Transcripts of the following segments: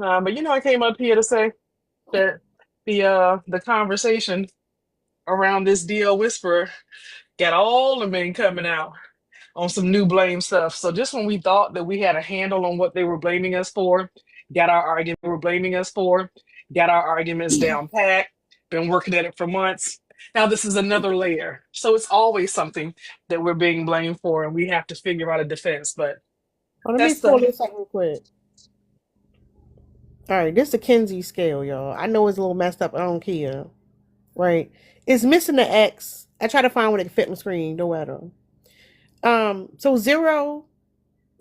But I came up here to say that the conversation around this DL Whisperer got all the men coming out on some new blame stuff. So just when we thought that we had a handle on what they were blaming us for, got our argument they were blaming us for, got our arguments down pat, been working at it for months. Now this is another layer. So it's always something that we're being blamed for, and we have to figure out a defense. But Oh, let me that's pull the this up real quick. All right, this is the Kinsey scale, y'all. I know it's a little messed up. I don't care. Right? It's missing the X. I try to find one that can fit my screen. No matter. So zero.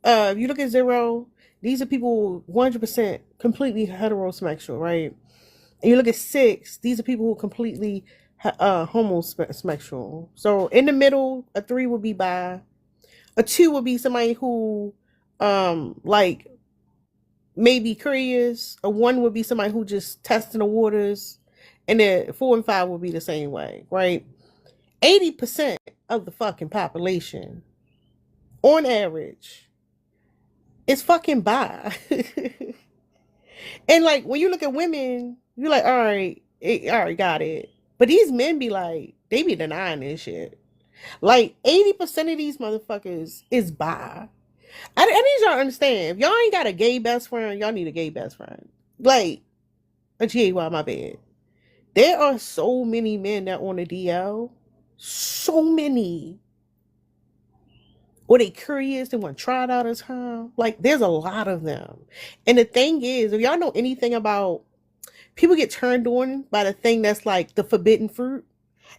If you look at zero, these are people 100% completely heterosexual, right? And you look at six, these are people who are completely homosexual. So in the middle, a three would be bi. A two would be somebody who, like maybe curious. A one would be somebody who just testing the waters, and then four and five would be the same way, right? 80% of the fucking population, on average, is fucking bi. And like when you look at women, you're like, all right, got it. But these men be like, they be denying this shit. Like 80% of these motherfuckers is bi. I need y'all to understand. If y'all ain't got a gay best friend, y'all need a gay best friend. Like a GAY, my bad. There are so many men that on the DL. So many. Or they curious, they want to try it out as time. Like there's a lot of them. And the thing is, if y'all know anything about people get turned on by the thing that's like the forbidden fruit.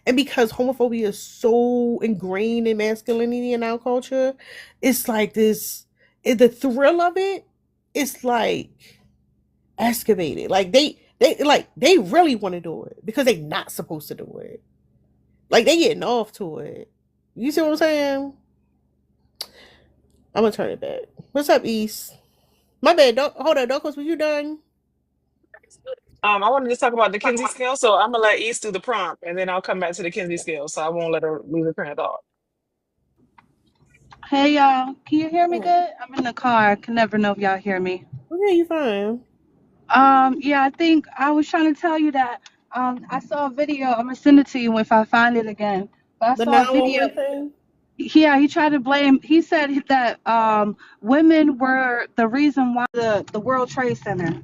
And because homophobia is so ingrained in masculinity in our culture, it's like this the thrill of it is like excavated. Like they really want to do it because they not supposed to do it. Like they getting off to it. You see what I'm saying? I'm gonna turn it back. What's up, East? My bad. Don't hold on. Don't close. Was you done? I wanted to talk about the Kinsey scale, so I'm gonna let East do the prompt, and then I'll come back to the Kinsey scale. So I won't let her lose her train of thought. Hey y'all, can you hear me Oh, good? I'm in the car. I can never know if y'all hear me. okay, you fine. Yeah, I think I was trying to tell you that I saw a video. I'm gonna send it to you if I find it again. But I The saw a video. 911 thing. Yeah, he tried to blame. He said that women were the reason why the World Trade Center.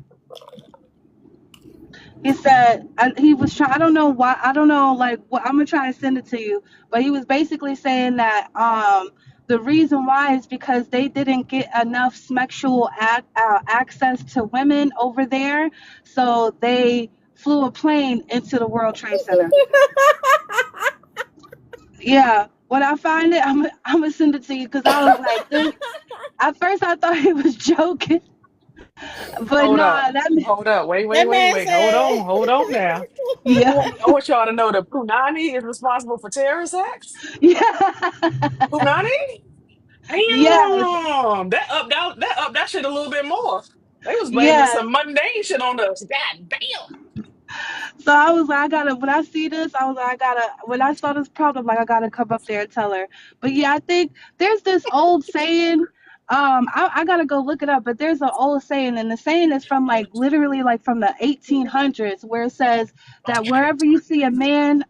He said he was trying. I don't know why. I don't know. Like, what, I'm gonna try to send it to you. But he was basically saying that the reason why is because they didn't get enough sexual access to women over there, so they flew a plane into the World Trade Center. Yeah. When I find it, I'm gonna send it to you because I was like, this. At first, I thought he was joking, but Hold up, nah, that. hold up, wait, wait, That wait, man wait, said. hold on now. Yeah, I want y'all to know that Punani is responsible for terrorist acts. yeah, Punani? yes, Damn, that shit a little bit more. They was blaming yes. some mundane shit on us. God damn. So I was like, I gotta, when I see this, I was like, I gotta, when I saw this problem, like, I gotta come up there and tell her. But yeah, I think there's this old saying, I gotta go look it up, but there's an old saying, and the saying is from like literally like from the 1800s, where it says that wherever you see a man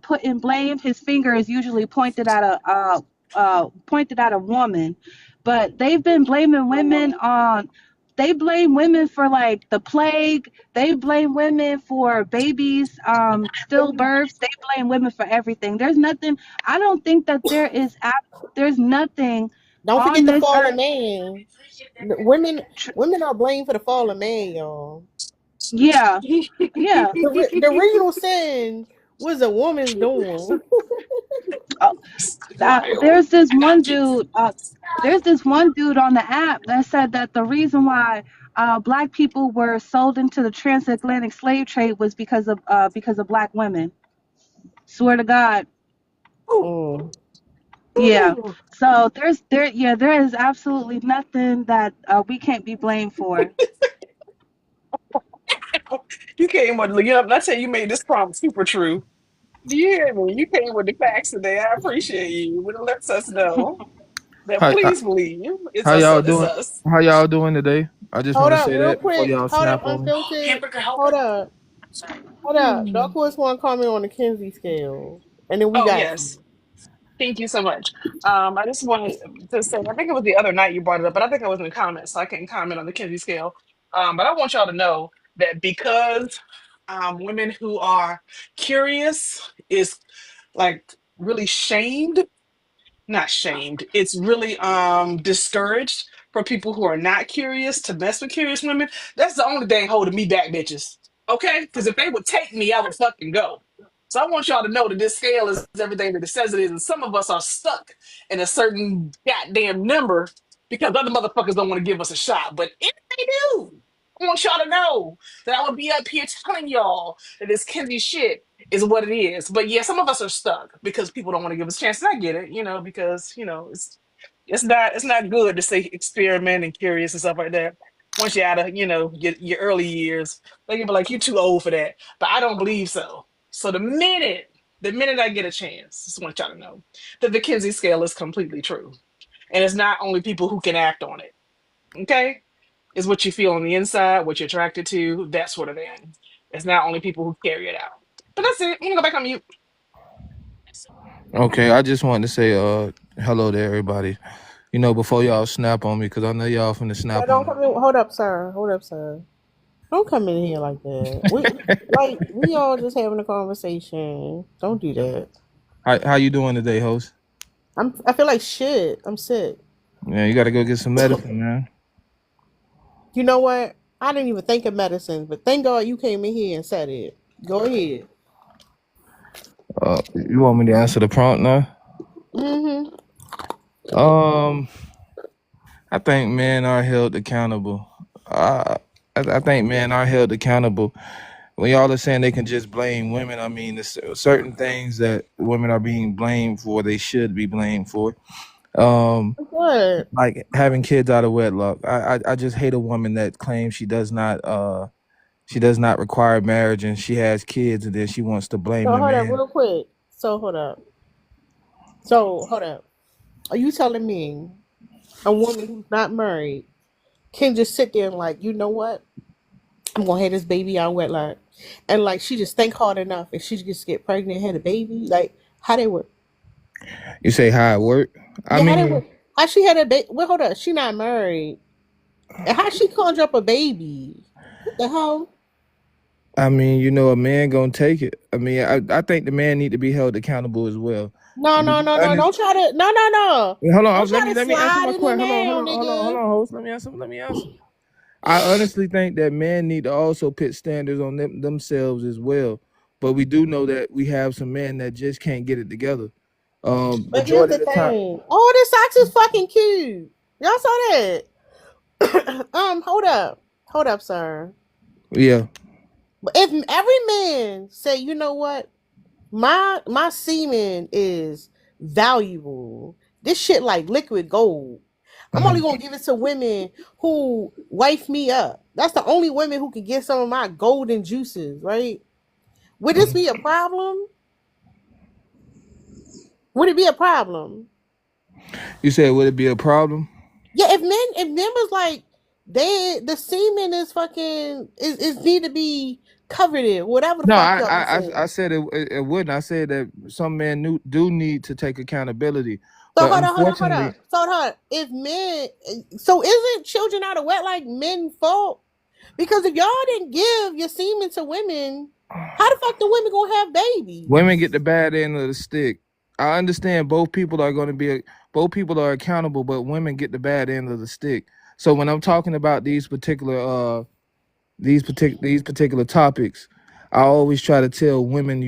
putting blame, his finger is usually pointed at a woman. But they've been blaming women on, they blame women for like the plague, they blame women for babies, stillbirths. They blame women for everything. There's nothing. I don't think that there's nothing Don't on forget the this fallen earth. man. Women are blamed for the fallen man, y'all. Yeah, yeah. The original sin was a woman's doing. Uh, Wild. there's this one dude. There's this one dude on the app that said that the reason why black people were sold into the transatlantic slave trade was because of black women. Swear to God. Ooh, Mm. Yeah. ooh. So there is absolutely nothing that we can't be blamed for. You came with, I tell you, you made this prompt super true. Do you hear me? You came with the facts today. I appreciate you. It lets us know that How please believe it's how us. y'all It's doing? us. How y'all doing today? I just Hold want to up, say real that before quick. y'all Hold up, snap on me. unfiltered. Hamburger helper. Hold up. Hold up. Hmm. Dark Horse want to comment on the Kinsey scale, and then we Oh got you. yes. Thank you so much. I just wanted to say, I think it was the other night you brought it up, but I think I was in the comments, so I can't comment on the Kinsey scale. But I want y'all to know that because women who are curious is like really shamed, not shamed, it's really discouraged for people who are not curious to mess with curious women. That's the only thing holding me back, bitches. Okay? Because if they would take me, I would fucking go. So I want y'all to know that this scale is everything that it says it is, and some of us are stuck in a certain goddamn number because other motherfuckers don't want to give us a shot. But if they do, I want y'all to know that I would be up here telling y'all that this Kenzie shit is what it is. But yeah, some of us are stuck because people don't want to give us a chance. And I get it, because it's not good to say experiment and curious and stuff like that. Once you're out of your early years, they can be like, you're too old for that. But I don't believe so. So the minute I get a chance, just want y'all to know that the Kinsey scale is completely true, and it's not only people who can act on it. Okay, it's what you feel on the inside, what you're attracted to, that sort of thing. It's not only people who carry it out. But that's it. I'm gonna go back on mute. Okay, I just wanted to say hello to everybody. Before y'all snap on me, because I know y'all finna Yeah, snap on don't me. come in. Hold up, sir. Hold up, sir. Don't come in here like that. We all just having a conversation. Don't do that. How you doing today, host? I feel like shit. I'm sick. Yeah, you gotta go get some medicine, man. You know what? I didn't even think of medicine, but thank God you came in here and said it. Go ahead. You want me to answer the prompt now? Mm-hmm. Um, I think men are held accountable. I think men are held accountable. When y'all are saying they can just blame women, I mean, there's certain things that women are being blamed for, they should be blamed for. Um, What? like having kids out of wedlock. I just hate a woman that claims she does not require marriage and she has kids and then she wants to blame So the hold up, man. real quick. So hold up. So hold up. Are you telling me a woman who's not married can just sit there and like, you know what? I'm gonna have this baby out wedlock, and like she just think hard enough, and she just get pregnant, and had a baby. Like how they work? You say how it work? I Yeah, how they work? mean, How she had a baby? Well, hold up, she not married, and how she conjure up a baby? What the hell? a man gonna take it. I think the man need to be held accountable as well. No, And to no, be no, no! honest, Don't try to. No, no, no! hold on, Don't let try me to let me answer slide my in there question. now, Hold nigga. on, host. Let me answer. I honestly think that men need to also put standards on themselves as well. But we do know that we have some men that just can't get it together. But here's Majority the of the time, thing. Oh, this socks is fucking cute. Y'all saw that? Hold up, sir. yeah. But if every man say, you know what, my semen is valuable. This shit like liquid gold. I'm only Mhm. gonna give it to women who wife me up. That's the only women who can get some of my golden juices, right? Would this be a problem? Would it be a problem? You said would it be a problem? Yeah, if men was like the semen is fucking is need to be covered in whatever the No, fuck I y'all I say. I I said it wouldn't. I said that some men do need to take accountability, So but hold unfortunately, on. So hold on. If men, so isn't children out of wet like men fault? Because if y'all didn't give your semen to women, how the fuck the women gonna have women get babies? the bad end of the stick. I understand both people are accountable, but women get the bad end of the stick. So when I'm talking about these particular topics, I always try to tell women,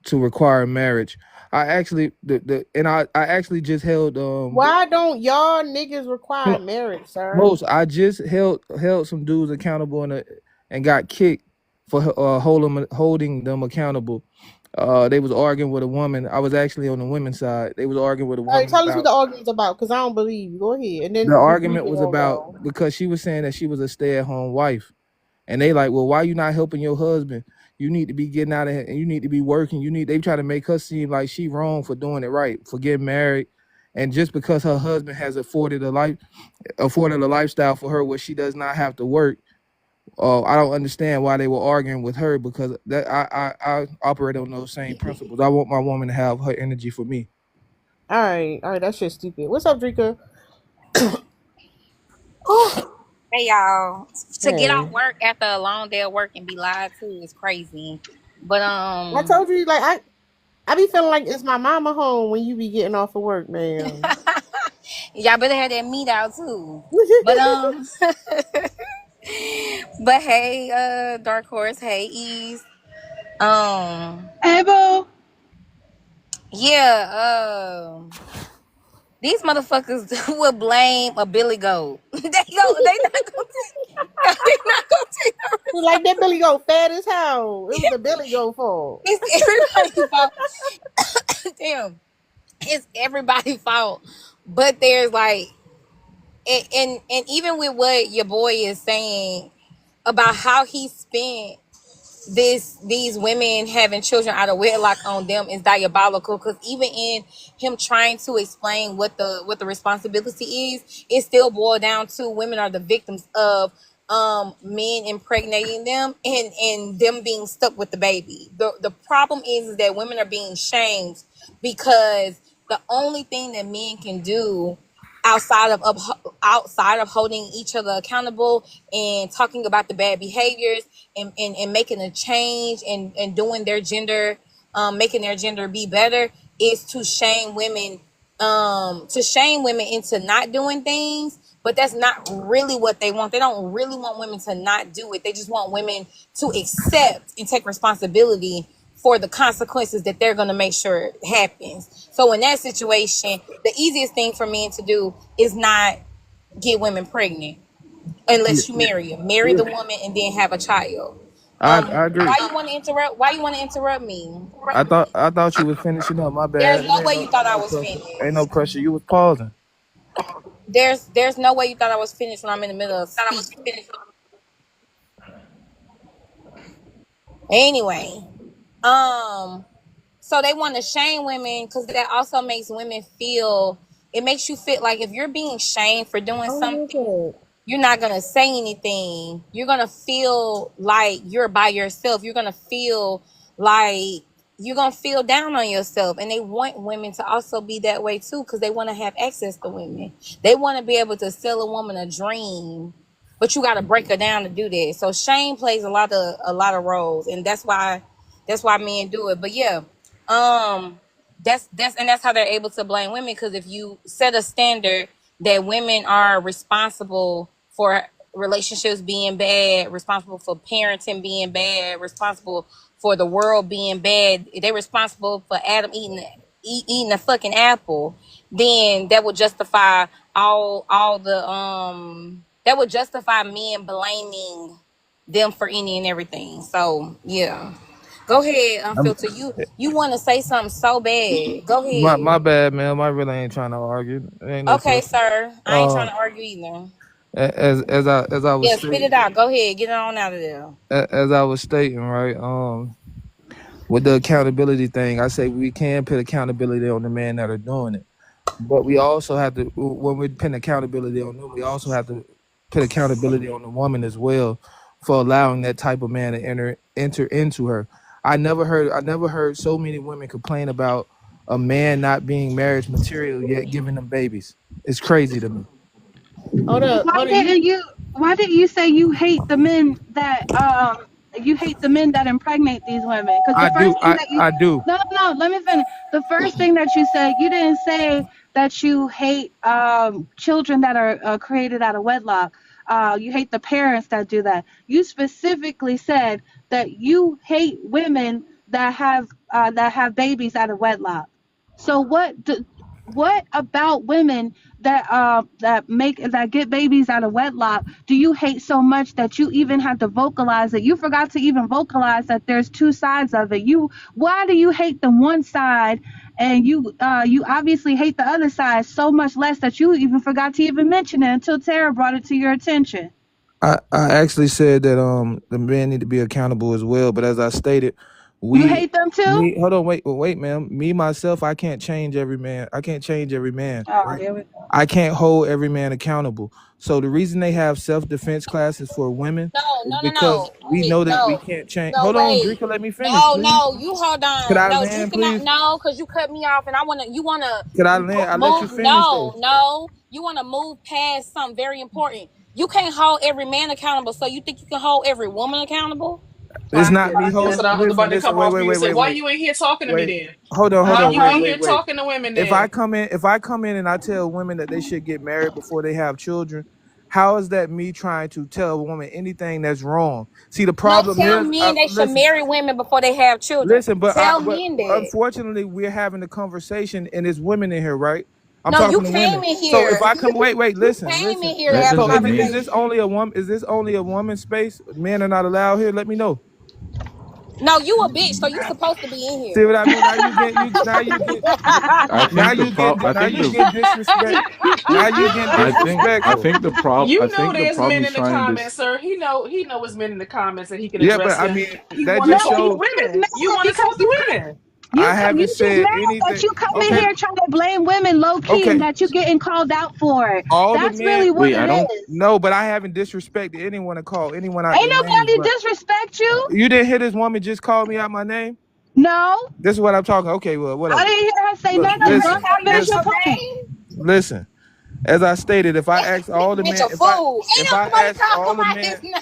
to require marriage. I actually the and I actually just held Why don't y'all niggas require marriage, sir? most I just held some dudes accountable and got kicked for holding them accountable. They was arguing with a woman. I was actually on the women's side. They was arguing with a All right, woman tell us what about the argument's about, because I don't believe you. Go ahead, and the then the argument replay was gonna about go. because she was saying that she was a stay-at-home wife. And they like, well, why you not helping your husband? You need to be getting out of here and you need to be working. They try to make her seem like she wrong for doing it right, for getting married And just because her husband has afforded a lifestyle for her where she does not have to work, I don't understand why they were arguing with her, because that I operate on those same principles. I want my woman to have her energy for me. All right, that shit's stupid. What's up, Drika? Oh, Hey y'all, to get hey. off work after a long day of work and be lied to is crazy. But I told you, like, I be feeling like it's my mama home when you be getting off of work, man. y'all better have that meat out too. But but hey, Dark Horse, hey Ease. Hey, boo. Yeah, these motherfuckers will blame a Billy Goat. They not gonna take the Like that Billy Goat fat as hell. It was the Billy Goat fault. It's everybody's fault. Damn, it's everybody's fault. But there's like, and even with what your boy is saying about how he spent these women having children out of wedlock on them is diabolical, because even in him trying to explain what the responsibility is, it still boiled down to women are the victims of men impregnating them and them being stuck with the baby. The problem is that women are being shamed because the only thing that men can do outside of holding each other accountable and talking about the bad behaviors and making a change and doing their gender, making their gender be better, is to shame women, into not doing things. But that's not really what they want. They don't really want women to not do it. They just want women to accept and take responsibility for the consequences that they're going to make sure happens. So in that situation, the easiest thing for men to do is not get women pregnant unless you marry them. Marry the woman and then have a child. I agree. Why you want to interrupt? Why you want to interrupt me? I thought you was finishing up. My There's bad. no way you thought I No was pressure. finished. Ain't no pressure. You was pausing. There's no way you thought I was finished when I'm in the middle of speaking. Anyway, so they want to shame women because that also makes women feel. It makes you feel like if you're being shamed for doing something, you're not gonna say anything. You're gonna feel like you're by yourself. You're gonna feel like you're gonna feel down on yourself. And they want women to also be that way too, because they want to have access to women. They want to be able to sell a woman a dream, but you got to break her down to do that. So shame plays a lot of roles, and that's why men do it. But yeah, that's how they're able to blame women, because if you set a standard that women are responsible for relationships being bad, responsible for parenting being bad, responsible for the world being bad, they're responsible for Adam eating a fucking apple, then that would justify all the that would justify men blaming them for any and everything. So yeah. Go ahead, Unfilter. You want to say something so bad. Go ahead. My bad, man. I really ain't trying to argue. Ain't no Okay, pressure. sir. I ain't trying to argue either. As I was Yeah, spit it out. Go ahead. Get it on out of there. as I was stating, right? With the accountability thing, I say we can put accountability on the men that are doing it, but we also have to, when we put accountability on them, we also have to put accountability on the woman as well for allowing that type of man to enter into her. I never heard so many women complain about a man not being marriage material yet giving them babies. It's crazy to me. Hold up. Why didn't you say you hate the men that impregnate these women? Because the first thing that you I do. no, let me finish. The first thing that you said, you didn't say that you hate children that are created out of wedlock. You hate the parents that do that. You specifically said that you hate women that have babies out of wedlock. So what about women that get babies out of wedlock do you hate so much that you even have to vocalize it? You forgot to even vocalize that there's two sides of it. Why do you hate the one side, and you obviously hate the other side so much less that you even forgot to even mention it until Tara brought it to your attention? I actually said that the men need to be accountable as well. But as I stated, You hate them too? Hold on, wait, ma'am. Me myself, I can't change every man. I can't change every man, Oh, right? here we go. I can't hold every man accountable. So the reason they have self-defense classes for women is because we Wait, know that we no. can't change. No, Hold on, wait. Drinker, let me finish, please. You hold Could on. I No, land, Drinker, please? no, because you cut me off and you wanna Could I land? I let you move. finish though. No. You wanna move past something very important. You can't hold every man accountable, so you think you can hold every woman accountable? It's Thank not you. me That's holding. what I was about to Listen. come off you and say. Why Wait. you in here talking to me then? Hold on. Why you in here Wait. talking to women If I then? come in and I tell women that they should get married before they have children, how is that me trying to tell a woman anything that's wrong? See, the problem Tell is, men they should marry women before they have children. but Tell men that. unfortunately, we're having a conversation and there's women in here, right? I'm No, you talking to came women. in So here. if I come, wait, listen. Came in here to That have a So doesn't is mean this only a woman? Is this only a woman space? Men are not allowed here. Let me know. No, you a bitch, so you supposed to be in here. See what I mean? Now you get disrespect. Now you get disrespectful. I think the problem. You I know think the there's problem men he's in the trying to. comments, sir. He know it's men in the comments and he can Yeah, but address I them. mean He that want to just talk to shows women. You want to because talk to women. I haven't you just said mad that anything. you come in Okay, here trying to blame women low key okay. and that you getting called out for it. All the That's men. really what Wait, I it don't. is. No, but I haven't disrespected anyone to call anyone out Ain't their names. nobody But disrespect you. you didn't hear this woman just call me out my name. No, This is what I'm talking. Okay, well, I whatever. didn't hear her say Look, nothing. Go ahead Call and you finish out your your point. name? listen. As I stated, if I ask all the Bitch, men, a fool. Ain't if I nobody ask talking all the about men, his name.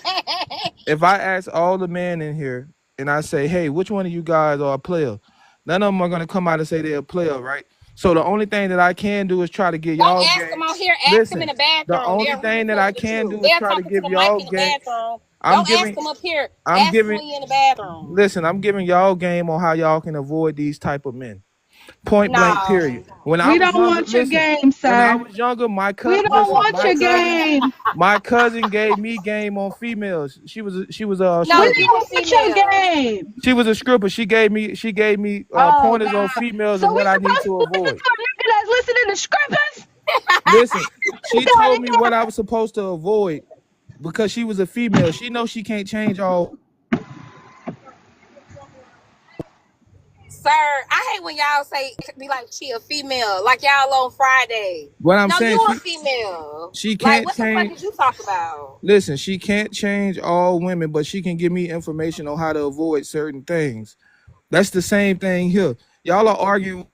if I ask all the men in here and I say, hey, which one of you guys are a player? None of them are gonna come out and say they're a player, right? So the only thing that I can do is try to get Don't y'all ask them game. out here. Ask them in Listen, the the bathroom. only They're really thing that telling I the can truth. do is They're try to talking to give the mic y'all in the game. bathroom. I'm Don't ask giving them up here. I'm Ask them giving when you're in the bathroom. listen, I'm giving y'all game on how y'all can avoid these type of men. Point blank, period. No. When I We was don't younger, want your listen, game, when I sir. was younger, We don't want your game. my cousin gave me game on females. She was a No, We stripper. you don't a want your female. game. She was a stripper. She gave me Oh pointers on God. females So and we what I need supposed to to listen avoid. to a nigga that's listening to scrippers? Listen, Get she out told of me here. what I was supposed to avoid because she was a female. She knows she can't change all. Sir, I hate when y'all say be like she a female, like y'all on Friday. What I'm No, saying, you a female. she Like can't what the fuck change. is you talk about? Listen, she can't change all women, but she can give me information on how to avoid certain things. That's the same thing here. Y'all are arguing.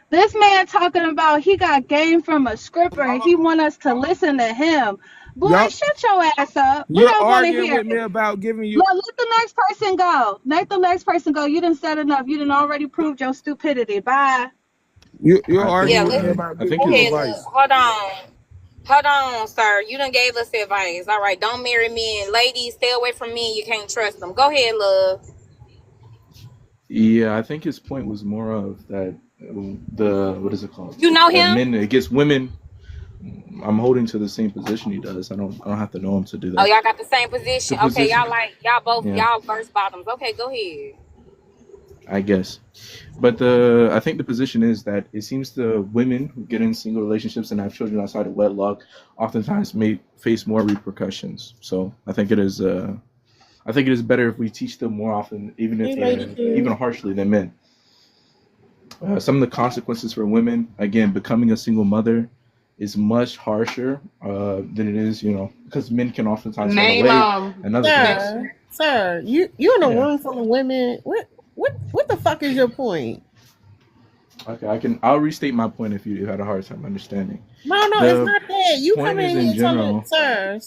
This man talking about he got game from a scripper and he want us to listen to him. Boy, Y'all, shut your ass up. We you're don't want to arguing hear with me it. about giving you. Look, let the next person go. Let the next person go. You done said enough. You done already proved your stupidity. Bye. You're I Yeah, arguing think. with me let's about I giving think go you his. ahead, look. advice. Hold on, sir. You done gave us advice. All right, don't marry men. Ladies, stay away from men. You can't trust them. Go ahead, love. Yeah, I think his point was more of that the what is it called? You know That him? men against women. I'm holding to the same position he does. I don't have to know him to do Oh, that. y'all got the same The position. Okay, position. y'all both Yeah, y'all first bottoms. Okay, go ahead. I guess. But I think the position is that it seems the women who get in single relationships and have children outside of wedlock oftentimes may face more repercussions. So I think it is better if we teach them more often, even if even harshly than men. Some of the consequences for women, again, becoming a single mother, is much harsher than it is, because men can oftentimes run Name away and other things. Sir, you in a Yeah. room full of women. What the fuck is your point? Okay, I'll restate my point if you had a hard time understanding. No, The it's not that. You point come is in in here telling, general. sir.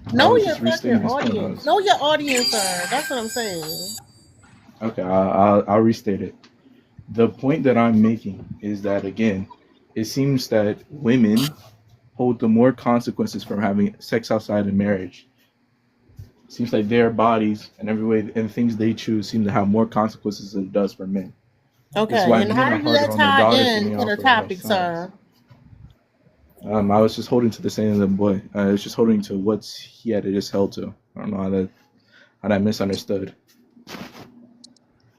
I Know was your just restating fucking his point. audience. Know your audience, sir. That's what I'm saying. Okay, I'll restate it. The point that I'm making is that, again, it seems that women hold the more consequences from having sex outside of marriage. It seems like their bodies and every way and things they choose seem to have more consequences than it does for men. Okay, It's why and men how are does harder that on their tie daughters than they in are to the for their topic, sons. sir? I was just holding to the saying of the boy. I was just holding to what he had just held to. I don't know how that misunderstood.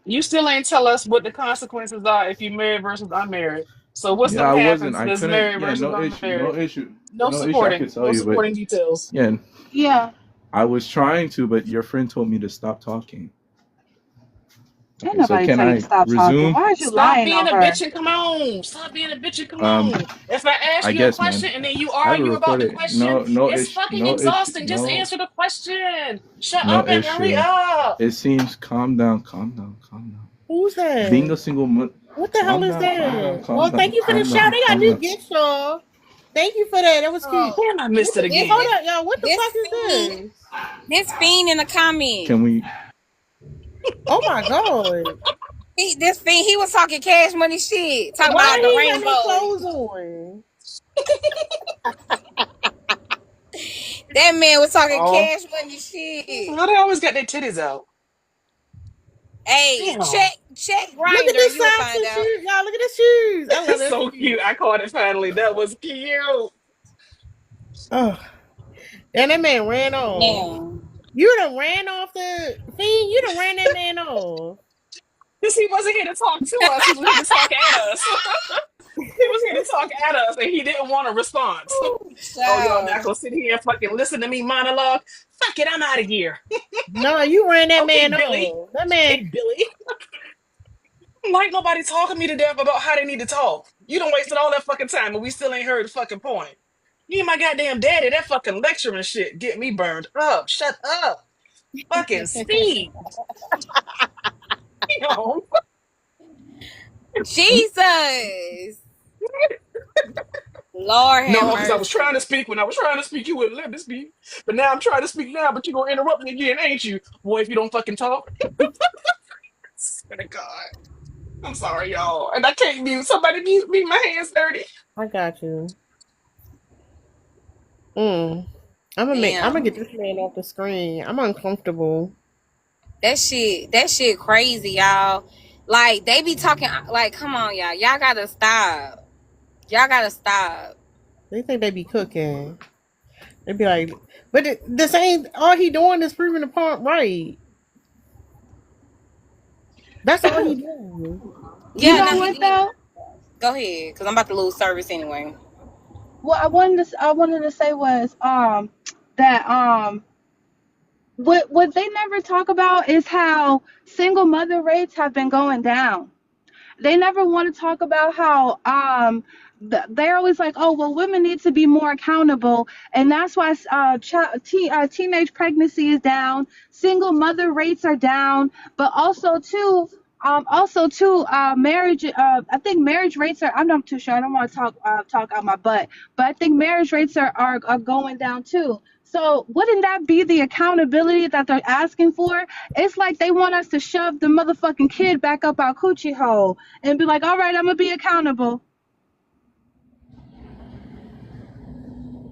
You still ain't tell us what the consequences are if you married versus unmarried. So what's Yeah, gonna I happen wasn't. to I this couldn't. married Yeah, versus no issue. No unmarried? issue. No No issue. I supporting. could tell No you, but supporting details. yeah, Yeah. I was trying to, but your friend told me to stop talking. Ain't Okay, so nobody can tell you to I stop talking. resume? Why is you Stop lying being on a her? bitch and come on. Stop being a bitch and come Um, on. If I ask I you a guess, man. question and then you I have it argue about the recorded. question, No it's issue. fucking No issue. exhausting. Just No, answer the question. Shut no up and hurry issue. up. It seems. Calm down. Calm down. Calm down. Who's Being that? a single mother. What the hell Calm is down. Calm down. that? Calm Oh, thank down. you for the Calm shout. down. They got Calm new down. gifts, y'all. Thank you for that. That was cute. Oh, Damn, I missed it this Hold again. up, y'all. What the this fuck is fiend, this? this fiend in the comment. Can we? Oh my god. This fiend, he was talking Cash Money shit, talking Why about the he ain't got no rainbow. clothes on? That man was talking Oh, Cash Money shit. why they always got their titties out? Hey, Damn. check Look at Grinder, the you will socks find and out. shoes. Y'all, look at the shoes. I love That's that so shoes. cute. I caught it finally. That was cute. Oh, and that man ran off. Damn. You done ran off the fiend. You done ran that man off. Because he wasn't here to talk to us. He was here to talk at us. He was here to talk at us and he didn't want a response. Oh, y'all not Child. gonna sit here and fucking listen to me monologue? Fuck it, I'm out of here. No, you ran that Okay, man Billy. off. That man. Okay, Billy. Like nobody talking me to death about how they need to talk. You done wasted all that fucking time and we still ain't heard the fucking point. You and my goddamn daddy, that fucking lecturing shit get me burned up. Shut up. Fucking speed. You know? Jesus. Lord have No, because I was mercy. trying to speak. When I was trying to speak, you wouldn't let me speak. But now I'm trying to speak now, but you gonna interrupt me again, ain't you? Boy, if you don't fucking talk. Swear to God. I'm sorry, y'all. And I can't mute. Somebody mute me. My hands dirty. I got you. Mm. I'm gonna Damn. get this man off the screen. I'm uncomfortable. That shit crazy, y'all. Like they be talking like, come on, y'all. Y'all gotta stop. Y'all gotta stop. They think they be cooking. They be like, but this ain't all he doing is proving the point right. That's all he doing. You Yeah, know now what he though? go ahead, cause I'm about to lose service anyway. What I wanted to say was that what they never talk about is how single mother rates have been going down. They never want to talk about how they're always like, oh well, women need to be more accountable, and that's why teenage pregnancy is down, single mother rates are down, but also too marriage, I think marriage rates are, I'm not too sure, I don't want to talk out my butt, but I think marriage rates are going down too. So wouldn't that be the accountability that they're asking for? It's like they want us to shove the motherfucking kid back up our coochie hole and be like, all right, I'm gonna be accountable.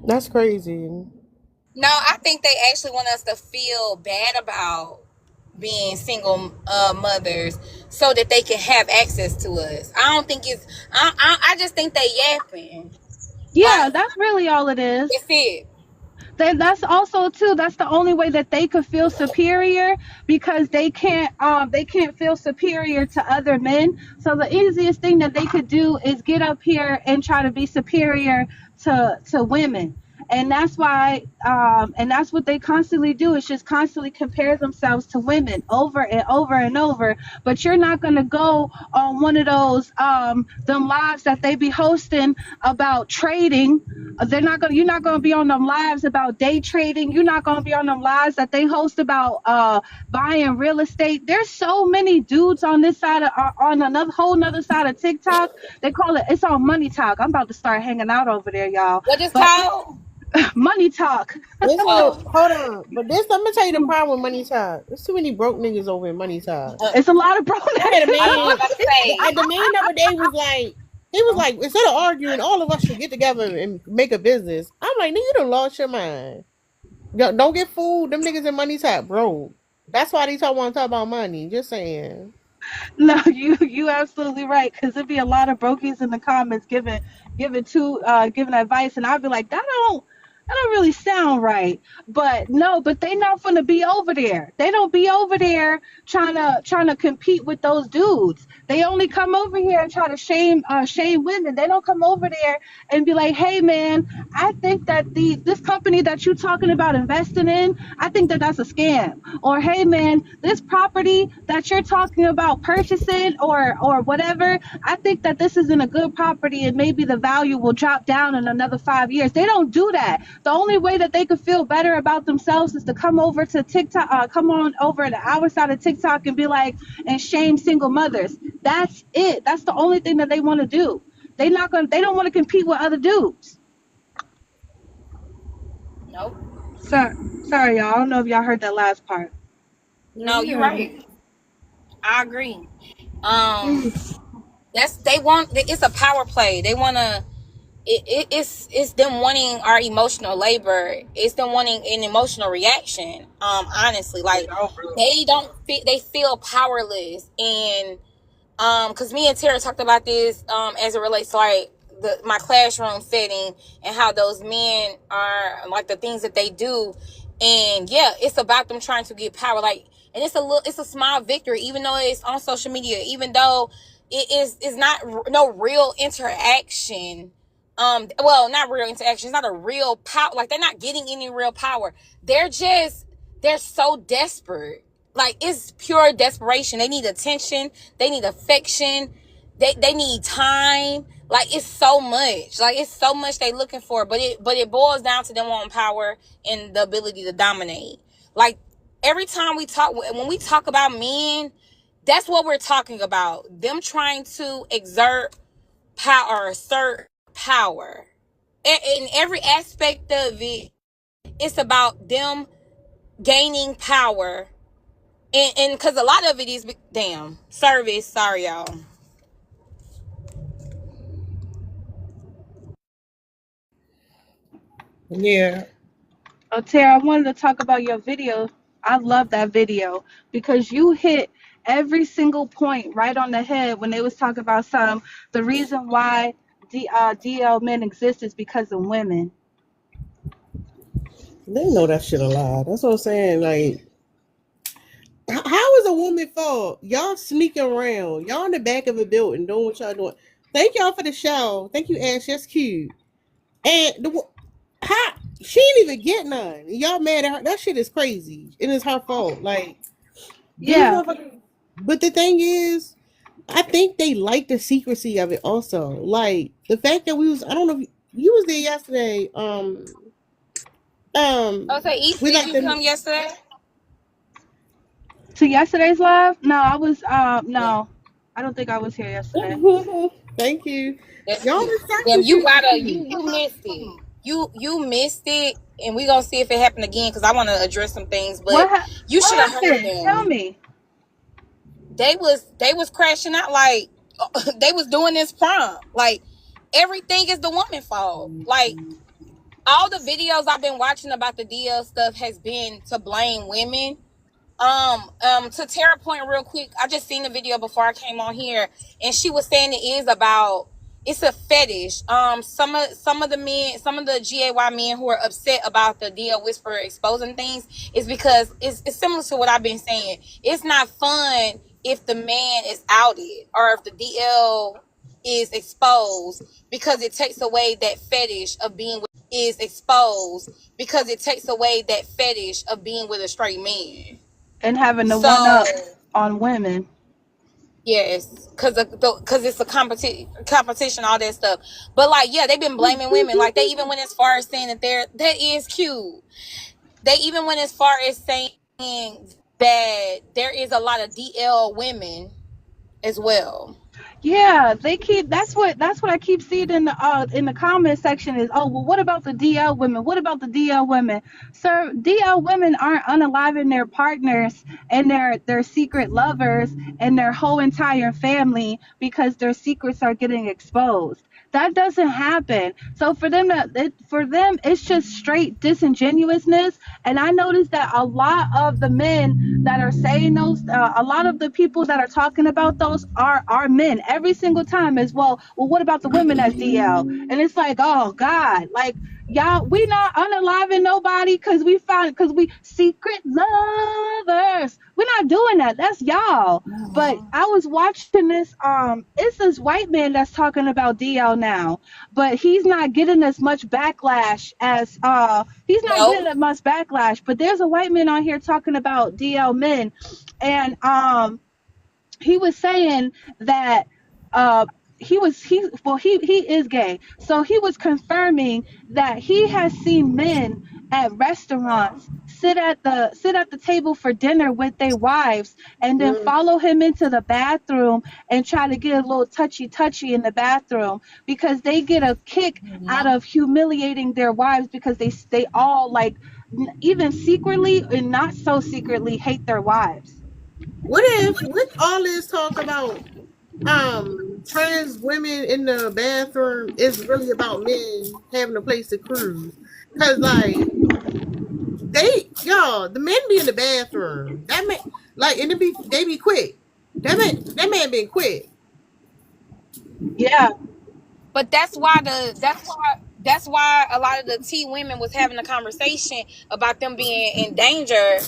That's crazy. No, I think they actually want us to feel bad about being single mothers so that they can have access to us. I don't think it's. I just think they yapping. Yeah, Like that's really all it is. that's it. That's also too, that's the only way that they could feel superior, because they can't feel superior to other men. So the easiest thing that they could do is get up here and try to be superior to women. And that's why and that's what they constantly do, is just constantly compare themselves to women over and over and over. But you're not going to go on one of those them lives that they be hosting about trading. They're not going. You're not going to be on them lives about day trading. You're not going to be on them lives that they host about buying real estate. There's so many dudes on this side of on another whole nother side of TikTok. They call it, it's on Money Talk. I'm about to start hanging out over there, y'all. What is But called? Money Talk. This one, Oh, hold on. But this, let me tell you the problem with Money Talk. There's too many broke niggas over in Money Talk. It's a lot of bro. I had a I was man. about to say. The man the other day was like, he was like, instead of arguing, all of us should get together and make a business. I'm like, nigga, you done lost your mind. Don't get fooled. Them niggas in Money Talk, bro. That's why they want to talk about money. Just saying. No, you absolutely right. Because there'd be a lot of brokies in the comments giving advice, and I'd be like, that don't. That don't really sound right. But no, but they not gonna be over there. They don't be over there trying to compete with those dudes. They only come over here and try to shame women. They don't come over there and be like, hey man, I think that this company that you talking about investing in, I think that that's a scam. Or hey man, this property that you're talking about purchasing or whatever, I think that this isn't a good property and maybe the value will drop down in another 5 years. They don't do that. The only way that they could feel better about themselves is to come over to TikTok, come on over to our side of TikTok and be like, and shame single mothers. That's it. That's the only thing that they want to do. They don't want to compete with other dudes. Nope. Sorry, y'all. I don't know if y'all heard that last part. No, you're right. I agree. It's a power play. They want to. It's them wanting our emotional labor. It's them wanting an emotional reaction. Honestly, like they feel powerless, and because me and Tara talked about this as it relates to like my classroom setting and how those men are like the things that they do, and yeah, it's about them trying to get power. Like, and it's a small victory, even though it's on social media, even though it's not no real interaction. Well, not real interaction. It's not a real power. Like, they're not getting any real power. They're so desperate. Like, it's pure desperation. They need attention. They need affection. They need time. Like, it's so much. Like, it's so much they looking for. But it boils down to them wanting power and the ability to dominate. Like, every time when we talk about men, that's what we're talking about. Them trying to exert power or assert power. In every aspect of it, it's about them gaining power. And because a lot of it is service. Sorry, y'all. Yeah. Oh, Tara, I wanted to talk about your video. I love that video because you hit every single point right on the head when they was talking about the reason why DL men exist is because of women. They know that shit a lie. That's what I'm saying. Like, how is a woman fault? Y'all sneaking around. Y'all in the back of a building doing what y'all doing. Thank y'all for the show. Thank you, Ash. That's cute. And how she didn't even get none. Y'all mad at her? That shit is crazy. It is her fault. Like, yeah. But the thing is, I think they like the secrecy of it also. Like the fact that I don't know if you was there yesterday. Did you come yesterday? To yesterday's live? No, I was no. I don't think I was here yesterday. Thank you. Y'all you missed it. You missed it, and we're gonna see if it happened again because I want to address some things. But you should have heard them. Tell me. They was crashing out like they was doing this prom. Like, everything is the woman fault. Like, all the videos I've been watching about the DL stuff has been to blame women. To Tara point real quick, I just seen the video before I came on here, and she was saying it's a fetish. Some of the GAY men who are upset about the DL Whisperer exposing things is because it's similar to what I've been saying. It's not fun if the man is outed or if the DL is exposed because it takes away that fetish of being with a straight man and having the one up on women. Yes, because it's a competition, all that stuff. But like, yeah, they've been blaming women. Like, they even went as far as saying that is cute. They even went as far as saying that there is a lot of DL women as well. Yeah, that's what I keep seeing in the comment section is, oh, well, what about the DL women? What about the DL women? Sir, DL women aren't unaliving their partners and their secret lovers and their whole entire family because their secrets are getting exposed. That doesn't happen. So for them, it's just straight disingenuousness. And I noticed that a lot of the men that are saying those, a lot of the people that are talking about those are men every single time as well. Well, what about the women as DL? And it's like, oh God, like y'all, we not unaliving nobody because we secret lovers. We're not doing that. That's y'all. But I was watching this. It's this white man that's talking about DL now, but he's not getting as much backlash as he's not No. getting as much backlash. But there's a white man on here talking about DL men, and he was saying that uh he is gay, so he was confirming that he has seen men at restaurants sit at the table for dinner with their wives and then Mm. follow him into the bathroom and try to get a little touchy in the bathroom because they get a kick out Mhm. of humiliating their wives because they all like even secretly and not so secretly hate their wives. What all this talk about trans women in the bathroom is really about men having a place to cruise? Cause like the men be in the bathroom. That man, like, and they be quick. That man been quick. Yeah. But that's why a lot of the T women was having a conversation about them being in danger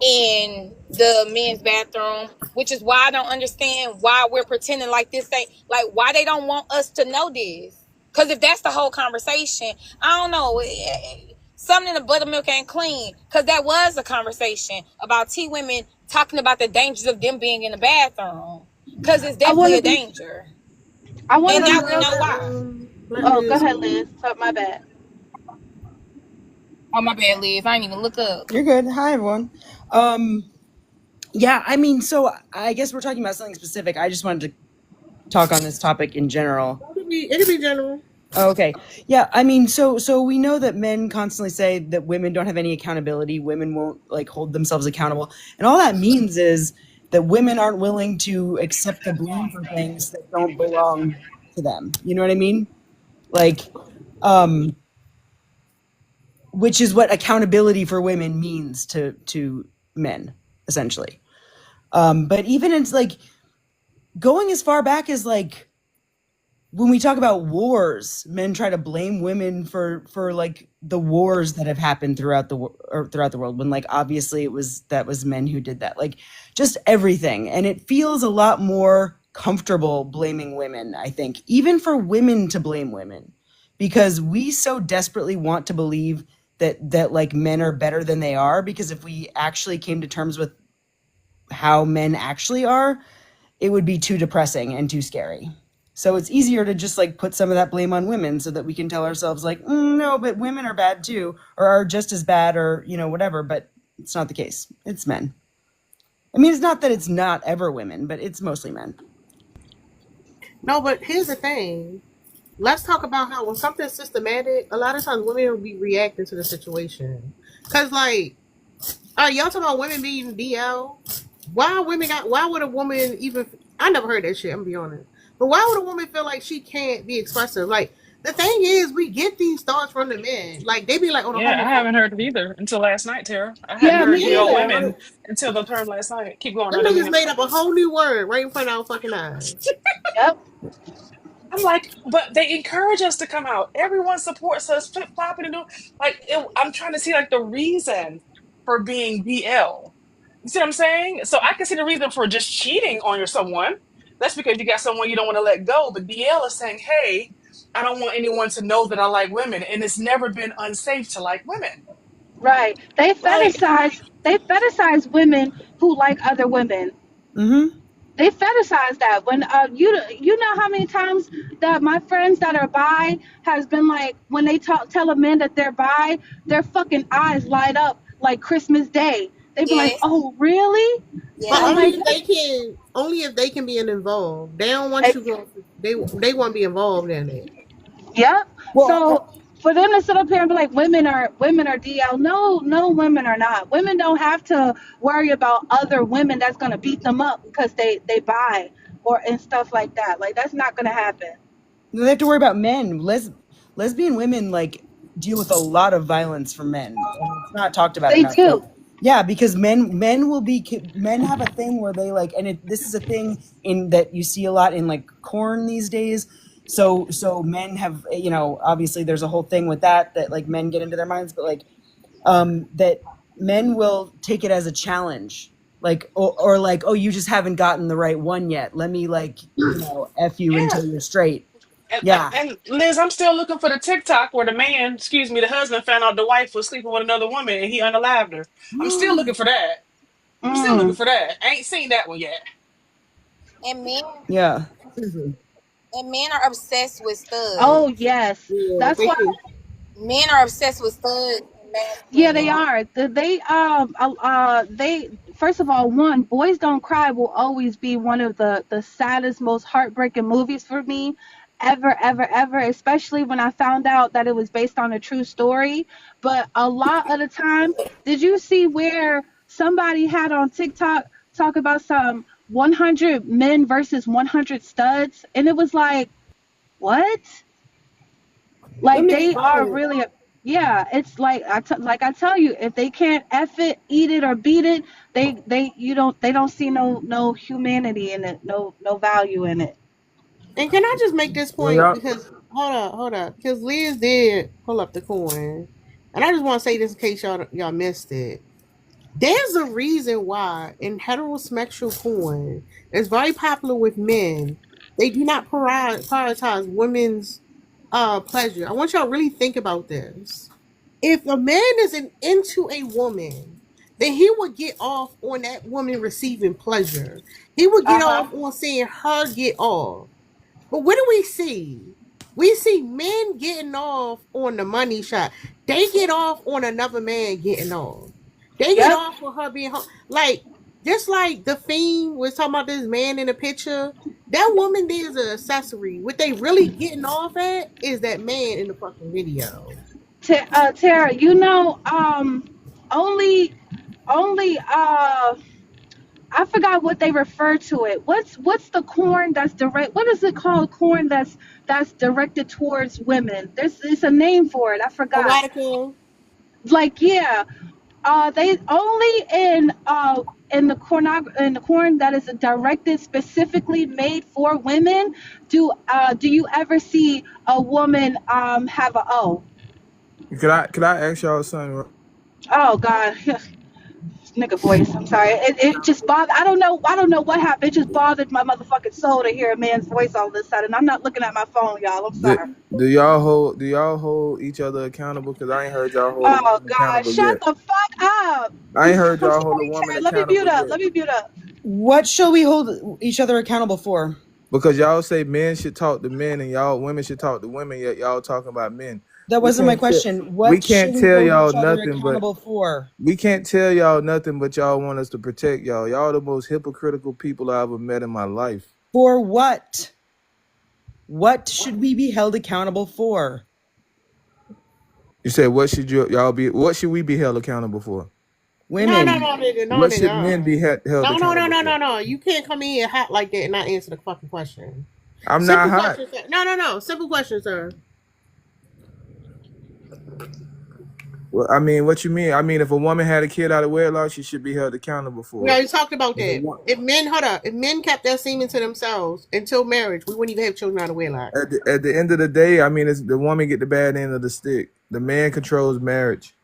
in the men's bathroom, which is why I don't understand why we're pretending like this ain't like why they don't want us to know this. Because if that's the whole conversation, I don't know. Something in the buttermilk ain't clean. Because that was a conversation about T women talking about the dangers of them being in the bathroom. Because it's I want definitely to a be danger. I want And to be now we real. know why. Let Oh, go Liz ahead, speak. Liz. So, my bad. Oh, my bad, Liz. I didn't even look up. You're good. Hi, everyone. Yeah, I mean, so I guess we're talking about something specific. I just wanted to talk on this topic in general. It could be general. Oh, okay. Yeah, I mean, so we know that men constantly say that women don't have any accountability. Women won't like hold themselves accountable, and all that means is that women aren't willing to accept the blame for things that don't belong to them. You know what I mean? Like, um, which is what accountability for women means to men, essentially. But even it's like going as far back as like when we talk about wars, men try to blame women for like the wars that have happened throughout the world. When like obviously that was men who did that. Like just everything, and it feels a lot more comfortable blaming women. I think even for women to blame women, because we so desperately want to believe that like men are better than they are. Because if we actually came to terms with how men actually are, it would be too depressing and too scary. So it's easier to just like put some of that blame on women so that we can tell ourselves like, no, but women are bad too, or are just as bad, or whatever. But it's not the case. It's men. I mean, it's not that it's not ever women, but it's mostly men. No, but here's the thing. Let's talk about how when something's systematic, a lot of times women will be reacting to the situation. Cause like, all right, y'all talking about women being DL. Why would a woman even? I never heard that shit. I'm gonna be honest. But why would a woman feel like she can't be expressive? Like the thing is, we get these thoughts from the men. Like they be like, "Oh, the Yeah, I homophobe." haven't heard it either until last night, Tara. I hadn't Yeah, heard me DL Yeah, either. women until the term last night. Keep going. them I didn't mean niggas to made interrupt up a you. whole new word right in front of our fucking eyes. Yep. I'm like, but they encourage us to come out. Everyone supports us, flip flopping and do like. I'm trying to see like the reason for being BL. You see what I'm saying? So I can see the reason for just cheating on your someone. That's because you got someone you don't want to let go. But BL is saying, hey, I don't want anyone to know that I like women, and it's never been unsafe to like women. Right. Like, They fetishize women who like other women. Mm-hmm. They fetishize that. When you know how many times that my friends that are bi has been like when they tell a man that they're bi, their fucking eyes light up like Christmas Day. They be like, Yes. "Oh, really?" But Yeah. I'm like, only if they can be involved. They don't want "Hey, you going. They want to be involved in it. yep. Well, So for them to sit up here and be like women are DL, no, no, women are not. Women don't have to worry about other women that's gonna beat them up because they buy or and stuff like that. Like that's not gonna happen. they have to worry about men. Lesbian women like deal with a lot of violence from men, and it's not talked about They enough. But do. yeah, because men have a thing where they like, and this is a thing in that you see a lot in like corn these days. So men have, obviously there's a whole thing with that like men get into their minds, but like that men will take it as a challenge, like or like, oh, you just haven't gotten the right one yet. Let me like F you Yeah. until you're straight. And, Yeah. and Liz, I'm still looking for the TikTok where the man, excuse me, the husband found out the wife was sleeping with another woman and he unalived her. I'm still looking for that. I'm still looking Mm. for that. I ain't seen that one yet. And men Yeah. and men are obsessed with Oh studs. yes, Yeah, that's they why. can. Men are obsessed with studs and Yeah, masculine they men. are. They first of all, one, Boys Don't Cry will always be one of the saddest, most heartbreaking movies for me, ever, ever, ever. Especially when I found out that it was based on a true story. But a lot of the time, did you see where somebody had on TikTok talk about some 100 men versus 100 studs, and it was like, what? Them Like niggas they are violent. really, yeah. It's like I tell you, if they can't F it, eat it, or beat it, they don't see no humanity in it, no value in it. And can I just make this When point? y'all Because hold up. Because Liz did pull up the coin. And I just want to say this in case y'all missed it. There's a reason why in heterosexual porn, it's very popular with men. They do not prioritize women's pleasure. I want y'all to really think about this. If a man isn't into a woman, then he would get off on that woman receiving pleasure. He would get Uh-huh. off on seeing her get off. But what do we see? We see men getting off on the money shot. They get off on another man getting off. They get Yep. off for her being home. Like, just like the Fiend was talking about this man in the picture, that woman there is an accessory. What they really getting off at is that man in the fucking video. Tara, only I forgot what they refer to it. What's the corn that's direct? What is it called? Corn that's directed towards women. It's a name for it. I forgot. Erotica. Like, yeah, they only in the corn that is directed specifically made for women. Do you ever see a woman have a could I ask y'all something? oh god nigga voice? I'm sorry. It just bothered. I don't know what happened. It just bothered my motherfucking soul to hear a man's voice all of a sudden. I'm not looking at my phone, y'all. I'm Do, sorry. do y'all hold each other accountable? Because I ain't heard y'all hold a Oh woman god, accountable shut yet. the fuck up. I ain't heard I'm y'all hold a sorry, woman Terry. Let me mute accountable up. yet. Let me mute up. What shall we hold each other accountable for? Because y'all say men should talk to men and y'all women should talk to women, yet y'all talking about men. That We wasn't my can't tell, question. we What should can't we tell hold y'all each other nothing, but accountable for? we can't tell y'all nothing, but y'all want us to protect y'all. Y'all the most hypocritical people I ever met in my life. For what? What should we be held accountable for? You said what should y'all be? What should we be held accountable for? Women. Nigga, no, What should nigga. men be held accountable for? No. You can't come in here hot like that and not answer the fucking question. I'm not Simple hot. question, sir. No. Simple question, sir. Well, I mean, what you mean? I mean, if a woman had a kid out of wedlock, she should be held accountable We for it. already talked about If a that. wo- If men kept their semen to themselves until marriage, we wouldn't even have children out of wedlock. At the end of the day, I mean, it's the woman get the bad end of the stick. The man controls marriage.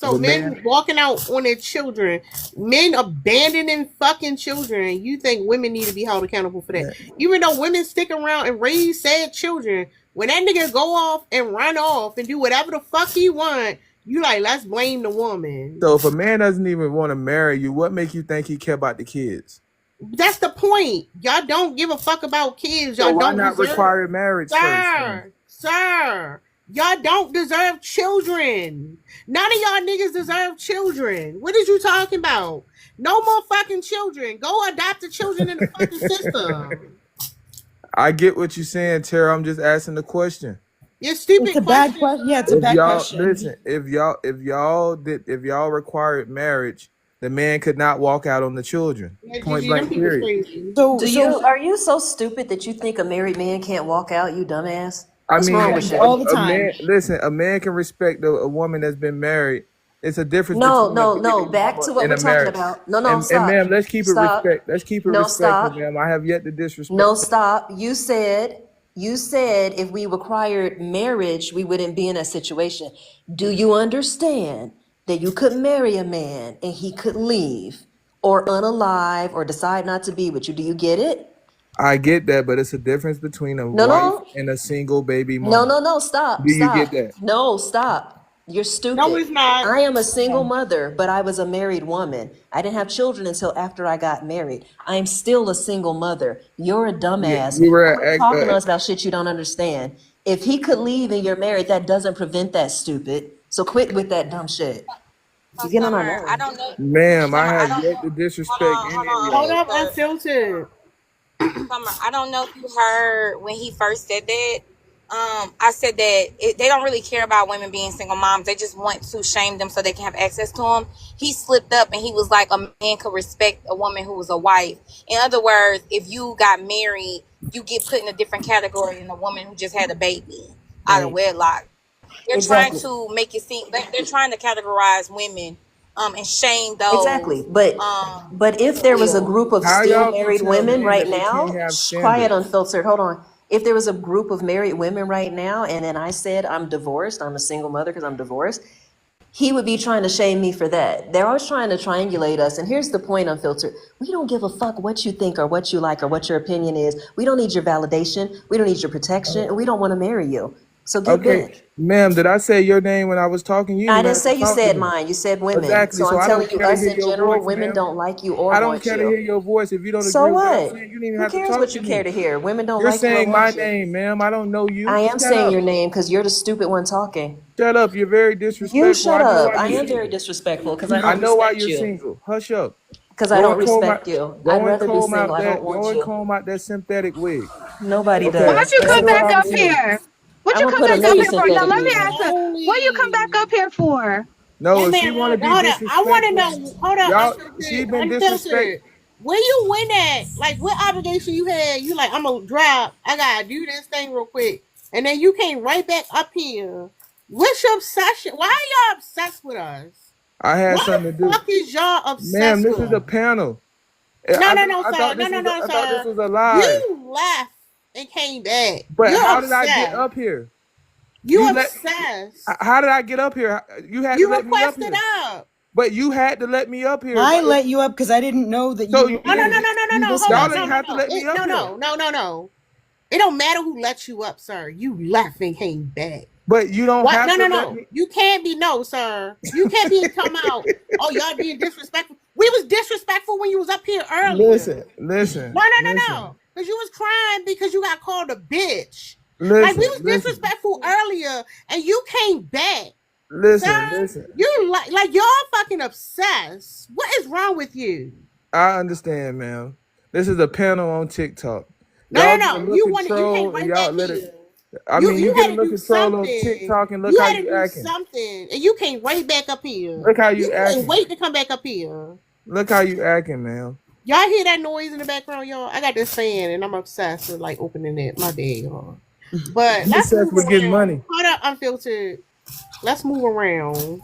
If So a man, men walking out on their children, men abandoning fucking children, you think women need to be held accountable for that? man, Even though women stick around and raise sad children, when that nigga go off and run off and do whatever the fuck he want, you like, let's blame the woman. so if a man doesn't even want to marry you, what make you think he care about the kids? That's the point. Y'all don't give a fuck about kids. So Y'all why don't not deserve, require marriage first? Then? sir. Y'all don't deserve children. None of y'all niggas deserve children. What is you talking about? No more fucking children. Go adopt the children in the fucking system. I get what you're saying, Tara. I'm just asking the question. Your stupid It's a bad question. question. Yeah, it's a If bad y'all question. listen, if y'all required marriage, the man could not walk out on the children. Yeah, Point Gigi, them blank. people Period. crazy. Are you so stupid that you think a married man can't walk out, you dumbass? I What's mean, wrong with all you? the a time. man. Listen, a man can respect a woman that's been married. It's a difference No, between a no, baby no. Back mama to what and we're a talking marriage. about. No, no, And stop. ma'am, let's keep it Stop. respect. Let's keep it No, respectful, stop. ma'am. I have yet to disrespect. No, stop. You said You said if we required marriage, we wouldn't be in that situation. Do you understand that you could marry a man and he could leave or unalive or decide not to be with you? Do you get it? I get that, but it's a difference between a No, wife no. and a single baby No, mama. no, no. Stop. Do you get Stop. that? No, stop. You're No, stupid. it's not. I am a single mother, but I was a married woman. I didn't have children until after I got married. I am still a single mother. You're a dumbass. You were Quit talking to us about shit you don't understand. If he could leave and you're married, that doesn't prevent that, stupid. So quit with that dumb shit. You get on our Summer, I nerves. don't know. ma'am. I Summer, I have don't yet to know. disrespect Hold any on, of Hold y'all. up, unfiltered. unfiltered. Summer, I don't know if you heard when he first said that. I said that they don't really care about women being single moms. They just want to shame them so they can have access to them. He slipped up and he was like, a man could respect a woman who was a wife. In other words, if you got married, you get put in a different category than a woman who just had a baby out of Right. wedlock. They're trying Exactly. to make it seem like they're trying to categorize women and shame those. Exactly. But if there was a group of How still y'all gonna married tell women men right that they now, can't have quiet, standards? unfiltered, hold on. If there was a group of married women right now, and then I said I'm divorced, I'm a single mother because I'm divorced, he would be trying to shame me for that. They're always trying to triangulate us. And here's the point, unfiltered. We don't give a fuck what you think or what you like or what your opinion is. We don't need your validation. We don't need your protection. And we don't want to marry you. So get Okay, bent. ma'am. Did I say your name when I was talking? You didn't I even didn't have to say you talk to said me. mine. You said women. Exactly. So So I'm I telling don't you, care to us hear in your general, voice, women ma'am. don't like you or I don't want care to hear you. your voice. If you don't So agree with what I'm what? saying, you didn't even Who have to cares talk what to you me. care to hear? Women don't You're like you or saying my want you. name, ma'am. I don't know you. I am Shut saying up. your name because you're the stupid one talking. Shut up. You're very You disrespectful. shut I know up. why I you're am very single. disrespectful because I I don't know why respect you're you. single. Hush up. Because I Go don't and comb out. respect you. I'd Go and rather be comb single. out I don't that. want Go and you. comb out that synthetic wig. Nobody Okay. Why'd does. you But Let's come do a back up anyway, conversation. here? What I'm you gonna come put back up another here for? Now synthetic let me wig Wait, on. answer. What you come back up here for? No, wait a if she minute, want to be hold up. I want to disrespectful, know. Hold up, y'all. She unfiltered. been disrespect. Unfiltered. Where you win at? Like, what obligation you had? You like, I'm gonna drop. I gotta do this thing real quick, and then you came right back up here. What's your obsession? Why are y'all obsessed with us? I had Why something to the do, fuck is y'all ma'am. obsessed This with is a us? panel. No, no, no, I sir. thought No, this no, was. no, I thought this sir. was a live. You left and came back. But You're how did I get obsessed. up here? You You let. obsessed. How did I get up here? You had to You let me up requested here. up. But you had to let me up here. I let you up because I didn't know that you So were No, no, no, gonna no, no, no, do no. this Hold up. y'all No, ain't nonsense. no, have to no. let me up No, here. no, no, no, no. It don't matter who let you up, sir. You left and came back. But you don't What? have No, to no, let no. me. You can't be no, sir. You can't be come out. Oh, y'all being disrespectful. We was disrespectful when you was up here earlier. Listen, No, no, no, no. Because you was crying because you got called a bitch. Like we was listen, disrespectful earlier, and you came back, listen, sir. listen. You like y'all fucking obsessed. What is wrong with you? I understand, ma'am. This is a panel on TikTok. No, no, Y'all get a no. little You came control and right y'all back let it. here. I You mean, you get had a to little do control on something. TikTok and look You how had to you do acting. something, and you came right back up here. Look how You you couldn't acting. wait to come back up here. Look how you acting, ma'am. Y'all hear that noise in the background, y'all? I got this fan, and I'm obsessed with like opening it. My bad, y'all. But You let's obsessed move with getting around. money. Hold up, unfiltered. Let's move around.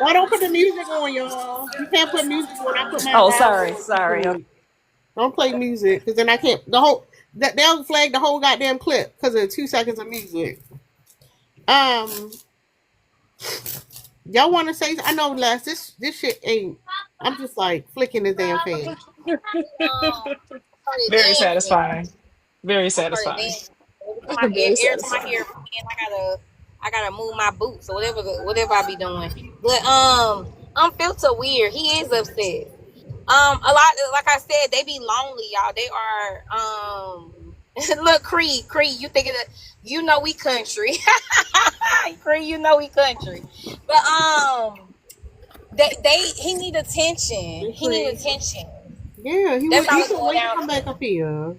Why don't put the music on, y'all? You can't put music on. I put my Oh, volume sorry, up. sorry. Okay. Don't play music, because then I can't. They'll flag the whole goddamn clip because of 2 seconds of music. Y'all want to say? I know, Les. This shit ain't. I'm just like flicking this damn fan. Started Very dancing. satisfying. Very I started satisfying. dancing. Very Every time I satisfying. hear it playing, I gotta move my boots or whatever I be doing. But I'm feel so weird. He is upset. A lot, like I said, they be lonely, y'all. They are look, Creed, you thinking that you know we country. Creed, you know we country. But he need attention. He need attention. Yeah, he That's all it's can going wait to down come back to. up here.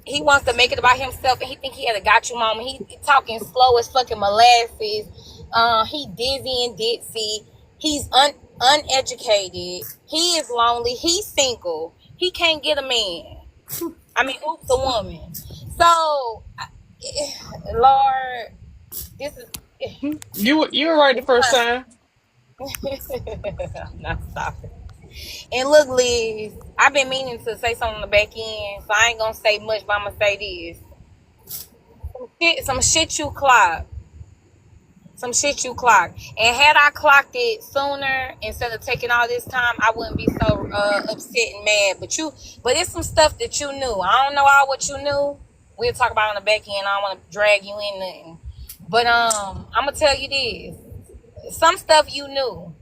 He wants to make it about himself, and he think he had a got you moment. He talking slow as fucking molasses. He dizzy and ditzy. He's uneducated. He is lonely. He's single. He can't get a man. I mean, oops, a woman. So, Lord, this is. You were right the first time. I'm not stopping. And look, Liz, I've been meaning to say something on the back end, so I ain't gonna say much, but I'm gonna say this. Some shit you clock. Some shit you clock. And had I clocked it sooner instead of taking all this time, I wouldn't be so upset and mad. But it's some stuff that you knew. I don't know all what you knew. We'll talk about it on the back end. I don't want to drag you in nothing. But I'm gonna tell you this. Some stuff you knew.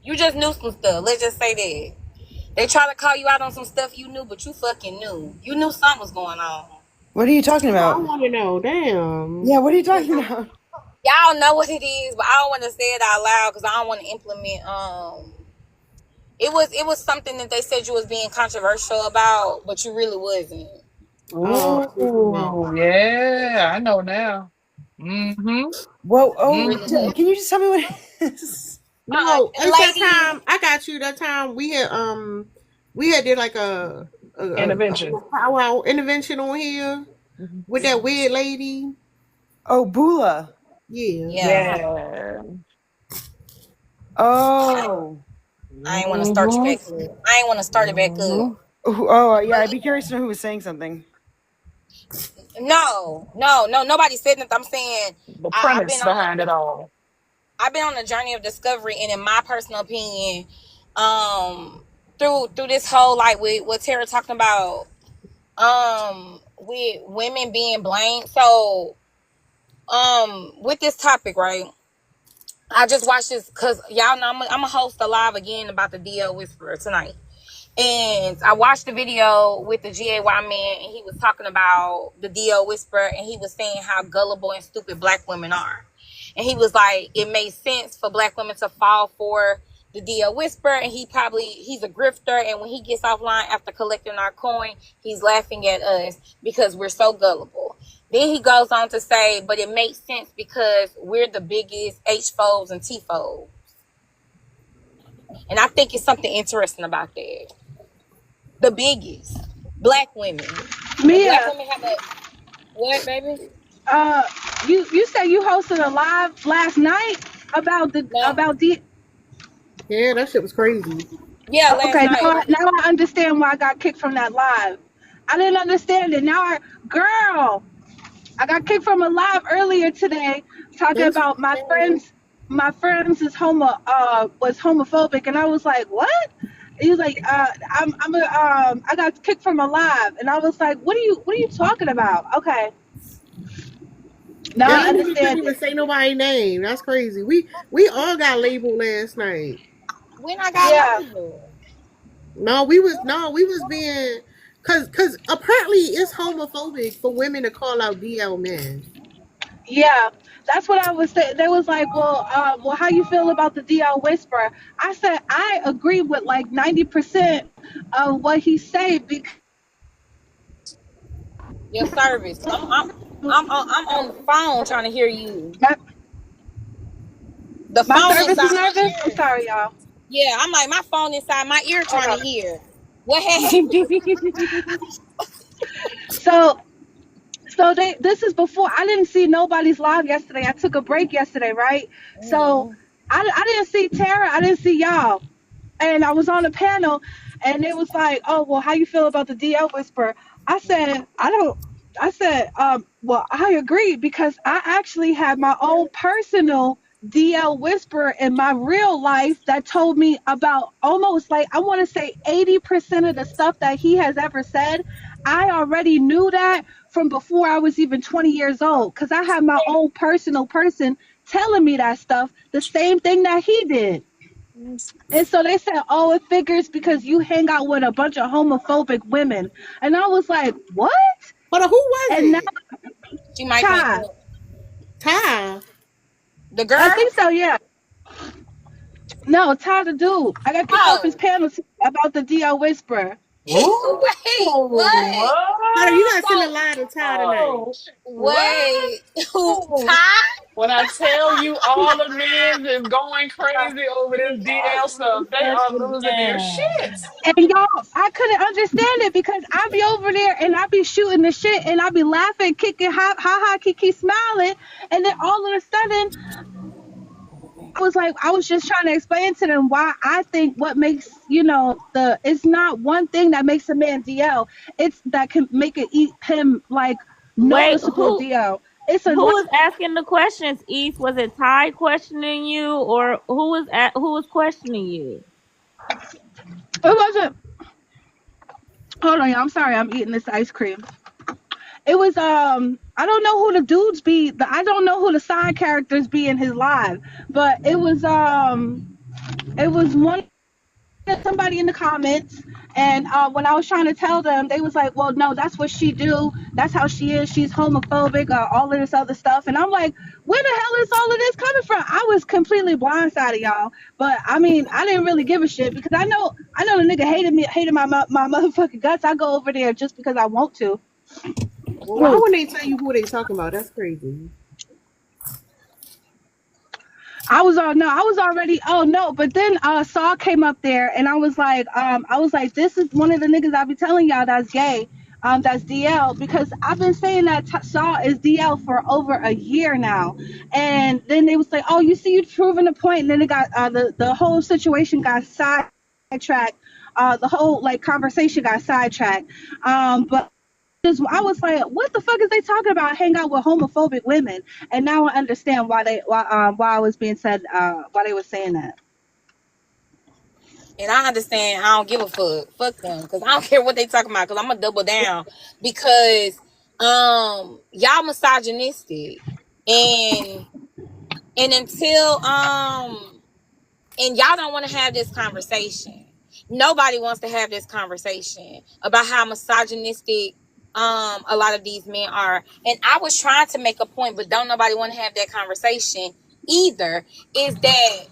You just knew some stuff. Let's just say that. They try to call you out on some stuff you knew, but you fucking knew. You knew something was going on. What are you talking I about? want to know. Damn. Yeah, what are you talking about? Y'all know what it is, but I don't want to say it out loud because I don't want to implement. It was something that they said you was being controversial about, but you really wasn't. Ooh, yeah, I know now. Mm-hmm. Well, Mm-hmm. can you just tell me what it is? No, it's that Lady, time. I got you. That time we had did like a Intervention. powwow intervention on here Mm-hmm. with that weird lady. Oh, Bula. Yeah. yeah. Yeah. Oh. I ain't want to start you back up. I ain't want to start it back Mm-hmm. up. Oh, yeah. I'd be curious to know who was saying something. No. Nobody said nothing. I'm saying The I've premise behind it all. been on a journey of discovery, and in my personal opinion, through this whole like with what Tara talking about, with women being blamed. So, with this topic, right? I just watched this because y'all know I'm gonna host a live again about the DL Whisperer tonight. And I watched the video with the GAY man, and he was talking about the DL Whisperer, and he was saying how gullible and stupid black women are. And he was like, it made sense for black women to fall for the DL Whisperer, and he's a grifter, and when he gets offline after collecting our coin, he's laughing at us because we're so gullible. Then he goes on to say, but it makes sense because we're the biggest H-foes and T-foes. And I think it's something interesting about that. The biggest. Black women. Mia, Black women have a... What, baby? you said you hosted a live last night about the Yeah, that shit was crazy. Yeah, last Okay, night. now I understand why I got kicked from that live. I didn't understand it. Girl, I got kicked from a live earlier today talking That's about my friends was homophobic, and I was like, what? He was like, I got kicked from a live, and I was like, what are you talking about? Okay, now I couldn't understand even it. say nobody's name. That's crazy. We all got labeled last night. When I got Yeah. labeled. No, we was being cause apparently it's homophobic for women to call out DL men. Yeah, that's what I was saying. They was like, well, how you feel about the DL Whisperer? I said I agree with like 90% of what he said because Your service. I'm on the phone trying to hear you. The my phone service is inside. nervous. I'm sorry, y'all. Yeah, I'm like, my phone inside my ear trying Okay. to hear. What happened? So this is before I didn't see nobody's live yesterday. I took a break yesterday, right? So I didn't see Tara. I didn't see y'all. And I was on a panel, and it was like, oh, well, how you feel about the DL Whisperer? I said, well, I agree because I actually had my own personal DL Whisperer in my real life that told me about almost like, I want to say 80% of the stuff that he has ever said. I already knew that from before I was even 20 years old because I had my own personal person telling me that stuff, the same thing that he did. And so they said, oh, it figures because you hang out with a bunch of homophobic women. And I was like, what? Hold on, who was And it? now She might Ty. be Ty. the girl. I think so, yeah. No, Ty the dude. I got kicked off his panel about the DL Whisperer. Wait, what? Hold on, you gotta send a line to Ty tonight. Wait, who? Ty? When I tell you all the men is going crazy over this DL stuff, they are losing their shit. And y'all, I couldn't understand it because I be over there and I be shooting the shit and I be laughing, kicking, ha ha, kiki, smiling, and then all of a sudden, was like, I was just trying to explain to them why I think what makes, you know, it's not one thing that makes a man DL. It's that can make it eat him like Wait, noticeable DL. It's a who was asking the questions? East, was it Ty questioning you, or who was questioning you? it wasn't. Hold on, y'all. I'm sorry. I'm eating this ice cream. It was I don't know who the dudes be. I don't know who the side characters be in his live, but it was one somebody in the comments, and when I was trying to tell them, they was like, well, no, that's what she do, that's how she is, she's homophobic, all of this other stuff. And I'm like, where the hell is all of this coming from? I was completely blindsided, y'all. But I mean, I didn't really give a shit, because I know the nigga hated my motherfucking guts. I go over there just because I want to. Well, why wouldn't they tell you who they talking about? That's crazy. I was already, oh no, but then Saul came up there, and I was like, this is one of the niggas I be telling y'all that's gay, that's DL, because I've been saying that Saul is DL for over a year now. And then they was like, oh, you see, you've proven a point. And then it got the whole situation got sidetracked, the whole like conversation got sidetracked, but I was like, what the fuck is they talking about? Hang out with homophobic women, and now I understand why I was being said, why they were saying that. And I understand. I don't give a fuck them, because I don't care what they talking about, because I'm gonna double down, because y'all misogynistic, and until and y'all don't want to have this conversation. Nobody wants to have this conversation about how misogynistic a lot of these men are. And I was trying to make a point, but don't nobody want to have that conversation either. Is that,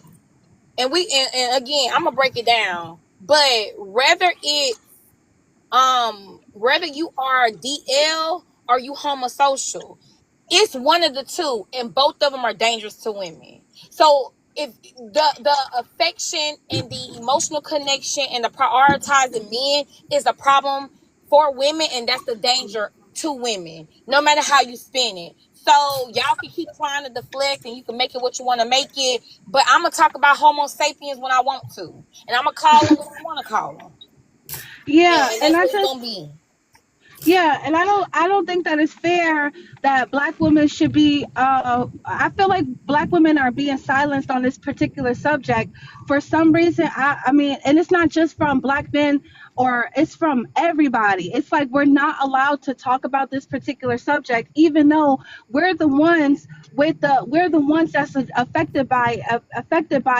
and again, I'm gonna break it down, but whether you are DL or you homosocial, it's one of the two, and both of them are dangerous to women. So if the affection and the emotional connection and the prioritizing men is a problem for women, and that's the danger to women, no matter how you spin it. So y'all can keep trying to deflect, and you can make it what you want to make it, but I'm gonna talk about Homo sapiens when I want to, and I'm gonna call them what I want to call them. Yeah, and that's what it's gonna be. Yeah, and I don't think that it's fair that black women should be. I feel like black women are being silenced on this particular subject for some reason. I mean, and it's not just from black men, or it's from everybody. It's like we're not allowed to talk about this particular subject, even though we're the ones that's affected by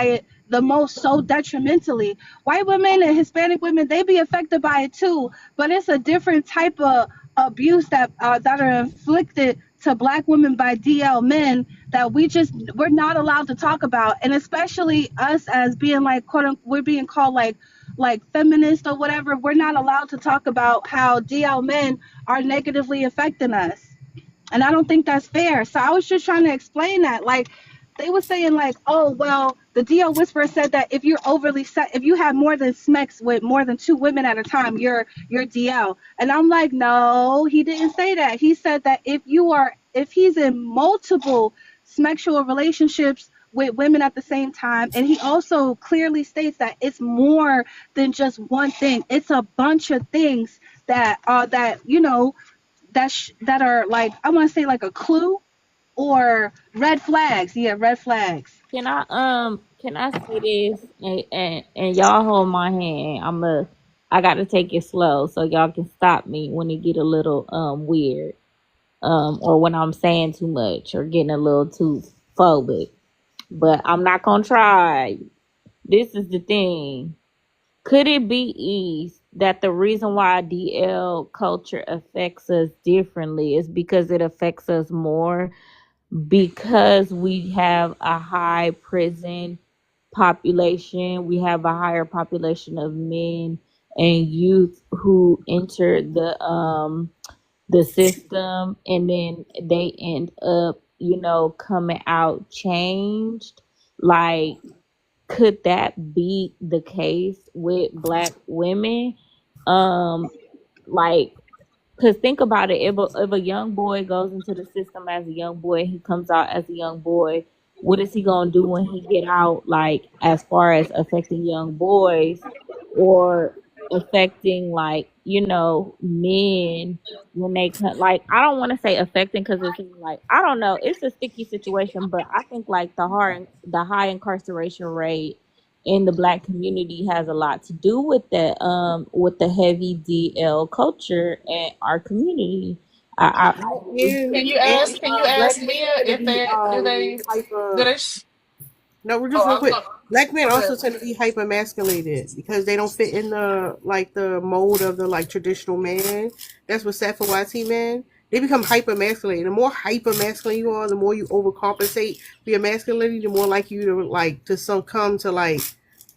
it the most, so detrimentally. White women and Hispanic women, they be affected by it too, but it's a different type of abuse that are inflicted to black women by DL men that we're not allowed to talk about. And especially us, as being like, quote unquote, we're being called like feminist or whatever. We're not allowed to talk about how DL men are negatively affecting us, and I don't think that's fair. So I was just trying to explain that, like, they were saying like, oh, well, the DL Whisperer said that if you're if you have more than SMEX with more than 2 women at a time, you're DL. And I'm like, no, he didn't say that. He said that if he's in multiple sexual relationships with women at the same time, and he also clearly states that it's more than just one thing. It's a bunch of things that you know, that are like, I want to say like a clue or red flags. Yeah, red flags. Can I say this, and y'all hold my hand. I gotta take it slow so y'all can stop me when it get a little weird, or when I'm saying too much or getting a little too phobic. But I'm not gonna try. This is the thing. Could it be East that the reason why DL culture affects us differently is because it affects us more because we have a high prison population, we have a higher population of men and youth who enter the system, and then they end up, coming out changed. Like, could that be the case with black women? Like, because think about it, if a young boy goes into the system as a young boy, he comes out as a young boy, what is he gonna do when he get out? Like as far as affecting young boys, or affecting like men when they like I don't want to say affecting because it's like I don't know, it's a sticky situation, but I think like the high incarceration rate in the black community has a lot to do with that, with the heavy DL culture in our community. I really Can you And ask? Can you black ask men Mia tend to if be they do they do hyper. they? No, we're Oh, just I real was quick. going. Black men Okay. also tend to be hyper emasculated because they don't fit in the mold of the like traditional man. That's what Sappho YT men. They become hyper emasculated. The more hyper masculine you are, the more you overcompensate for your masculinity, the more like you to like to succumb to like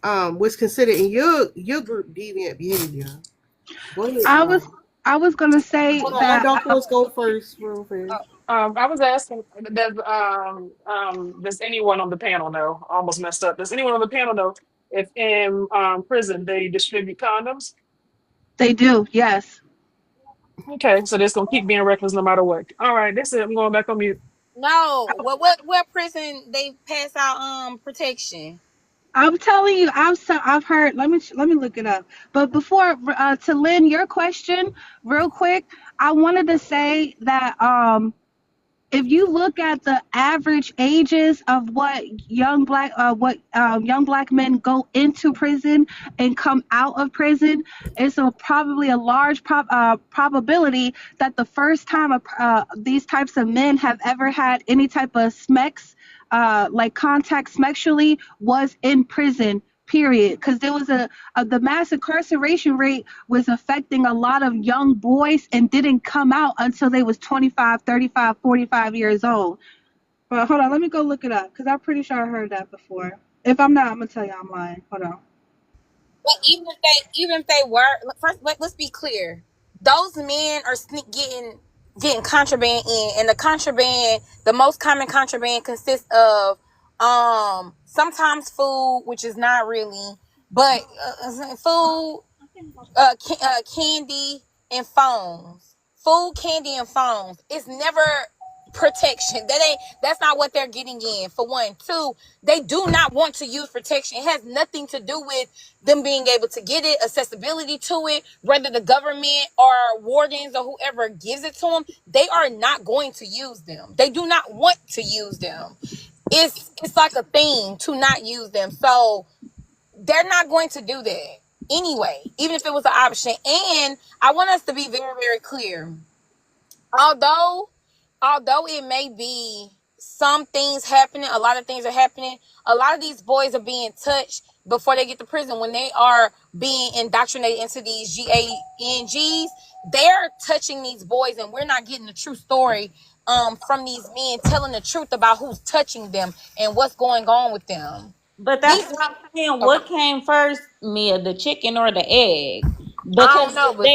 what's considered in your group deviant behavior. Go ahead. I was gonna say Hold on, let that Dark Horse go first, real fast. I was asking, does anyone on the panel know? I almost messed up. Does anyone on the panel know if in prison they distribute condoms? they do, yes. Okay, so they're just gonna keep being reckless no matter what. All right, that's it. I'm going back on mute. No, what prison they pass out protection? I'm telling you, I've heard. Let me look it up. But before, to Lynn, your question, real quick, I wanted to say that if you look at the average ages of what young black men go into prison and come out of prison, it's probably a large probability that the first time these types of men have ever had any type of smex, like contact sexually, was in prison, period. Because there was the mass incarceration rate was affecting a lot of young boys and didn't come out until they was 25, 35, 45 years old. But hold on, let me go look it up because I'm pretty sure I heard that before. If I'm not, I'm gonna tell you I'm lying. Hold on. But even if they were, first let's be clear. Those men are getting contraband in, and the most common contraband consists of sometimes food, which is not really, but food, candy, and phones. Food, candy, and phones. It's never protection. That's not what they're getting in. For one. Two, they do not want to use protection. It has nothing to do with them being able to get it, accessibility to it, whether the government or wardens or whoever gives it to them, they are not going to use them. They do not want to use them. It's like a thing to not use them. So they're not going to do that anyway, even if it was an option. And I want us to be very, very clear. Although it may be some things happening, a lot of things are happening. A lot of these boys are being touched before they get to prison. When they are being indoctrinated into these GANGs, they're touching these boys, and we're not getting the true story from these men telling the truth about who's touching them and what's going on with them. But that's what I'm saying. Okay. What came first, Mia, the chicken or the egg? I don't Because know, but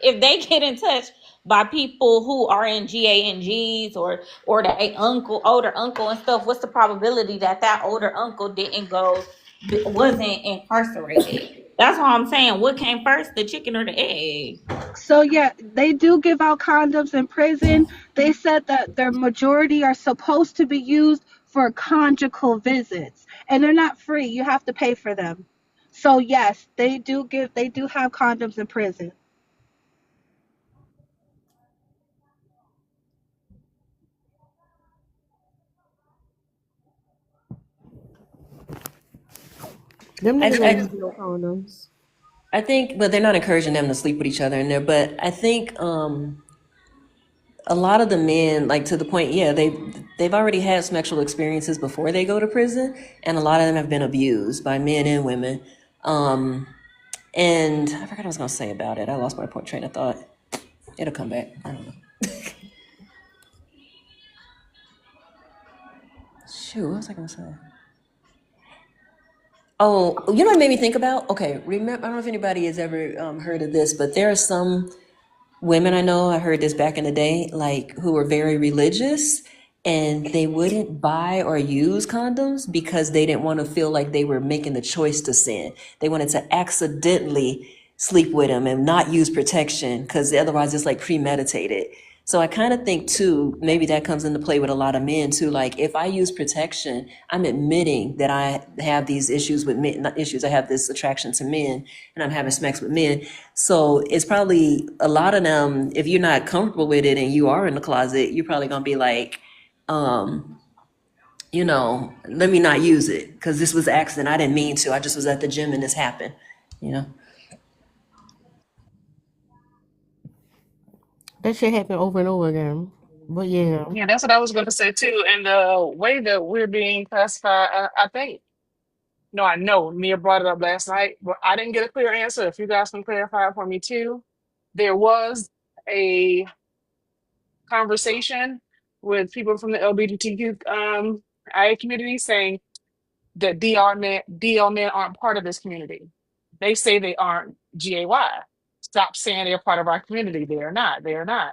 if they get in touch by people who are in GANGs or the older uncle and stuff, what's the probability that older uncle wasn't incarcerated? That's what I'm saying. What came first, the chicken or the egg? So yeah, they do give out condoms in prison. They said that their majority are supposed to be used for conjugal visits, and they're not free. You have to pay for them. So yes, they do have condoms in prison. Them I, niggas don't I use no condoms. I think, but they're not encouraging them to sleep with each other in there. But I think a lot of the men, like to the point, yeah, they've already had sexual experiences before they go to prison, and a lot of them have been abused by men and women. And I forgot what I was gonna say about it. I lost my train of thought. It'll come back. I don't know. Shoot, what was I gonna say? Oh, you know what it made me think about? Okay, remember, I don't know if anybody has ever heard of this, but there are some women I know, I heard this back in the day, like who were very religious, and they wouldn't buy or use condoms because they didn't want to feel like they were making the choice to sin. They wanted to accidentally sleep with them and not use protection because otherwise it's like premeditated. So I kind of think too, maybe that comes into play with a lot of men too. Like if I use protection, I'm admitting that I have these issues with men, not issues, I have this attraction to men and I'm having sex with men. So it's probably a lot of them, if you're not comfortable with it and you are in the closet, you're probably gonna be like, you know, let me not use it because this was an accident. I didn't mean to. I just was at the gym and this happened, you know? That shit happen over and over again. But yeah. Yeah, that's what I was going to say too. And the way that we're being classified, I think, no, I know Mia brought it up last night, but I didn't get a clear answer. If you guys can clarify it for me too, there was a conversation with people from the LGBTQ IA community saying that DL men aren't part of this community. They say they aren't GAY. Stop saying they're part of our community. They are not. They are not.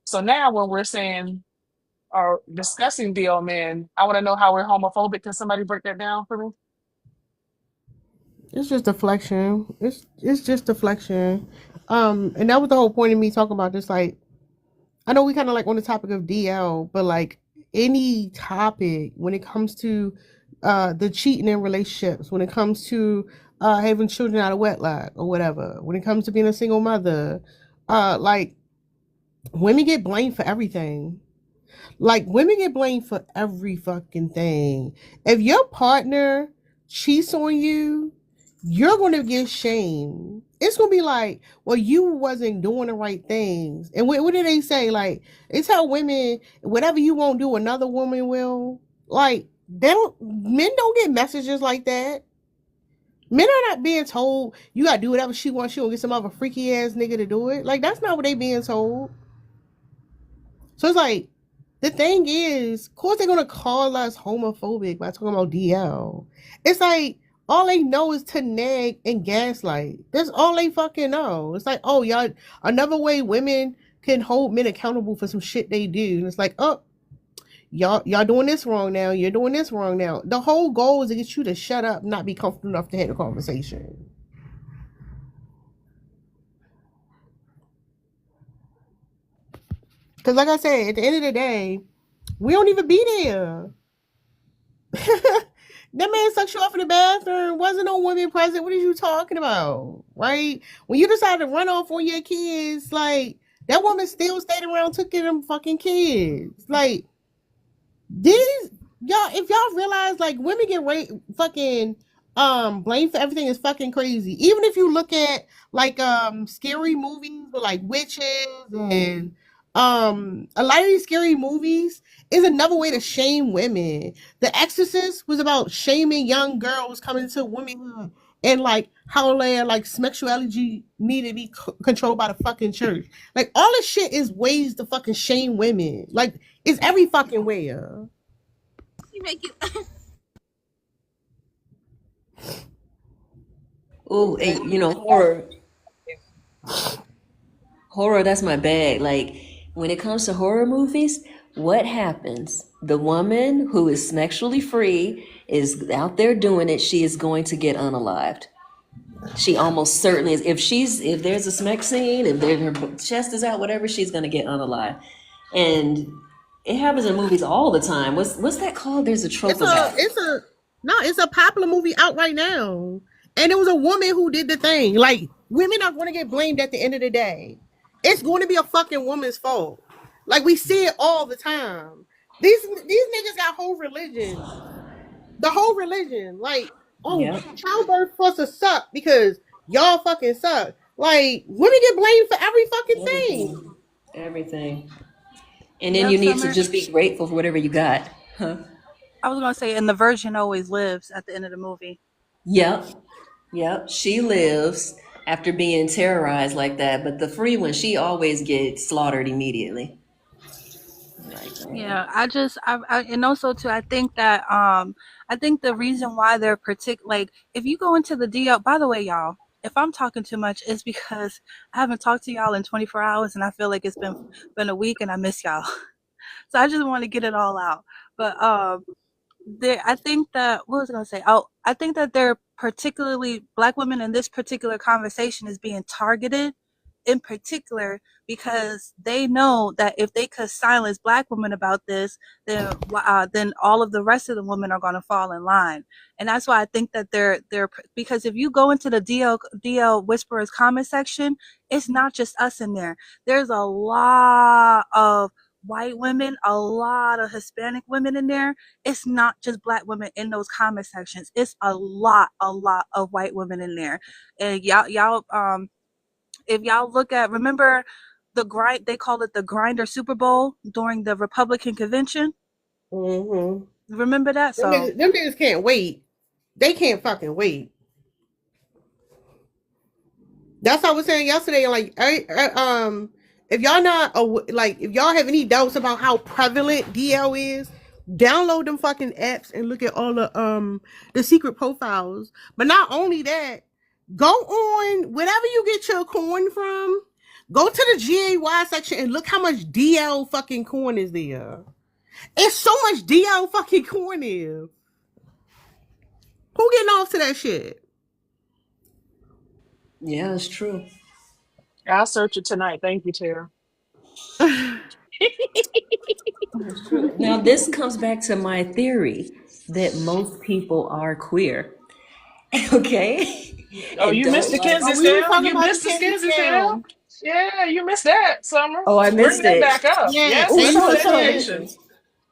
So now when we're saying or discussing DL men, I want to know how we're homophobic. Can somebody break that down for me? It's just deflection. It's just deflection. And that was the whole point of me talking about this. Like, I know we kind of like on the topic of DL, but like any topic when it comes to the cheating in relationships, when it comes to having children out of wedlock or whatever, when it comes to being a single mother, like women get blamed for everything. Like women get blamed for every fucking thing. If your partner cheats on you, you're gonna get shamed. It's gonna be like, well, you wasn't doing the right things. And what do they say? Like, they tell women, whatever you won't do, another woman will. Like, men don't get messages like that. Men are not being told you gotta do whatever she wants. She gonna get some other freaky ass nigga to do it. Like, that's not what they being told. So it's like, the thing is, of course they're gonna call us homophobic by talking about DL. It's like all they know is to nag and gaslight. That's all they fucking know. It's like, oh y'all, another way women can hold men accountable for some shit they do. And it's like, oh, y'all doing this wrong now. You're doing this wrong now. The whole goal is to get you to shut up, not be comfortable enough to have a conversation. Because like I said, at the end of the day, we don't even be there. That man sucked you off in the bathroom. Wasn't no women present. What are you talking about? Right? When you decide to run off on your kids, like, that woman still stayed around, took care of them fucking kids. Like, these, y'all, if y'all realize, like, women get fucking blamed for everything is fucking crazy. Even if you look at, like, scary movies with, like, witches and a lot of these scary movies is another way to shame women. The Exorcist was about shaming young girls coming into womanhood and like how their like sexuality needed to be controlled by the fucking church. Like all this shit is ways to fucking shame women. Like it's every fucking way. You make it. Oh, you know, horror, that's my bag. Like when it comes to horror movies, what happens? The woman who is sexually free is out there doing it. She is going to get unalived. She almost certainly is. If there's a sex scene, if her chest is out, whatever, she's going to get unalived. And it happens in movies all the time. What's that called? There's a trope about it. It's a popular movie out right now. And it was a woman who did the thing. Like, women are going to get blamed at the end of the day. It's going to be a fucking woman's fault. Like, we see it all the time. These niggas got whole religion. The whole religion. Like, childbirth supposed to suck because y'all fucking suck. Like, women get blamed for every fucking thing. Everything. And then you need to just be grateful for whatever you got. Huh? I was going to say, and the virgin always lives at the end of the movie. Yep. She lives after being terrorized like that, but the free one, she always gets slaughtered immediately. Yeah, I and also too, I think that I think the reason why they're like if you go into the DL, by the way, y'all, if I'm talking too much, it's because I haven't talked to y'all in 24 hours and I feel like it's been a week and I miss y'all. So I just want to get it all out. But I think that what was I gonna say? Oh, I think that they're particularly Black women in this particular conversation is being targeted in particular, because they know that if they could silence Black women about this, then all of the rest of the women are going to fall in line. And that's why I think that they're because if you go into the DL Whisperers comment section, it's not just us in there. There's a lot of white women, a lot of Hispanic women in there. It's not just Black women in those comment sections. It's a lot of white women in there. And y'all if y'all look at, remember they called it the Grinder Super Bowl during the Republican convention. Mm-hmm. Remember that? So them niggas can't wait. They can't fucking wait. That's what I was saying yesterday. Like, if y'all not if y'all have any doubts about how prevalent DL is, download them fucking apps and look at all the secret profiles. But not only that, go on wherever you get your corn from. Go to the GAY section and look how much DL fucking corn is there. It's so much DL fucking corn there. Who getting off to that shit? Yeah, it's true. I'll search it tonight. Thank you, Tara. It's true. Now, this comes back to my theory that most people are queer. Okay? Oh, And you don't missed the like. Kensington. we were talking You about missed the the Kensington. Kensington. Yeah, you missed that, Summer. Oh, I Bring missed that it. back up. Yeah, Yes, Ooh, that's so- education.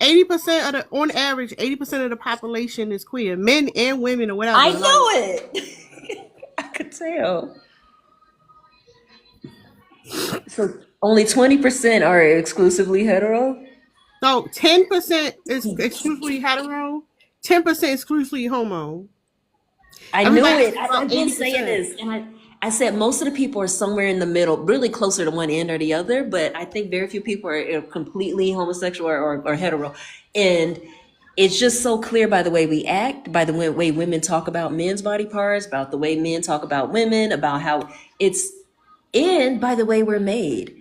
80% of on average, 80% of the population is queer, men and women or whatever. I know it. I could tell. So only 20% are exclusively hetero? So 10% is exclusively hetero, 10% exclusively homo. I knew Everybody it. else is about I've been 80%. saying this, and I said most of the people are somewhere in the middle, really closer to one end or the other, but I think very few people are completely homosexual or hetero. And it's just so clear by the way we act, by the way women talk about men's body parts, about the way men talk about women, about how it's, and by the way we're made.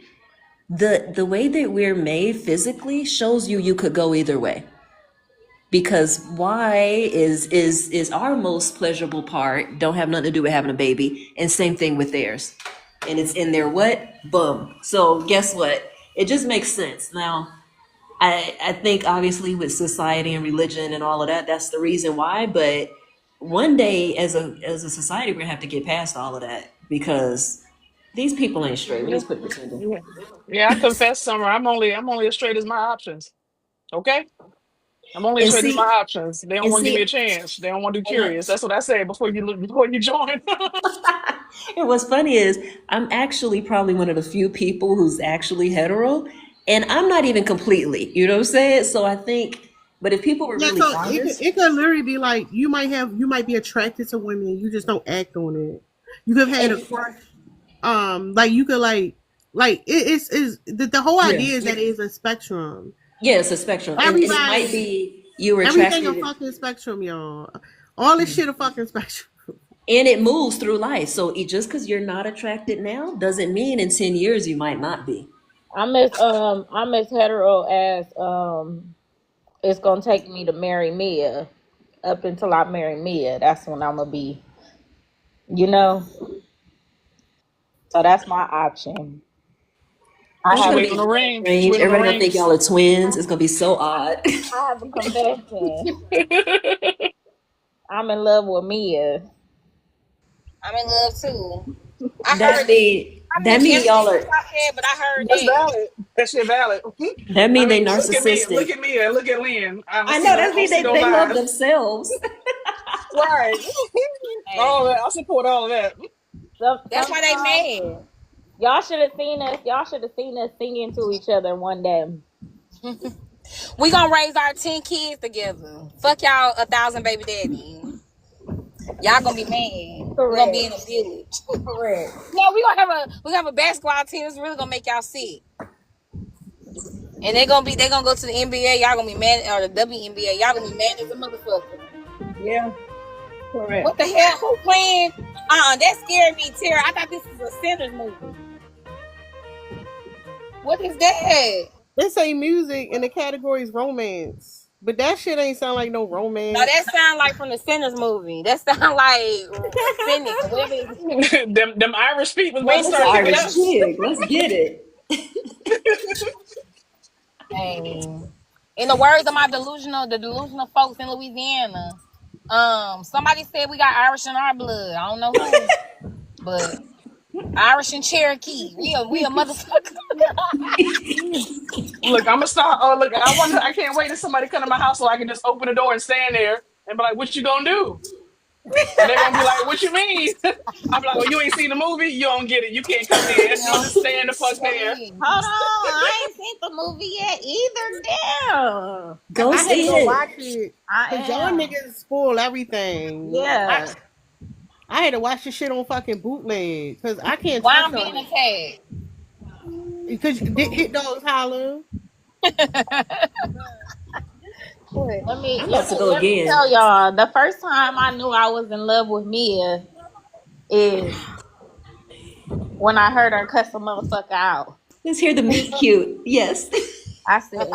The way that we're made physically shows you could go either way. Because Y is our most pleasurable part, don't have nothing to do with having a baby, and same thing with theirs. And it's in their what? Bum. So guess what? It just makes sense. Now, I think obviously with society and religion and all of that, that's the reason why, but one day as a society, we're gonna have to get past all of that because these people ain't straight. We just quit pretending. Yeah, I confess, Summer. I'm only as straight as my options. Okay? I'm only as And straight as my see, options. They don't and want to give me see, a chance. They don't want to do and curious. That's what I said before you join. and what's funny is I'm actually probably one of the few people who's actually hetero, and I'm not even completely, you know what I'm saying? So I think, but if people were Yeah, really so honest, it could literally be like you might be attracted to women, you just don't act on it. You could have had a and crush. Like you could it's the whole yeah, idea is that it is a spectrum. yeah, it's a spectrum, and it might Everybody, be you were everything a attracted, fucking spectrum, y'all. All this shit a fucking spectrum. and it moves through life. So just because you're not attracted now doesn't mean in 10 years you might not be. I'm as hetero as it's gonna take me to marry Mia. Up until I marry Mia, that's when I'm gonna be, you know. So that's my option. I It's She gonna have waiting on be the very ring. She strange. waiting on the Everybody gonna think rings. y'all are twins. It's gonna be so odd. I have a confession. I'm in love with Mia. I'm in love too. I That heard that. mean I that mean, mean y'all are, I said, but I heard That's that. valid. That shit valid. that I mean they mean, look at me, narcissistic. and look at Lynn. I I see know no, that I don't mean see no they love lies. themselves. Right. All Hey, that. I support all of that. that's why they Sometimes mad. y'all should have seen us. Y'all should have seen us singing to each other one day. We gonna raise our 10 kids together. Fuck y'all 1,000 baby daddy. Y'all gonna be mad. We're gonna be in Correct. a village. Correct. No, we gonna have a basketball team. It's really gonna make y'all sick. And they gonna go to the NBA. Y'all gonna be mad, or the WNBA. Y'all gonna be mad as a motherfucker. Yeah. Correct. What the hell? Who playing? That scared me, Tara. I thought this was a Sinners movie. What is that? They say music and the category is romance. But that shit ain't sound like no No, romance. that sound like from the Sinners movie. That sound like Cynic, whatever. them Irish feet was about to Randy This start Quaid. kicking Irish up. chick, let's get it. Hey. In the words of the delusional folks in Louisiana, somebody said we got Irish in our blood. I don't know who, but Irish and Cherokee. We a motherfucker. Look, I'm gonna start. Oh, look, I can't wait till somebody come to my house so I can just open the door and stand there and be like, "What you gonna do?" And they're gonna be like, "What you mean?" I'm like, "Well, you ain't seen the movie. You don't get it. You can't come in. You Damn. just stand the fuck there." Shit. Hold on, I ain't seen the movie yet either. Damn. Go I had to see go it. watch it I because y'all am. niggas spoil everything. Yeah. I had to watch the shit on fucking bootleg because I can't Why trust I'm y'all. being attacked? Because hit dogs holler. What? I'm about to go Let me again. tell y'all. The first time I knew I was in love with Mia is when I heard her cuss a motherfucker out. Let's hear the meet cute. Yes. I said,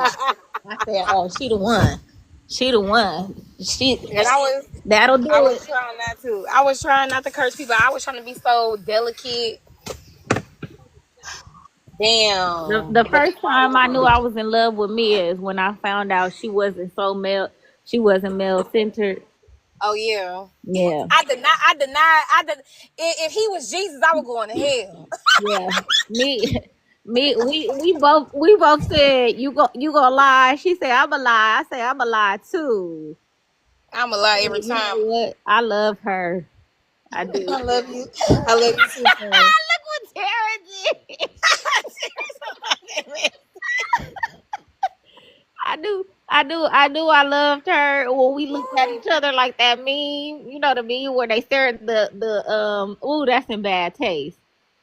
oh, she the one. She the one. And That'll I do was it. trying not to. I was trying not to curse people. I was trying to be so delicate. Damn. The But first time I knew I was in love with Mia is when I found out she wasn't so male. She wasn't male centered. oh yeah. Yeah, If he was Jesus, I would go to hell. yeah. Me, we both said you gonna lie. She said I'm a lie. I say I'm a lie too. I'm a lie every You know time. what? I love her. I do. I love you. I love you too, friend. Look what Tara did. I loved her when we looked at each other like that meme. You know the meme where they stare at the. Ooh, that's in bad taste.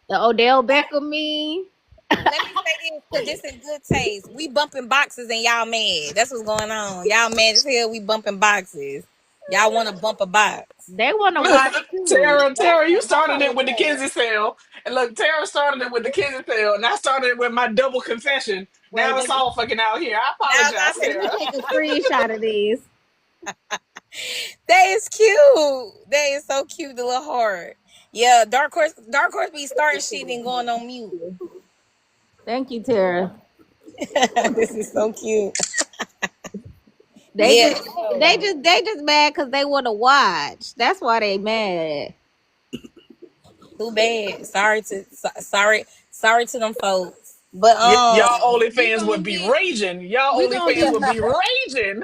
The Odell Beckham meme. Let me say this, because this is good taste. We bumping boxes and y'all mad. That's what's going on. Y'all mad as hell. We bumping boxes. Y'all want to bump a box. They want to Look, watch too. Tara, you started it with the Kinsey sale, and look, Tara started it with the Kinsey sale, and I started it with my double confession. Wait, Now it's all fucking out here. I Now apologize, I let me Tara. take a screenshot of these. That is cute. That is so cute. The little heart. Yeah, Dark Horse be starting shit and going on mute. Thank you, Tara. This is so cute. They Yeah. just they just mad because they want to watch. That's why they mad. Too bad. Sorry to them folks. But Y'all We OnlyFans gonna would be be raging. Y'all we gonna OnlyFans be would be raging.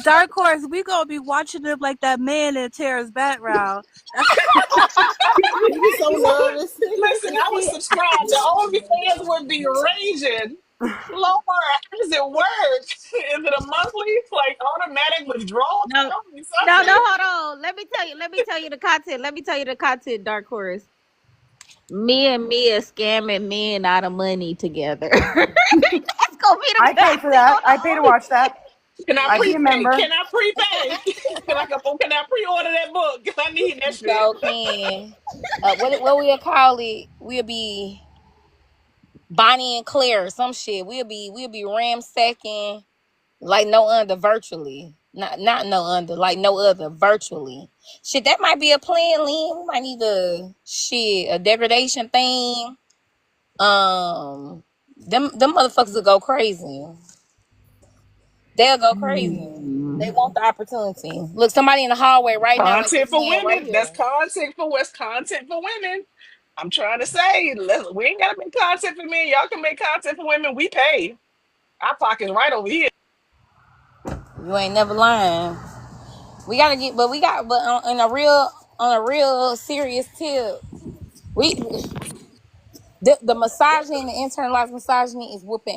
Dark Horse. We gonna be watching them like that man in Tara's background. You be so nervous. Listen, I was subscribed. The OnlyFans would be raging. Lord, how does it work? Is it a monthly, like automatic withdrawal? No, Tell me no, something. hold on. Let me tell you the content. Let me tell you the content, Dark Horse. Me and Mia scamming men out of money together. That's gonna be the I pay for that. I pay to watch that. Can I I'd be a prepay? member. Can I prepay? Can I pre-order that book? 'Cause I need that you shit. so can. What we'll call it? We'll be Bonnie and Claire, some shit. We'll be ransacking like no other virtually. Not no under, like no other virtually. Shit, that might be a plan, Lynn. We might need a degradation thing. Them motherfuckers will go crazy. They'll go crazy. They want the opportunity. Look, somebody in the hallway right now, like Content this for man right women. That's here. content for women. I'm trying to say, we ain't gotta make content for men. Y'all can make content for women. We pay. Our pocket's right over here. You ain't never lying. We gotta get, but on a real serious tip, we the misogyny and the internalized misogyny is whooping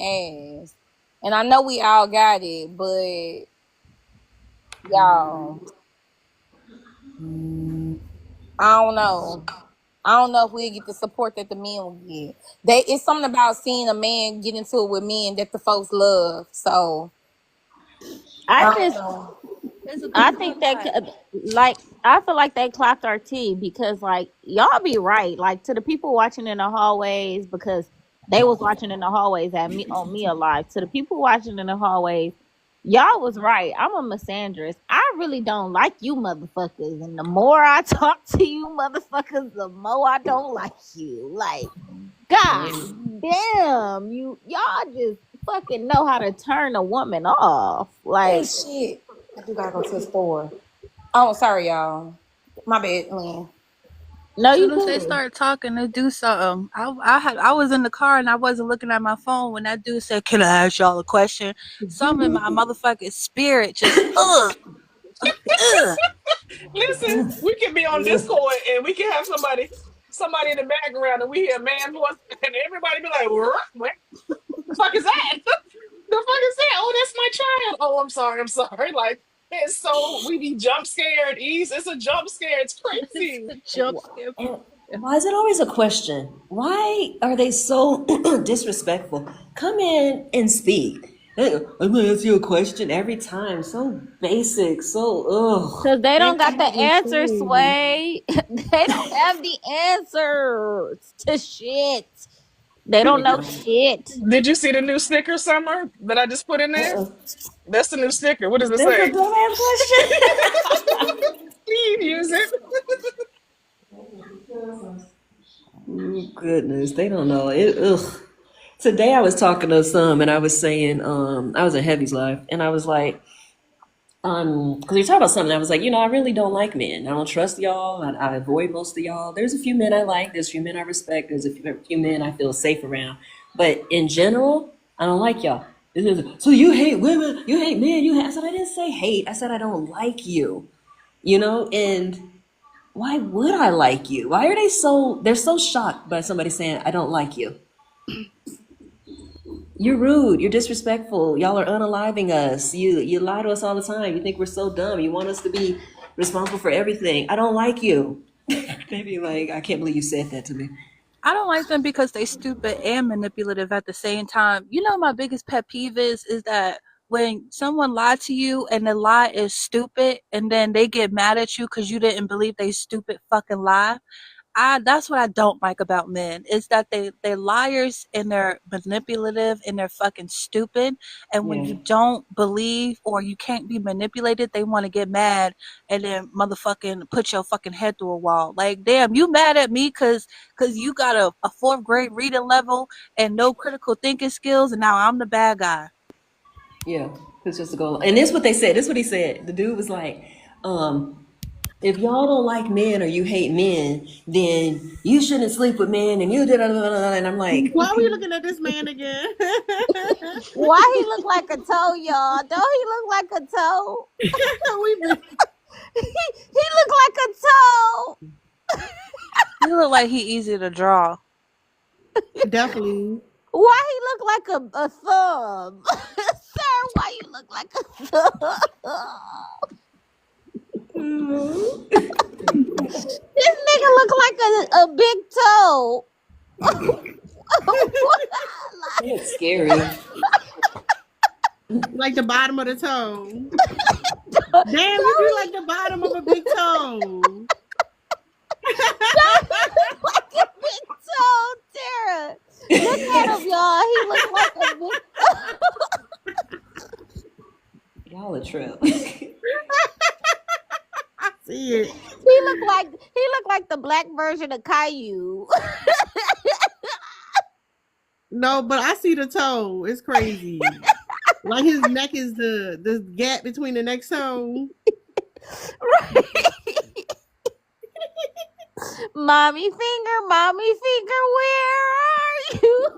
ass, and I know we all got it, but y'all, I don't know. I don't know if we get the support that the men will get. It's something about seeing a man get into it with men that the folks love. So I I don't just know. I think that like I feel like they clocked our tea because like y'all be right. Like to the people watching in the hallways because they was watching in the hallways at me on me alive. To the people watching in the hallways, Y'all was right. I'm a misandrist. I really don't like you motherfuckers. And the more I talk to you motherfuckers, the more I don't like you. Like, God damn, y'all just fucking know how to turn a woman off. Hey, Like, shit. I do gotta go to the store. Oh, sorry, y'all. My bad, Lynn. no, As you soon as they could. start talking to do something, I was in the car and I wasn't looking at my phone when that dude said, "Can I ask y'all a question?" Something in my motherfucking spirit just ugh. Listen, we can be on Discord and we can have somebody in the background and we hear a man voice and everybody be like, what the fuck is that? The fuck is that? Oh, that's my child. Oh, I'm sorry. I'm sorry. Like, it's so we be jump scared. It's a jump scare. It's It's crazy. a jump scare. And why is it always a question? Why are they so disrespectful? Come in and speak. Hey, I'm gonna ask you a question every time. So basic, so ugh. Because they don't That's got the what I'm answer, saying. Sway. They don't have the answers to shit. They don't They know don't. shit. Did you see the new sticker, Summer, that I just put in there? Uh-uh. That's the new sticker. What does it That's a say? dumbass question. Please use it. Oh, goodness, they don't know it. Ugh. Today I was talking to some, and I was saying, I was in Heavy's life, and I was like, because we talking about something. I was like, I really don't like men. I don't trust y'all. I avoid most of y'all. There's a few men I like. There's a few men I respect. There's a few men I feel safe around. But in general, I don't like y'all. So you hate women, you hate men, I said, I didn't say hate. I said, I don't like you, and why would I like you? Why are they're so shocked by somebody saying, I don't like you? You're rude. You're disrespectful. Y'all are unaliving us. You lie to us all the time. You think we're so dumb. You want us to be responsible for everything. I don't like you. They be like, I can't believe you said that to me. I don't like them because they stupid and manipulative at the same time. My biggest pet peeve is that when someone lied to you and the lie is stupid and then they get mad at you because you didn't believe they stupid fucking lie. That's what I don't like about men is that they're liars and they're manipulative and they're fucking stupid. And when Yeah. you don't believe or you can't be manipulated, they want to get mad and then motherfucking put your fucking head through a wall. Like, damn, you mad at me because you got a fourth grade reading level and no critical thinking skills, and now I'm the bad guy. Yeah. It's just a goal. And this is what they said. This is what he said. The dude was like, if y'all don't like men or you hate men, then you shouldn't sleep with men and you did, and I'm like, Why are we looking at this man again? Why he look like a toe, y'all? Don't he look like a toe? We've been He look like a toe. You look like he easy to draw. definitely. Why he look like a thumb? Sir, why you look like a thumb? This nigga look like a big toe. it's scary. Like the bottom of the toe. Damn, you do like the bottom of a big toe. Like a big toe, Tara. Look at him, y'all. He looks like a big Y'all a trip. I see it. He look like the black version of Caillou. No, but I see the toe. It's crazy. Like his neck is the gap between the next toe. Right. Mommy finger, where are you?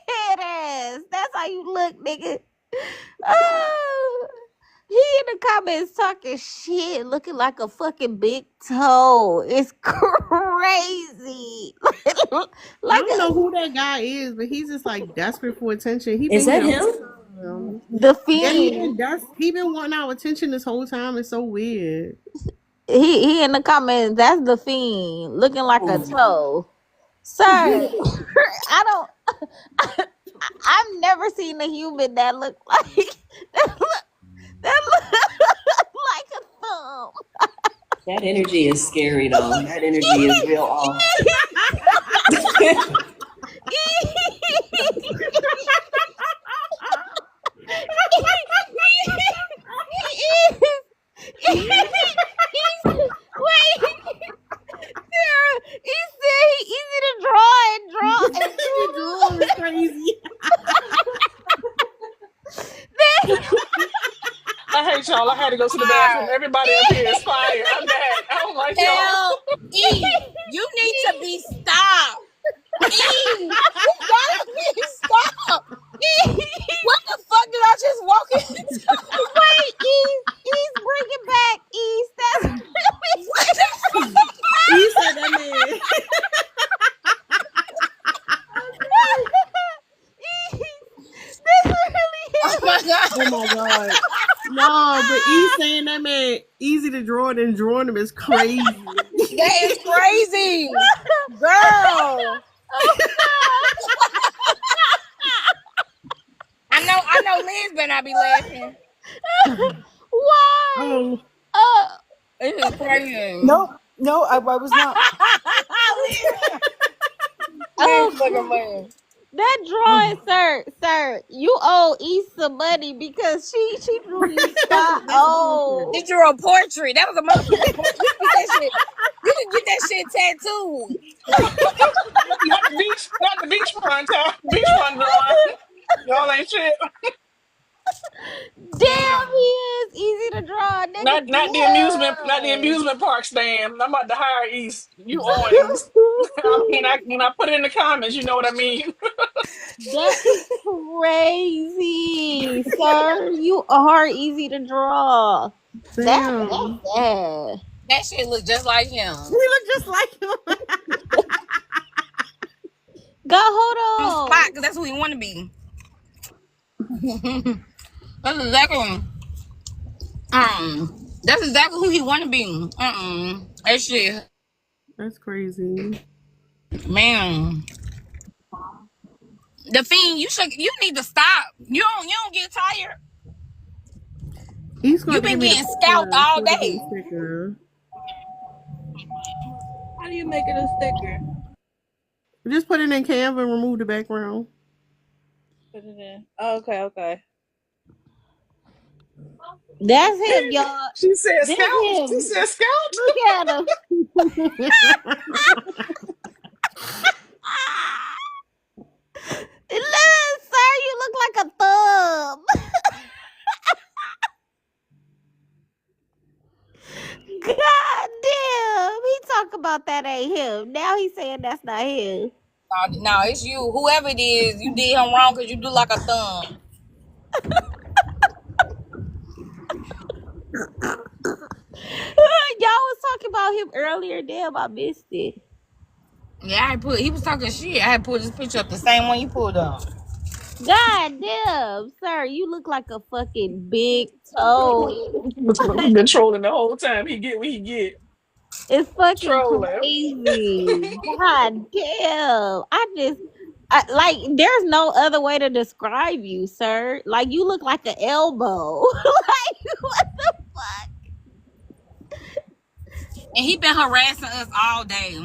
It is. That's how you look, nigga. Oh, he in the comments talking shit, looking like a fucking big toe. It's crazy. I don't know who that guy is, but he's just like desperate for attention. Is that him? The Yeah, Fiend. he been wanting our attention this whole time. It's so weird. He in the comments. That's the Fiend, looking like a toe. Sir, I've never seen a human that look like that look like a thumb. That energy is scary though. That energy is real off. y'all. I had to go to the bathroom. Wow. Everybody up here is fired. I'm back. I don't like y'all. Hell, E, you need to be stopped. E, you gotta be stopped. E, what the fuck did I just walk into? Wait, Ease, bring it back, Ease. That's What the fuck? He said that man. This really Oh my god. Oh my god. No, but he's saying that man easy to draw than drawing him is crazy. That is crazy. Girl. I know Liz better not be laughing. Why? Oh, This is crazy. No, I was not. Liz fucking man. That drawing, sir, you owe East some money because she drew you stop. Oh, She drew a portrait. That was a motherfucking portrait. You can get that shit tattooed. Not the beachfront drawing. Y'all ain't shit. damn, he is easy to draw. Nigga, Not the amusement park stand. I'm about to hire East. You on East. When I put it in the comments, you know what I mean. That is crazy, sir. You are easy to draw. damn. That's sad. That shit look just like him. He look just like him. Go, hold on. Spot, because that's who he want to be. That's exactly. That's exactly who he want to be. That shit, That's crazy. man. The Fiend, you need to stop. You don't get tired. He's gonna You been give me getting the scalped all sticker. day. Sticker. How do you make it a sticker? Just put it in Canva and remove the background. Put it in. Oh, okay. That's him, y'all. She said That's scout. him. She said scout. Look at him. Look, sir, you look like a thumb. God damn. He talk about that ain't him. Now he's saying that's not him. No, it's you. Whoever it is, you did him wrong because you do like a thumb. Y'all was talking about him earlier. Damn, I missed it. Yeah, he was talking shit. I had put this picture up, the same one you pulled up. God damn, sir, you look like a fucking big toe. We've been trolling the whole time. He get what he get. It's fucking Trolling. crazy. God damn. Like, there's no other way to describe you, sir. Like, you look like an elbow. Like, what the fuck? And he been harassing us all day,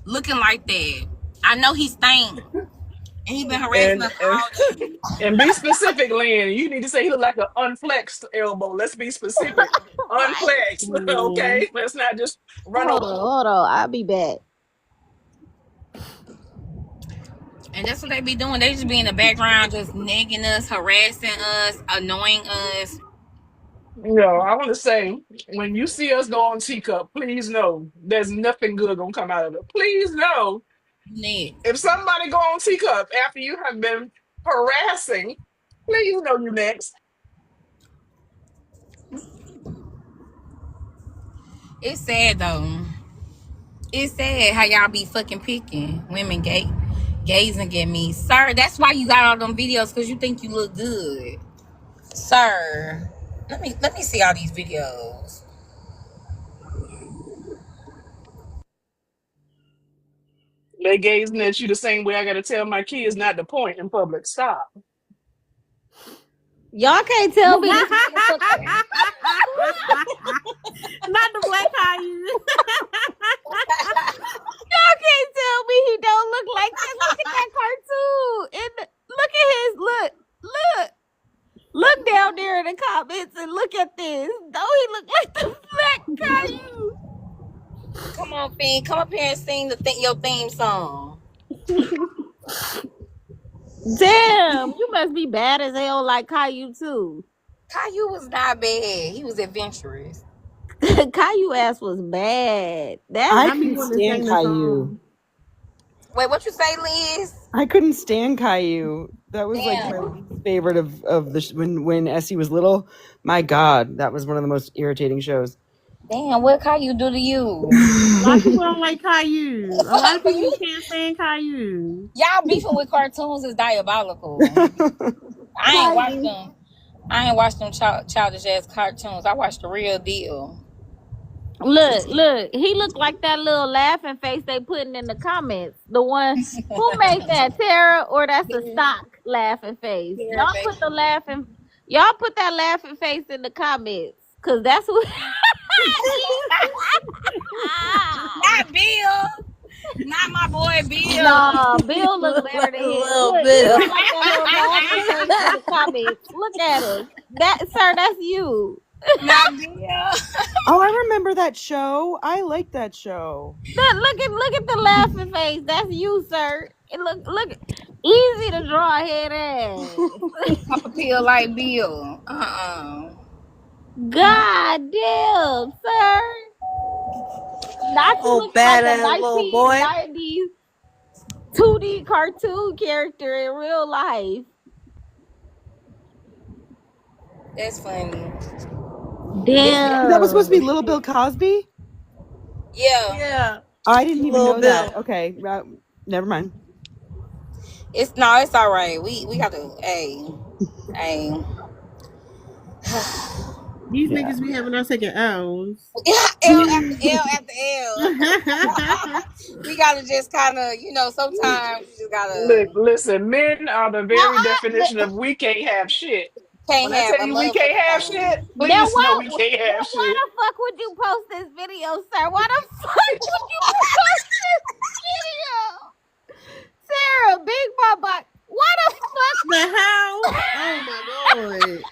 looking like that. I know he stank. And he been harassing us all day. And be specific, Lynn. You need to say he look like an unflexed elbow. Let's be specific. Unflexed. Okay? Let's not just run over. Hold on. I'll be back. And that's what they be doing. They just be in the background, just nagging us, harassing us, annoying us. I want to say, when you see us go on Teacup, please know there's nothing good gonna come out of it. Please know, if somebody go on Teacup after you have been harassing, please know you next. It's sad though. It's sad how y'all be fucking picking women gazing at me. Sir, that's why you got all them videos, because you think you look good. Sir, let me see all these videos. They gazing at you the same way I gotta tell my kids not to point in public. Stop. Y'all can't tell me this. Not the black eye. Y'all can't tell me he don't look like this. Look at that cartoon. And look at his look down there in the comments and look at this. Don't he look like the black Caillou? Come on, Fiend. Come up here and sing your theme song. Damn, you must be bad as hell like Caillou too. Caillou was not bad. He was adventurous. Caillou ass was bad. That I I be couldn't wanting to stand sing the Caillou. song. Wait, what you say, Liz? I couldn't stand Caillou. That was like my Damn. least favorite of the when Essie was little. My God, that was one of the most irritating shows. Damn, what Caillou do to you? A lot of people don't like Caillou. A lot of people can't stand Caillou. Y'all beefing with cartoons is diabolical. I ain't watched them. I ain't watched them childish ass cartoons. I watched the real deal. Look, he looked like that little laughing face they putting in the comments. The one who made that, Tara, or that's a stock laughing face. Tara Y'all put that laughing face in the comments, cause that's what. Not Bill. Not my boy Bill. No, Bill looks better than him. Look, he look like that little laughing face in the comments. Look at him. That's you. Not Bill. Oh, I remember that show. I like that show. Look at the laughing face. That's you, sir. It look easy to draw a head ass. Pop a pill like Bill. God damn, sir. Not you look like a 1990s 2D cartoon character in real life. That's funny. Damn. That was supposed to be Little Bill Cosby? Yeah. I didn't even know that. Okay, never mind. It's all right. We got to hey. These niggas be having us taking L's. L after L. We gotta just kind of, sometimes you just gotta. Listen, men are the very definition of we can't have shit. Can't When I have tell a you we can't have motherfucking shit, Now please know why we can't have the shit. fuck would you post this video, sir? Why the fuck would you post this video? Sarah, Big Mama, why the fuck? The hell? Oh my god.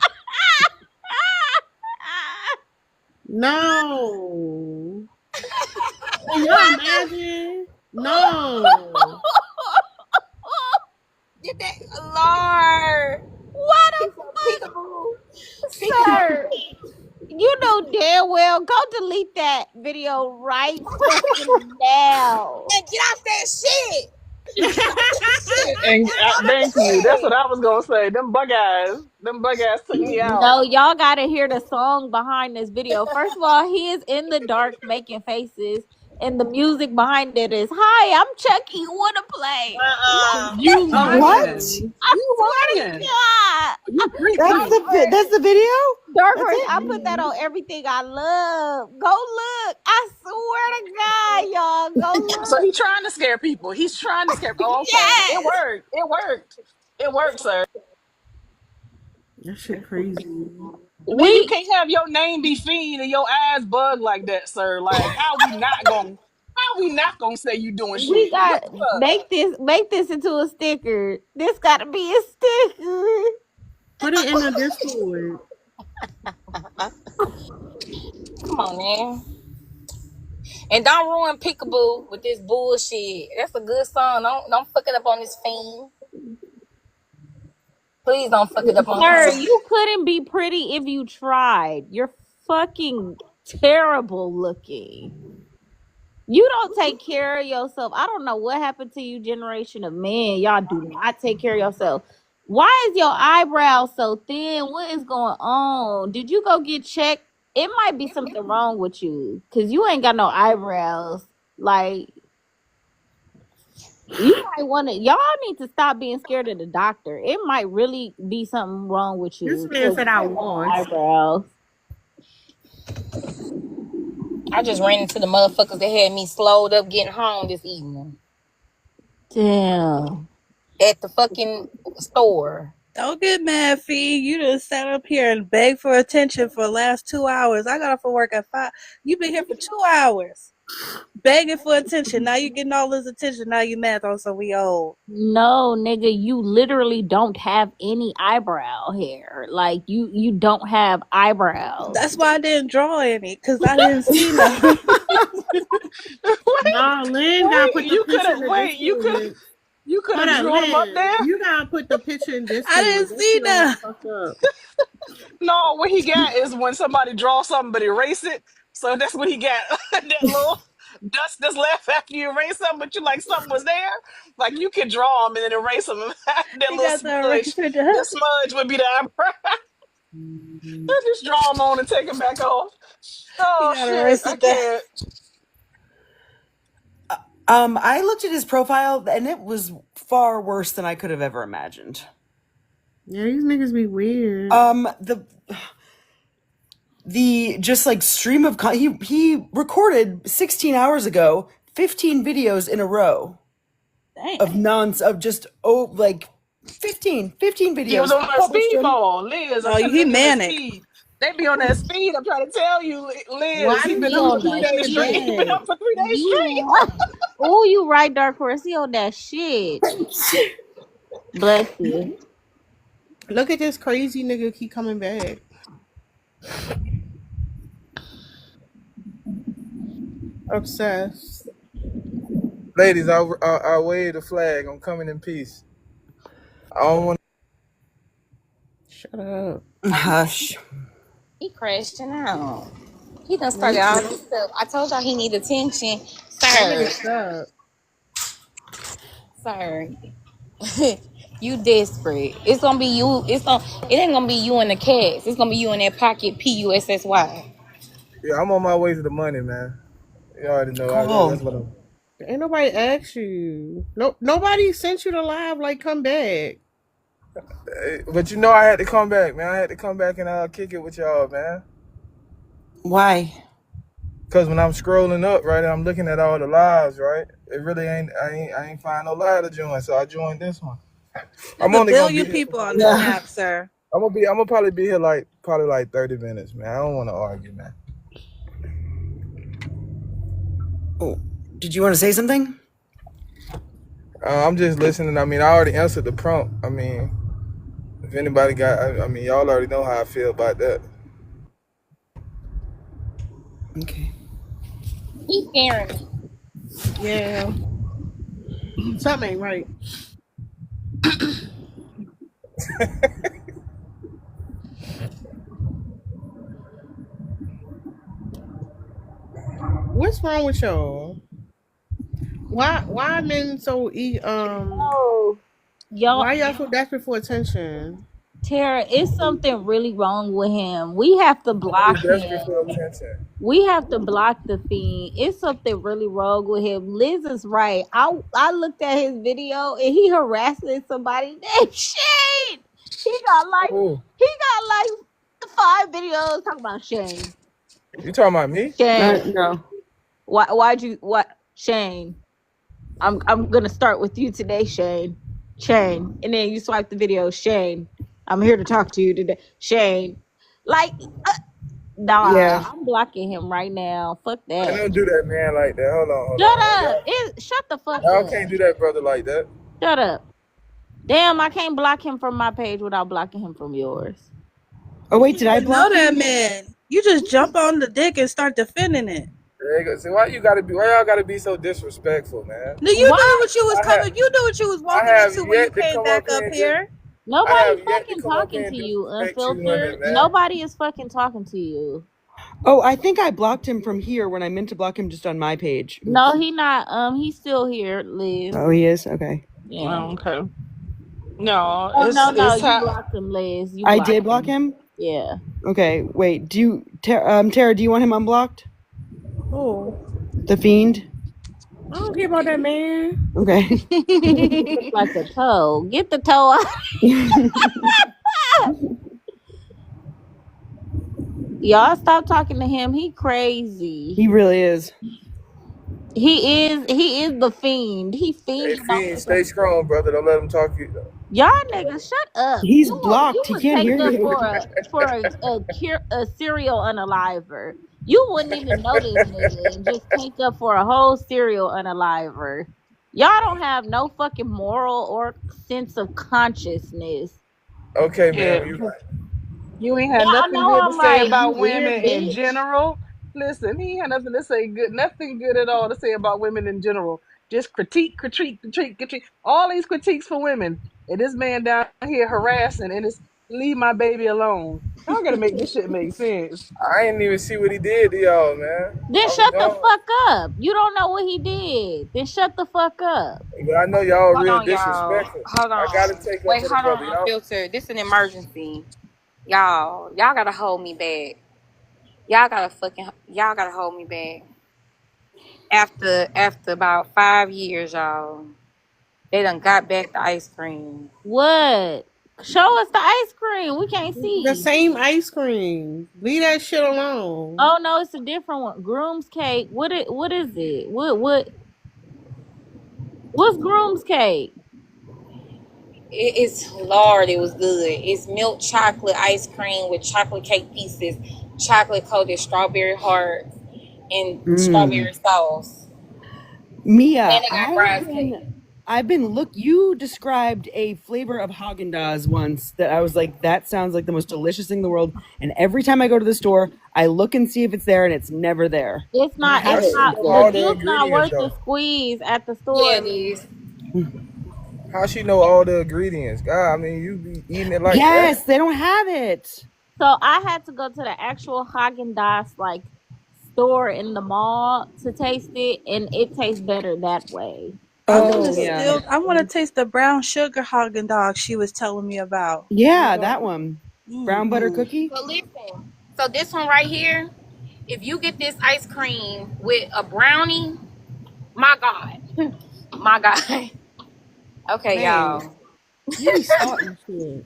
No. Can you imagine? No. Get that Lord. Why the fuck? Sir, you know damn well, go delete that video right fucking now. And get off that shit. And thank you. That's what I was gonna say. Them bug eyes took me out. No, y'all gotta hear the song behind this video. First of all, he is in the dark making faces, and the music behind it is, "Hi, I'm Chucky. You wanna play?" You What? I swear to God. That's the video? Dark Horse, I put that on everything I love. Go look. I swear to God, y'all. Go look. So he's trying to scare people. He's trying to scare. Oh, okay. Yes. It worked. It worked, sir. That shit crazy. You can't have your name be Fiend and your eyes bug like that, sir. Like, how we not gonna say you doing shit? We got What the fuck? make this into a sticker. This gotta be a sticker. Put it in the Discord. Come on, man. And don't ruin Peekaboo with this bullshit. That's a good song. Don't fuck it up on this Fiend. Please don't fuck it up on Sir, this. you couldn't be pretty if you tried. You're fucking terrible looking. You don't take care of yourself. I don't know what happened to you, generation of men. Y'all do not take care of yourself. Why is your eyebrow so thin? What is going on? Did you go get checked? It might be something wrong with you, because you ain't got no eyebrows. Like, you might want to, y'all need to stop being scared of the doctor. It might really be something wrong with you. This man said I was. Eyebrows. I just ran into the motherfuckers that had me slowed up getting home this evening. Damn. At the fucking store. Don't get mad, Fee. You just sat up here and begged for attention for the last 2 hours. I got off of work at 5. You've been here for 2 hours. Begging for attention. Now you getting all this attention. Now you mad also we old. No, nigga, you literally don't have any eyebrow hair. Like, you don't have eyebrows. That's why I didn't draw any, because I didn't see them. No, Lynn got put the You picture in could the have Discord. You could Hold have on, drew them up Liz. there. You gotta put the picture in I Discord. didn't That see shit all that. fucked up. No, what he got is when somebody draws something but erase it. So that's what he got. That little dust that's left after you erase something, but you like something was there. Like you can draw them and then erase them. that He little got the smudge, eraser the dust. smudge would be the eyebrow. Just draw them on and take them back off. He Oh got shit, eraser I dust. can't. I looked at his profile and it was far worse than I could have ever imagined. Yeah, these niggas be weird. The just like stream of he recorded 16 hours ago 15 videos in a row Dang. of just like 15 videos. He was on that published them. speedball, Liz. I'm Oh, telling he you, they be on that manic. speed. They be on that speed. I'm trying to tell you, Why Liz. He these been He up for niggas on three keep that days coming straight. shit. He been up back? for 3 days straight. You oh, you right, Dark Horse. He on that shit. Bless you. Look at this crazy nigga keep coming back. Obsessed. Ladies, I wave the flag. I'm coming in peace. I don't want. Shut up. Hush. He crashing out. He done Yeah, started he all crazy. this stuff. I told y'all he need attention. That nigga Sir. suck. Sir. You desperate. It's gonna be you. It ain't gonna be you and the cats. It's gonna be you in that pocket PUSSY. Yeah, I'm on my way to the money, man. You already know. That's Cool. what I'm. Ain't nobody asked you. No, nobody sent you to live. Like, come back. But you know, I had to come back, man. I had to come back and kick it with y'all, man. Why? Cause when I'm scrolling up, right, and I'm looking at all the lives, right, it really ain't. I ain't find no live to join, so I joined this one. I'm There's a only gonna be billion here people for on probably this like, app, sir. I'm gonna probably be here like 30 minutes, man. I don't want to argue, man. Oh, did you want to say something? I'm just listening. I mean, I already answered the prompt. I mean, if anybody got, I mean, y'all already know how I feel about that. Okay. He's scaring me. Yeah. Something ain't right. What's wrong with y'all? Why men so Oh, y'all, why y'all so desperate for attention? Tara, it's something really wrong with him. We have to block Desperate for him. attention. We have to block the fiend. It's something really wrong with him. Liz is right. I looked at his video and he harassing somebody named Shane. He got like Who? 5 videos talking about Shane. You talking about me? Shane. No. What Shane? I'm gonna start with you today, Shane. Shane. And then you swipe the video, Shane. I'm here to talk to you today. Shane. Like nah, Yeah. I'm blocking him right now. Fuck I that. don't do that, man, like that. Hold on. Shut up. Shut the fuck Y'all up. can't do that, brother, like that. Shut up. Damn, I can't block him from my page without blocking him from yours. Oh wait, did I know block that you? man. You just jump on the dick and start defending it. There you go. See, why y'all gotta be so disrespectful, man? No, you Why? knew what you was I have- coming. You knew what you was I walking have into when you yet to came come back up up here here. Nobody's yet to fucking come up talking here to and you, disrespect you Unfiltered. women, man. Nobody is fucking talking to you. Oh, I think I blocked him from here when I meant to block him just on my page. No, he not. He's still here, Liz. Oh, he is? Okay. Yeah. Oh, okay. No, Oh no, it's you how. blocked him, Liz. You I blocked did block him? Yeah. Okay, wait. Tara, do you want him unblocked? Oh, The fiend? I don't care about that man. Okay. He looks like a toe. Get the toe out. Y'all stop talking to him. He crazy. He really is. He is the fiend. He Hey, fiend. Fiend, stay strong, brother. Don't let him talk to you. Y'all niggas, shut up. He's You blocked. He would can't take hear up you. for a serial unaliver. You wouldn't even know this nigga and just take up for a whole serial unaliver. Y'all don't have no fucking moral or sense of consciousness. Okay, Yeah. man. You right. You ain't had Yeah, I nothing know good to I'm say right. about You weird women in bitch. general. Listen, he had nothing to say good, nothing good at all to say about women in general. Just critique. All these critiques for women. And this man down here harassing and it's leave my baby alone. Y'all gotta make this shit make sense. I ain't even see what he did to y'all, man. Then I was shut the gone. fuck up. You don't know what he did. Then shut the fuck up. But I know y'all Hold real on, y'all. disrespectful. Hold I on. gotta take up Wait, for the hold brother, on, y'all. unfiltered. This is an emergency. Y'all gotta hold me back. Y'all gotta hold me back. After about 5 years, y'all, they done got back the ice cream. What? Show us the ice cream. We can't The see. same ice cream. Leave that shit alone. Oh no, it's a different one. Groom's cake. What is it? What's groom's cake? It's Lord, it was good. It's milk chocolate ice cream with chocolate cake pieces, chocolate coated strawberry hearts, and strawberry sauce. Mia, And they got fries cake. you described a flavor of Haagen-Dazs once that I was like, that sounds like the most delicious thing in the world. And every time I go to the store, I look and see if it's there, and it's never there. It's not. How It's she not. know The all the juice not ingredients worth the though? squeeze at the store. Yeah, it is. How she know all the ingredients? God, I mean, you be eating it like Yes, that. they don't have it. So I had to go to the actual Haagen-Dazs like store in the mall to taste it, and it tastes better that way. I want Oh to yeah, still. I want to taste the brown sugar Haagen Dazs she was telling me about. yeah, that one, brown butter Mm-hmm. cookie. So listen. So this one right here, if you get this ice cream with a brownie, my God. My God. Okay, Man, y'all. you be starting shit.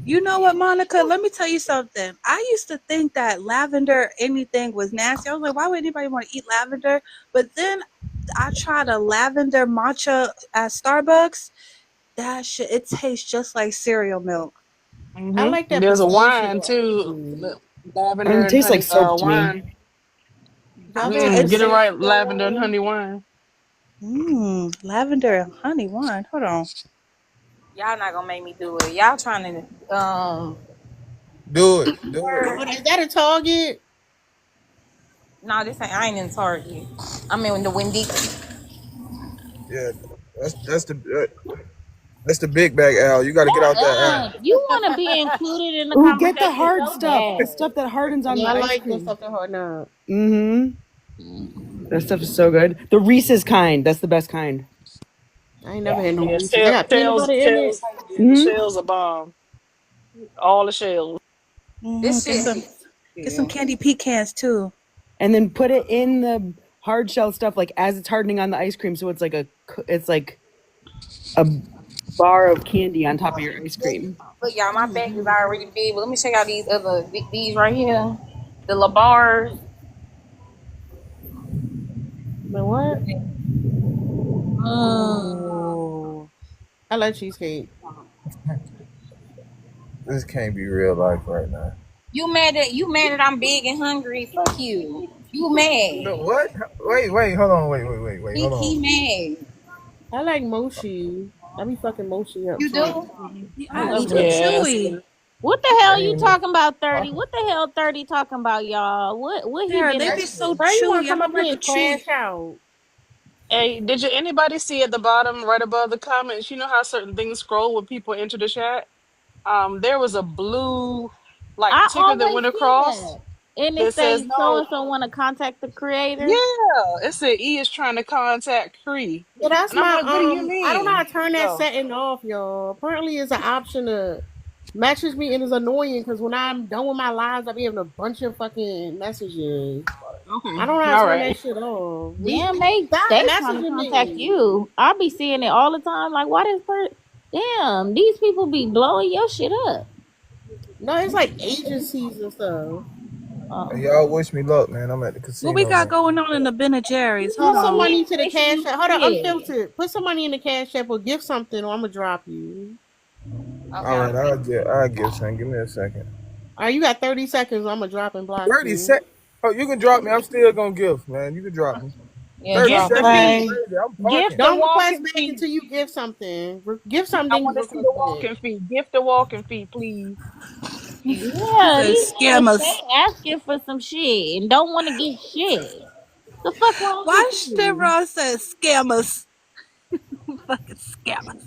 You know what, Monica? Let me tell you something. I used to think that lavender anything was nasty. I was like, why would anybody want to eat lavender? But then I tried a lavender matcha at Starbucks. That shit, it tastes just like cereal milk. I like And that there's a pistachio wine ice too, cream. lavender It and tastes like honey soap to me. wine. Y'all Okay, got Get it it's right, pistachio lavender and wine? honey wine. lavender and honey wine. Hold on. Y'all not gonna make me do it. Y'all trying to Do it. Do it. Oh, is that a Target? no, this ain't I ain't in Target. I'm in the Wendy. Yeah. That's the big bag, Al. You got to get out that app. You want to be included in the Ooh, get the conversation hard so stuff, the bad. stuff that hardens on the Yeah, I ice like this cream. stuff that hard now. That stuff is so good. The Reese's kind, that's the best kind. I ain't never had no Yeah, Reese's. They got peanut butter in it. the shells are bomb. All the shells. This Get shit some, is get some good. candy pecans too. And then put it in the hard shell stuff like as it's hardening on the ice cream, so it's like a bar of candy on top of your ice cream. Look, y'all, my bag is already big, but let me check out these right here. The LaBars. But what? Mm. Oh, I like cheesecake. This can't be real life right now. You mad that I'm big and hungry? Fuck you. You No, mad. what? Wait, hold on. Wait, hold He on. mad. I like mochi. I be fucking mochi up You too. do? I it's love too mochi. Yes. chewy. What the hell you Ain't no- talking about, 30? What the hell 30 talking about, y'all? What he Sarah, been they up be so to? Bro, you want to chewy. I come up don't here like the and chewy. crash out? Hey, did you anybody see at the bottom, right above the comments? You know how certain things scroll when people enter the chat. There was a blue like I ticker that always went see across that. And it that says say so no. and so want to contact the creator. Yeah, it said E is trying to contact Cree, Yeah, that's and I'm my like, what do you I don't know how mean? to turn that Oh, setting off, y'all. Apparently, it's an option to message me, and it's annoying because when I'm done with my lives, I be having a bunch of fucking messages. I okay, don't know how to all turn that right. shit off. Damn, they Stop trying to messaging contact me. you. I be seeing it all the time. Like, why this person? Damn, these people be blowing your shit up. No, it's like agencies and stuff. Hey, Oh. y'all wish me luck, man. I'm at the What we casino, got man. going on in the Ben and Jerry's? Hold Put some on. money to the Making cash you app. Hold on, shit. unfiltered. Put some money in the cash app or give something, or I'm gonna drop you. All right, Okay. I'll give some. Give me a second. All right, you got 30 seconds. I'm gonna drop and block 30 you. sec. Oh, you can drop me. I'm still gonna give, man. You can drop me. Yeah, 30 Gift drop the him. seconds is fee. Bye. crazy. I'm Gift parking. the Don't request walking back fee. until you give something. Give I something. want to see Request the back. walking fee. Gift the walking fee, please. He Yeah, said, these scam niggas us. stay asking for some shit and don't want to get shit. The fuck wrong with Why you? Chevron said scam us? Fucking scam us.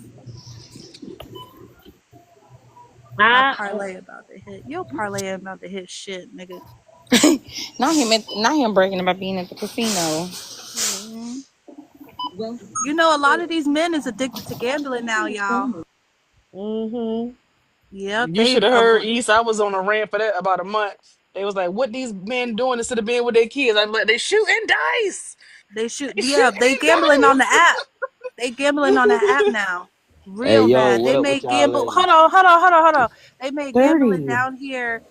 My I parlay about to hit. Your parlay about to hit shit, nigga. Not him bragging about being at the casino. Hmm. You know, a lot of these men is addicted to gambling now, y'all. Mm-hmm. Yep, You they should have heard East. I was on a rant for that about a month. They was like, "What these men doing instead of being with their kids?" I'm like, "They shooting dice. they should. They Yeah, shooting they gambling on the app. They gambling on the app dice." now. Hey, Real yo, bad. what They up with made y'all gamble. ladies? Hold on. They made gambling 30. down here.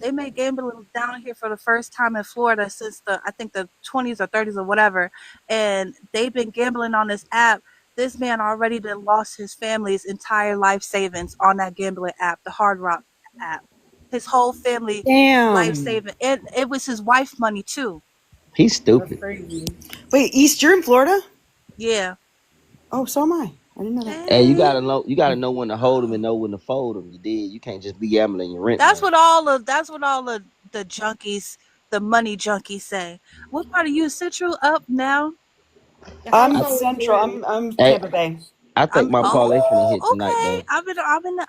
They made gambling down here for the first time in Florida since I think the 20s or 30s or whatever. And they've been gambling on this app. This man already done lost his family's entire life savings on that gambling app, the Hard Rock app. His whole family life Damn. saving. And it was his wife's money too. He's That's stupid. crazy. Wait, East, you're in Florida? Yeah. Oh, so am I. I didn't know that. Hey, you Hey. gotta know. You gotta know when to hold them and know when to fold them. You did. You can't just be gambling your rent That's money. what all the junkies, the money junkies say. What part of you Central up now? I'm I, Central. I'm hey, Tampa Bay. I think I'm my parlay finna hit tonight okay. though. I'm in the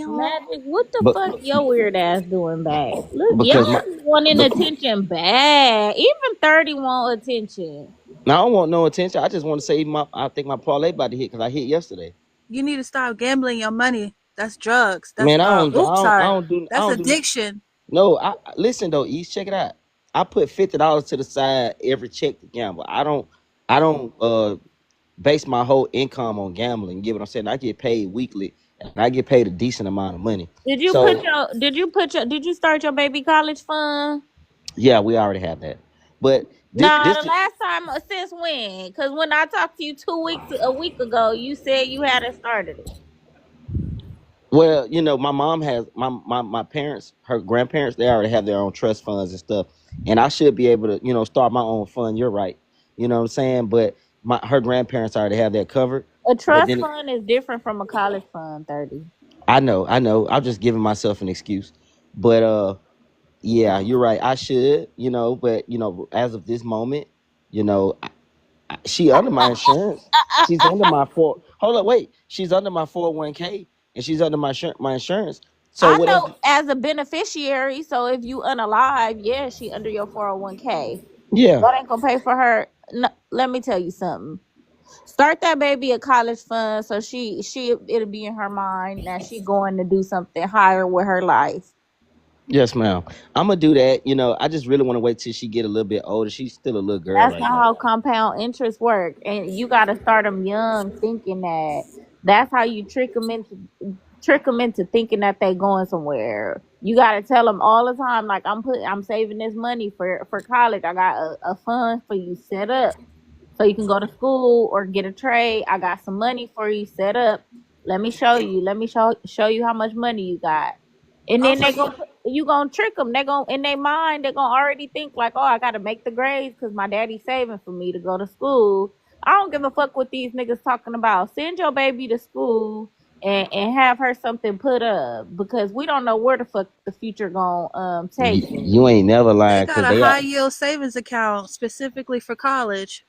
Magic, what the But fuck your weird ass doing back? Look, because y'all my be wanting the, attention bad. Even 30 want attention. now I don't want no attention. I just want to say I think my parlay about to hit because I hit yesterday. You need to stop gambling your money. That's drugs. That's Man, sorry. I That's don't do. addiction. No, listen though, East, check it out. I put $50 to the side every check to gamble. I don't base my whole income on gambling. You get what I'm saying? I get paid weekly and I get paid a decent amount of money. So Did you start your baby college fund? yeah, we already have that. But No, this the last time since when? Because when I talked to you a week ago, you said you hadn't started it. well, my mom has my parents, her grandparents, they already have their own trust funds and stuff. And I should be able to, start my own fund. You're right. You know what I'm saying? But her grandparents already have that covered. A But trust then fund is different from a college fund, 30. I know. I'm just giving myself an excuse. But yeah, you're right. I should, but as of this moment, you know, she under my insurance. She's under my four. Hold up, wait. She's under my 401k, and she's under my insurance. So I whatever. know as a beneficiary, so if you unalive, yeah, she under your 401k. Yeah. That ain't gonna pay for her. No, let me tell you something. Start that baby a college fund so it'll be in her mind that she going to do something higher with her life. Yes, ma'am. I'm gonna do that. I just really want to wait till she get a little bit older. She's still a little girl That's right not now. how compound interest work, and you got to start them young, thinking that that's how you trick them into thinking that they going somewhere. You got to tell them all the time, like I'm saving this money for college. I got a fund for you set up so you can go to school or get a trade. I got some money for you set up. Let me show you. Let me show you how much money you got. And then Also, you gonna trick them. They gonna in their mind they gonna already think like, oh, I gotta make the grades because my daddy's saving for me to go to school. I don't give a fuck what these niggas talking about. Send your baby to school and have her something put up because we don't know where the fuck the future gonna take you. You ain't never they lying got because a they high are. yield savings account specifically for college.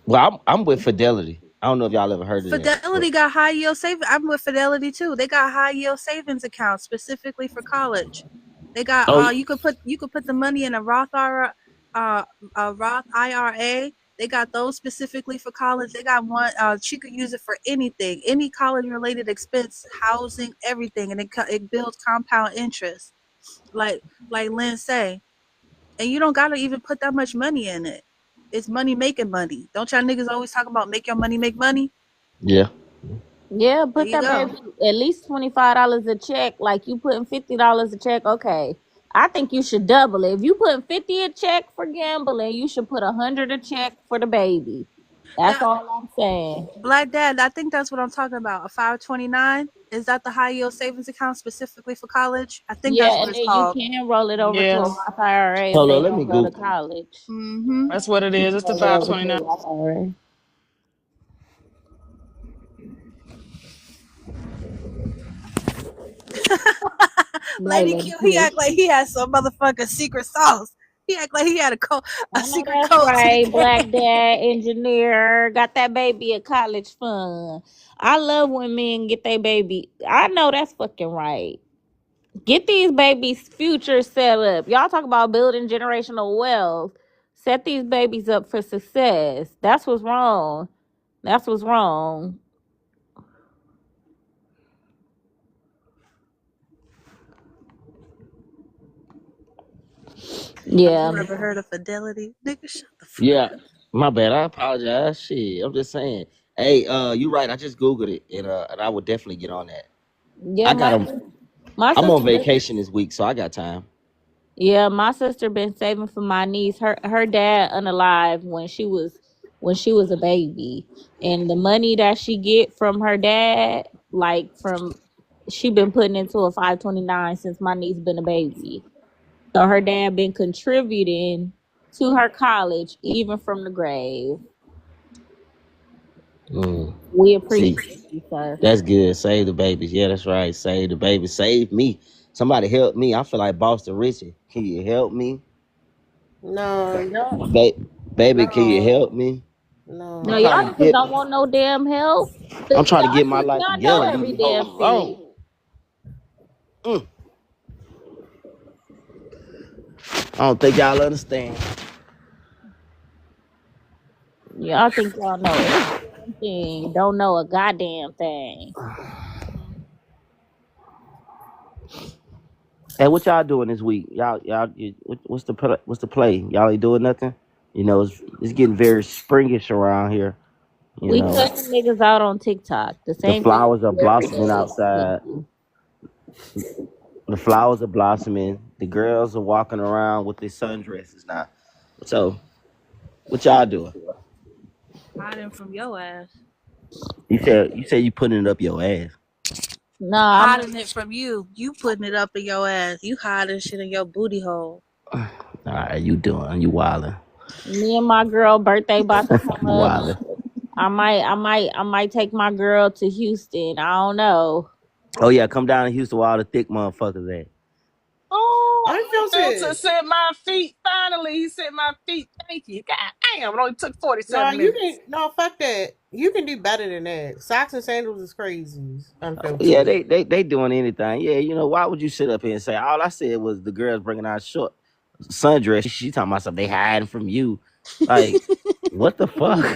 Well, I'm with Fidelity. I don't know if y'all ever heard of them, but Fidelity got high yield savings. I'm with Fidelity too. They got high yield savings accounts specifically for college. They got oh you could put the money in a a Roth IRA. They got those specifically for college. They got one she could use it for anything, any college related expense, housing, everything, and it builds compound interest. Like Lynn say, and you don't gotta even put that much money in it. It's money making money. Don't y'all niggas always talk about make your money make money? yeah. Yeah, There put you that go. baby at least $25 a check. Like you putting $50 a check. Okay, I think you should double it. If you putting 50 a check for gambling, you should put 100 a check for the baby. That's That all I'm saying. Black Dad, I think that's what I'm talking about. A 529. Is that the high yield savings account specifically for college? I think that's Yeah, what and it's then you called. can roll it over to a Yeah, Roth IRA if Hold they on, let me don't go to Google. college. Mm-hmm. that's what it You is. can It's the roll it over to 529. a Roth IRA. Somebody Lady let him Q, he hear. act like he had some motherfucking secret sauce. He act like he had I a know secret that's code to the right. Black game. dad, engineer, got that baby a college fund. I love when men get their baby. I know that's fucking right. Get these babies' future set up. Y'all talk about building generational wealth. Set these babies up for success. That's what's wrong. That's what's wrong. Yeah. You ever heard of fidelity? Nigga, shut the fuck Yeah, up. my bad. I apologize. Shit, I'm just saying. Hey, you right. I just googled it, and I would definitely get on that. Yeah, I got them. my I'm on sister vacation this week, so I got time. Yeah, my sister been saving for my niece. Her dad unalive when she was a baby, and the money that she get from her dad, like from she been putting into a 529 since my niece been a baby. So her dad been contributing to her college even from the grave. Mm. We See, appreciate you, sir. that's good. Save the babies. Yeah, that's right. Save the babies. Save me. Somebody help me. I feel like Boston Richie. Can you help me? No, y'all. Ba- Baby, can you No, help me? No, I'm no. trying y'all to niggas get. don't want no damn help. I'm trying to get Y'all my think life y'all know together. every These hoes damn thing. slow. Mm. I don't think y'all understand. Y'all think y'all know every damn thing. Don't know a goddamn thing. Hey, what y'all doing this week? What's the play? Y'all ain't doing nothing. You know, it's getting very springish around here. You We know, cutting niggas out on TikTok. The the same thing flowers are we do every blossoming day. outside. The flowers are blossoming. The girls are walking around with their sundresses now. So, what y'all doing? Hiding from your ass. You said you putting it up your ass. Nah, I'm Hiding it from you. You putting it up in your ass. You hiding shit in your booty hole. All right, you wildin'. me and my girl birthday about to come You up. wildin'. I might take my girl to Houston. I don't know. Oh yeah, come down to Houston where all the thick motherfuckers at. Oh, I felt Milton it. sent my feet. Finally, he sent my feet. Thank you. God damn, it only took No, 47 you minutes. can. No, fuck that. You can do better than that. Socks and sandals is crazy. Yeah, Unfiltered. they doing anything. Yeah, you know why would you sit up here and say all I said was the girls bringing out short sundress? She talking about something they hiding from you. Like what the fuck?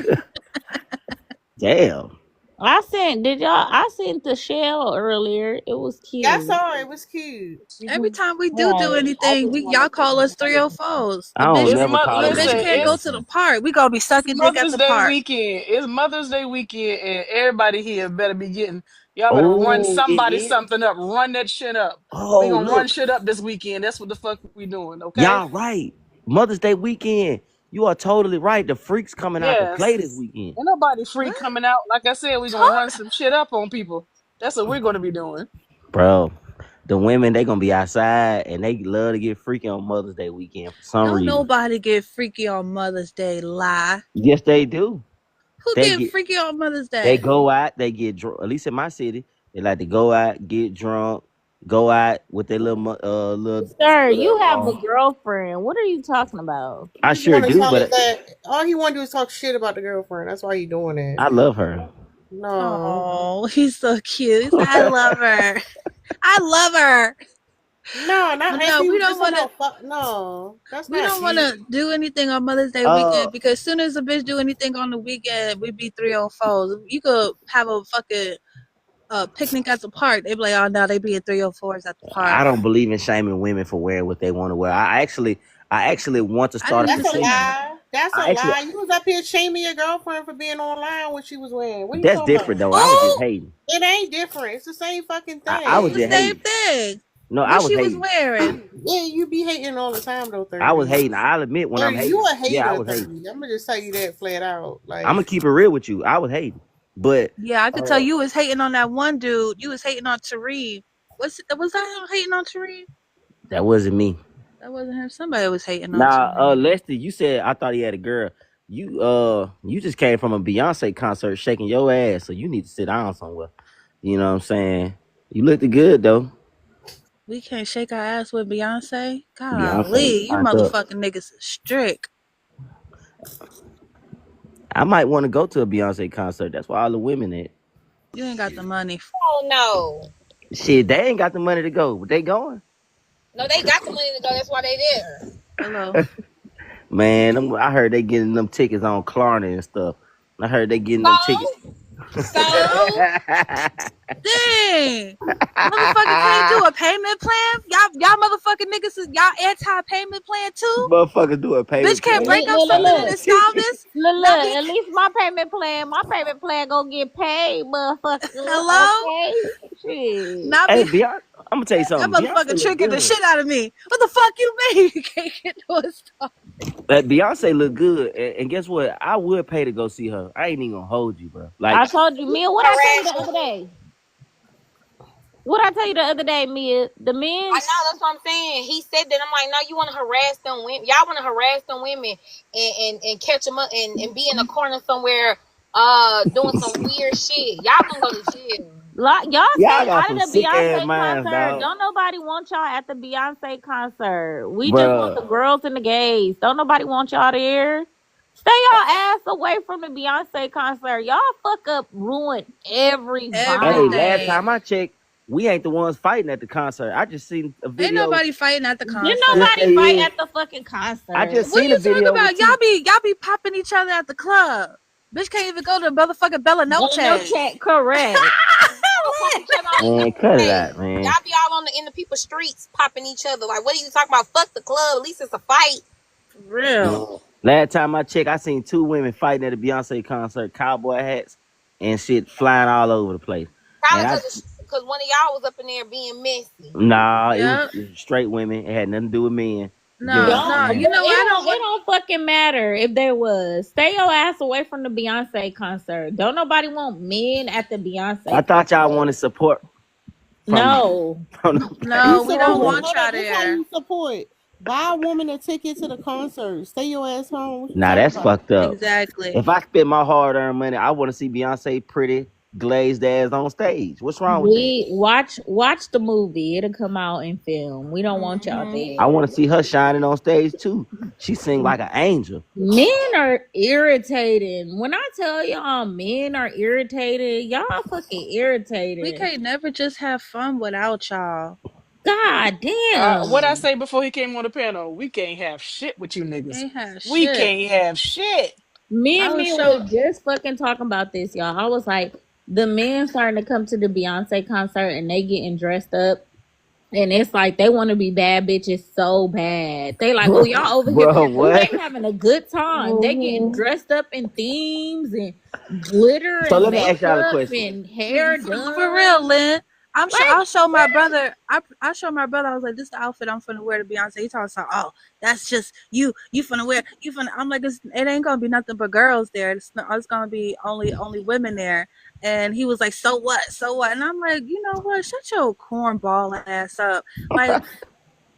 Damn. I sent the shell earlier. It was Yeah, I cute. saw it. It was cute. Every time we do Right. I anything, just we wanted y'all to call us 304s. I don't It's never call The a bitch listen, bitch can't go it's to the anything. park. We gonna be sucking dick at Mother's the Day park. weekend. It's Mother's Day weekend, and everybody here better be getting. Y'all better run Oh, it somebody is. something up. Run that shit up. We Oh, gonna run look, shit up this weekend. That's what the fuck we doing. Okay? y'all right. Mother's Day weekend. You are totally right. The freaks coming out to play Yes. this weekend, Ain't nobody free What? coming out. Like I said, we gonna run Talk. some shit up on people. That's what we're gonna be doing. bro. The women they gonna be outside and they love to get freaky on Mother's Day weekend for some Don't reason. nobody get freaky on Mother's Day. Lie. Yes, they do. Who They getting get freaky on Mother's They Day? go out, they get drunk. At least in my city, they like to go out, get drunk, go out with their little. Sir, you have a girlfriend. What are you talking about? I He sure want to do, talk but that. All he want to do is talk shit about the girlfriend. That's why he doing it. I love her. No, Oh, he's so cute. He's like, I love her. I love her. no, not But after no, he was just talking about fuck. No, that's we not don't want cute. to do anything on Mother's Day uh, weekend because as soon as a bitch do anything on the weekend, we be 304s. You could have a fucking picnic at the park. They be like, oh no, they be at 304s at the park. I don't believe in shaming women for wearing what they want to wear. I actually want to I start didn't a even That's a say petition. nothing. lie. That's a I actually, lie. You was up here shaming your girlfriend for being online when she was wearing. What are you that's talking different about? though. I was just Oh, hating. It ain't different. It's the same fucking I it's was the just thing. same hating. thing. No, I What was she was hating. wearing. Yeah, you be hating all the time though, I was 30. hating. I'll admit when I'm 30, you hating. a Yeah, I hater, was hating. 30. I'm gonna just tell you that flat out. I'm gonna Like, keep it real with you. I was hating, but Yeah, I could tell uh, you was hating on that one dude. You was hating on Tareem. Was that him hating on Tareem? that wasn't me. That wasn't him. Somebody was hating on Now, Tareem. Lester, you said I thought he had a girl. You just came from a Beyonce concert shaking your ass, so you need to sit down somewhere. You know what I'm saying? You looked good though. We can't shake our ass with Beyonce. Beyonce Golly, you turned up. motherfucking niggas is strict. I might want to go to a Beyonce concert. That's why all the women at. You ain't got the money. Oh no. Shit, they ain't got the money to go, but they going. No, they got the money to go. That's why they there. Hello. Man, I heard they getting them tickets on Klarna and stuff. I heard they getting them tickets. So Dang. Motherfucker can't do a payment plan? Y'all motherfucking niggas is y'all anti-payment plan too? Motherfuckers do a payment. Bitch can't plan. break up something in installments? Look, at least my payment plan gonna get paid, motherfucker. Hello? Okay? Shit. Not Hey, be Beyonce, I'm gonna tell you that something. motherfucker Beyonce look tricking the good. shit out of me. What the fuck you mean you can't get no installment? That Beyonce look good, and guess what? I would pay to go see her. I ain't even gonna hold you, bro. I Like, told you, Mia. What I tell you the other day? What I tell you the other day, Mia? The men. I know, that's what I'm saying. He said that. I'm like, no, you want to harass them women. Y'all want to harass them women and catch them up and be in a corner somewhere doing some weird shit. Y'all gonna go to jail. Like, y'all y'all stay got out some of the sick ass Beyonce minds, concert. dog. Don't nobody want y'all at the Beyonce concert. We just want the Bruh. girls and the gays. Don't nobody want y'all there. Stay y'all ass away from the Beyonce concert. Y'all fuck up, ruin everybody. Hey, Everything. last time I checked, we ain't the ones fighting at the concert. I just seen a Ain't video. nobody fighting at the Did concert. Yes, nobody they fight is. at the fucking concert? I just What seen you a video. talking about? with Y'all be popping each other at the club. Bitch can't even go to motherfucking Bella No No Check. check, correct. Man, cut it out, man. Y'all be all in the people's streets popping each other. Like, what are you talking about? Fuck the club. At least it's a fight. For real. Last time I checked, I seen 2 women fighting at a Beyonce concert, cowboy hats and shit flying all over the place. Probably And because one of y'all was up in there being messy. nah, Yep. it was straight women. It had nothing to do with men. No, you know what? It don't fucking matter if there was. Stay your ass away from the Beyonce concert. Don't nobody want men at the Beyonce. I thought y'all wanted support. No. No, we don't support- want hold y'all up, this how there. you support. Buy a woman a ticket to the concert. Stay your ass home. What you Nah, talking that's about? fucked up. Exactly. If I spend my hard-earned money, I want to see Beyonce pretty, glazed ass on stage. What's wrong with that? Watch the movie. It'll come out in film. We don't want y'all there. I want to see her shining on stage too. She sing like an angel. Men are irritating. When I tell y'all men are irritated, y'all fucking irritated. We can't never just have fun without y'all. God damn. What I say before he came on the panel? We can't have shit with you niggas. Ain't have We shit. can't have shit. Me I and was me so- was just fucking talking about this, y'all. I was like, the men starting to come to the Beyonce concert and they getting dressed up. And it's like they want to be bad bitches so bad. They like, oh, y'all over here. Bro, Ooh, what? they having a good time. They getting dressed up in themes and glitter So and let me ask y'all a makeup question. and hair done. For real, Lynn. I'll show my Like, brother. I show my brother. I was like, "This is the outfit I'm finna wear to Beyonce." He talks about, "Oh, that's just you. You finna wear. You finna." I'm like, "It ain't gonna be nothing but girls there. It's gonna be only women there." And he was like, "So what? So what?" And I'm like, "You know what? Shut your cornball ass up." Like,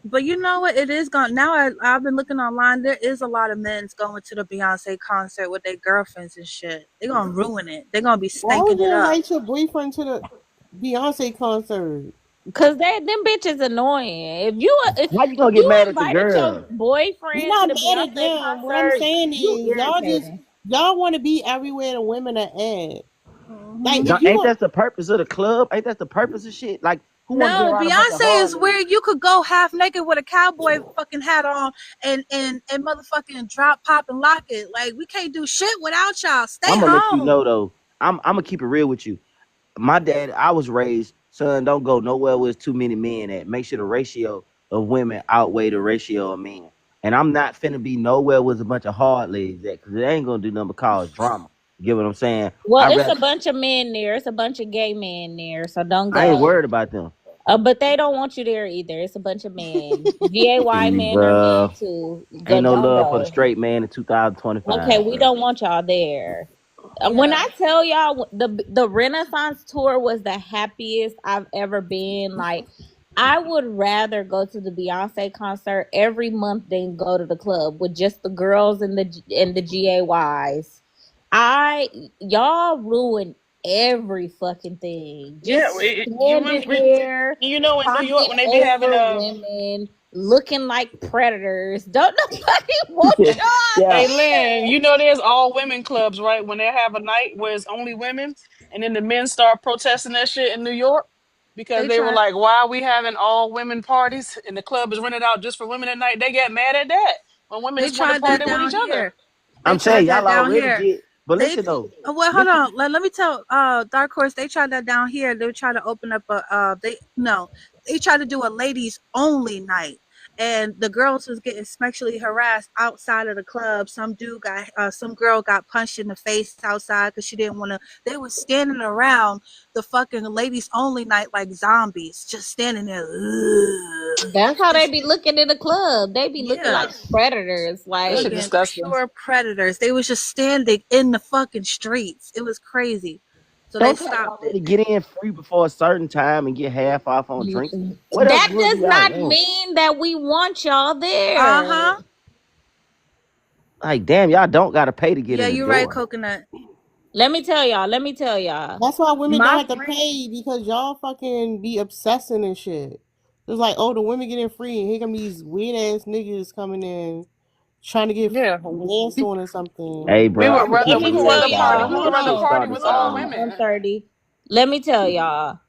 but you know what? It is gone now. I've been looking online. There is a lot of men's going to the Beyonce concert with their girlfriends and shit. They're gonna ruin it. They're gonna be Why would stinking you it up. invite your boyfriend to the Beyonce concert? Cause them bitches annoying. If How you gonna get mad at the invited your girl? boyfriend You're to not the mad at Beyonce them. What I'm concert, saying you is y'all want to be everywhere the women are at. Like if Ain't that the purpose of the club? Ain't that the purpose of shit? Like, who want to be No, around a bunch of Beyonce is hard where you could go half naked with a cowboy fucking hat on and motherfucking drop, pop, and lock it. Like we can't do shit without y'all. Stay I'm gonna let home. you know though. I'm gonna keep it real with you. My dad, I was raised, son, don't go nowhere where there's too many men at. Make sure the ratio of women outweigh the ratio of men. And I'm not finna be nowhere with a bunch of hard legs at, because it ain't gonna do nothing but cause drama. You get what I'm saying? well, it's a bunch of men there. It's a bunch of gay men there, so don't go. I ain't worried about them. But they don't want you there either. It's a bunch of men. GAY men are Bruh. men too. Ain't no Don't love go. for the straight man in 2025. Okay, we don't want y'all there. When I tell y'all the Renaissance tour was the happiest I've ever been. Like, I would rather go to the Beyonce concert every month than go to the club with just the girls and the GAYs. Y'all ruin every fucking thing. Yeah, Just you standing remember? there, You know, in New York talking when they be having over women, looking like predators. Don't nobody want y'all Hey, Yeah, Lynn, there. you know there's all women clubs, right? When they have a night where it's only women, and then the men start protesting that shit in New York because They they were tried. like, "Why are we having all women parties and the club is rented out just for women at night?" They get mad at that when women They just want to tried that party with each down other. here. They I'm saying tried y'all that down already here. get. But They listen though, well, hold listen. on. Let me tell Dark Horse. They tried that down here. They tried to open up a they no. They tried to do a ladies only night. And the girls was getting sexually harassed outside of the club. Some girl got punched in the face outside because she didn't want to. They were standing around the fucking ladies only night like zombies, just standing there. Ugh. That's how they Just be looking in the club. They be looking yeah, like predators. That shit Like, looking disgusting. pure predators. They was just standing in the fucking streets. It was crazy. So they Don't y'all stopped it. already get in free before a certain time and get half off on drinks? What else that would does y'all not want? mean that we want y'all Uh there. huh. Like, damn, y'all don't gotta pay to get Yeah, in the you're right, door. Coconut. Let me tell y'all. Let me tell y'all. That's why women don't My have to friend, pay because y'all fucking be obsessing and shit. It's like, oh, the women getting free, and here come these weird ass niggas coming in trying to get Yeah, danced on or something. Hey, we bro, would I'm rather let telling we me would you tell rather on party. God, y'all. We man, would Hold this rather shit on. party starting to with Hold all sound on. women. 130. Let me tell y'all.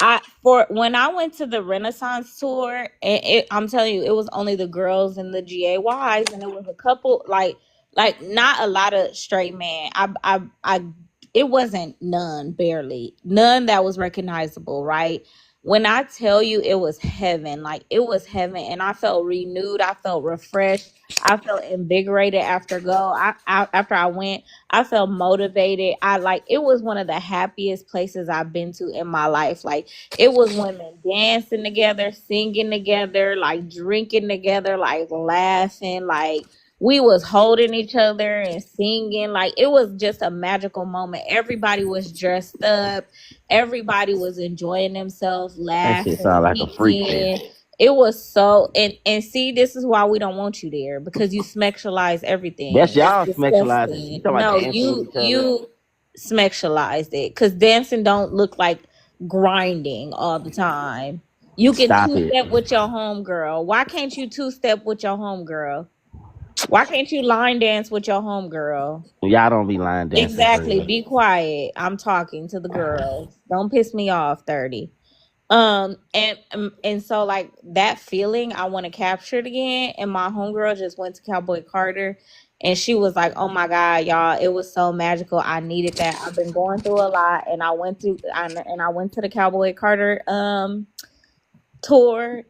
I for when I went to the Renaissance tour, and I'm telling you, it was only the girls and the GAYs, and it was a couple like not a lot of straight men. It wasn't none, barely none that was recognizable, right? When I tell you it was heaven, like it was heaven, and I felt renewed, I felt refreshed, I felt invigorated after I went. I felt motivated. I like it was one of the happiest places I've been to in my life. Like it was women dancing together, singing together, like drinking together, like laughing, like we was holding each other and singing. Like it was just a magical moment. Everybody was dressed up. Everybody was enjoying themselves, that shit laughing, sound like a freak fest. geeking. It was so and see, this is why we don't want you there because you sexualize That's everything. It's y'all sexualizing. You disgusting. talking about No, dancing with you each other? you sexualized it because dancing don't look like grinding all the time. You can Stop two it. step with your homegirl. Why can't you two step with your homegirl? Why can't you line dance with your homegirl? Y'all don't be line dancing for Exactly. real. Be quiet. I'm talking to the girls. Don't piss me off, 30. And so like that feeling I want to capture it again. And my homegirl just went to Cowboy Carter and she was like, "Oh my God, y'all, it was so magical. I needed that. I've been going through a lot." And I went to the Cowboy Carter tour,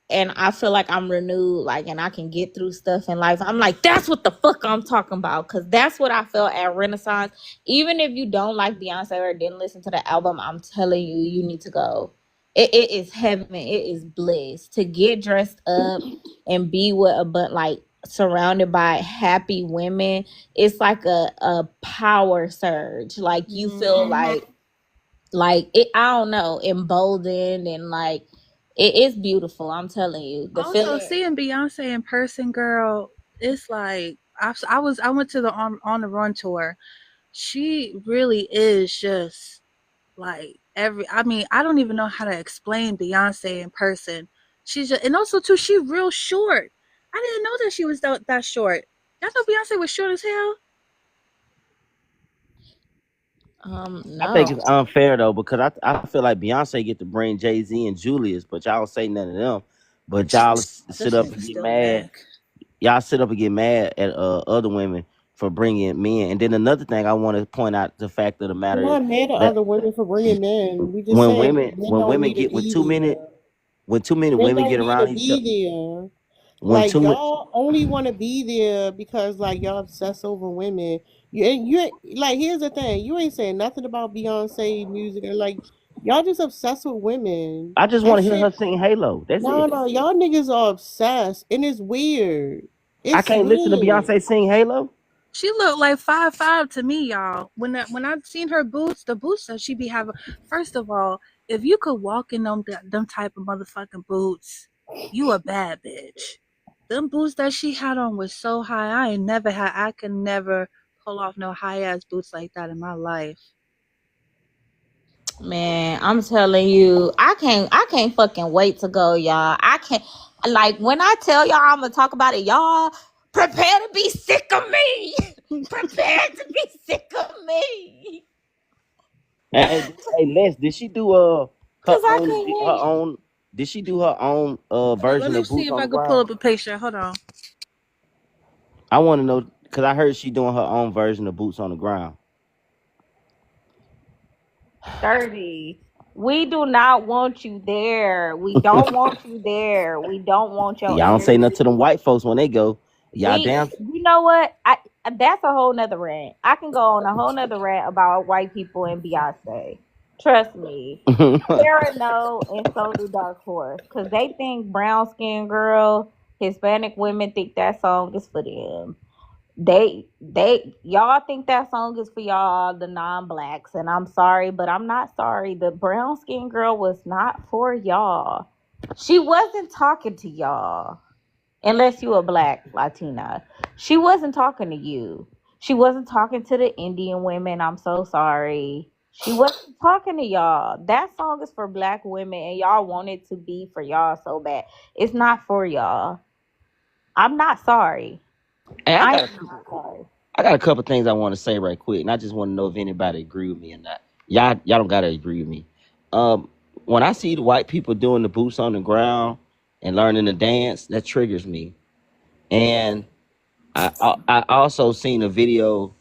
and I feel like I'm renewed, like, and I can get through stuff in life. I'm like, that's what the fuck I'm talking about, because that's what I felt at Renaissance. Even if you don't like Beyonce or didn't listen to the album, I'm telling you, you need to go. It is heaven. It is bliss to get dressed up and be with a but like surrounded by happy women. It's like a power surge. Like you feel Mm-hmm. like it. I don't know, emboldened and like it is beautiful. I'm telling you, the Also, feeling. seeing Beyonce in person, girl, it's like I went to the on the run tour. She really is just like every. I mean, I don't even know how to explain Beyonce in person. She's just, and also too, she real short. I didn't know that she was that short. I thought Beyonce was short as hell. I think No. it's unfair though because I feel like Beyonce get to bring Jay-Z and Julius, but y'all don't say none of them. But y'all sit This up nigga and get still mad. back. Y'all sit up and get mad at other women for bringing men. And then another thing I want to point out the fact of the We're matter is not mad at that other women for bringing men. We just saying men when don't women need to get with be there. too many Men women don't get need to around each other, be there. when Like too many y'all only want to be there because like y'all obsess over women. Like here's the thing. You ain't saying nothing about Beyonce music or like y'all just obsessed with women. I just want That to hear her shit. sing Halo. That's No, it. no, y'all niggas are obsessed and it's weird. I It's can't listen to weird. Beyonce sing Halo. She looked like 5'5" to me, y'all. When I seen her boots, the boots that she be having. First of all, if you could walk in them type of motherfucking boots, you a bad bitch. Them boots that she had on was so high. I could never pull off no high ass boots like that in my life. Man, I'm telling you, I can't fucking wait to go, y'all. I can't like when I tell y'all I'm gonna talk about it, y'all prepare to be sick of me. Prepare to be sick of me. Hey, Les, did she do her Cause I own can't her wait. own? Did she do her own Let version me of see Boots if on I the can pull Ground? up a picture. Hold on. I want to know because I heard she doing her own version of Boots on the Ground. 30. We do not want you there. We don't want you there. We don't want your Y'all don't say nothing energy. to them white folks when they go. Y'all We, damn. you know what? That's a whole nother rant. I can go on a whole nother rant about white people and Beyonce. Trust me. Sarah no, and so do Dark Horse, because they think brown skinned girl, Hispanic women think that song is for them. Y'all think that song is for y'all, the non-blacks, and I'm sorry, but I'm not sorry. The brown skinned girl was not for y'all. She wasn't talking to y'all unless you a black Latina. She wasn't talking to you. She wasn't talking to the Indian women. I'm so sorry. She wasn't talking to y'all. That song is for black women, and y'all want it to be for y'all so bad. It's not for y'all. I'm not sorry. Hey, I am not sorry. I got a couple things I want to say right quick, and I just want to know if anybody agree with me or not. Y'all don't gotta agree with me. Um, when I see the white people doing the boots on the ground and learning to dance, that triggers me. And I also seen a video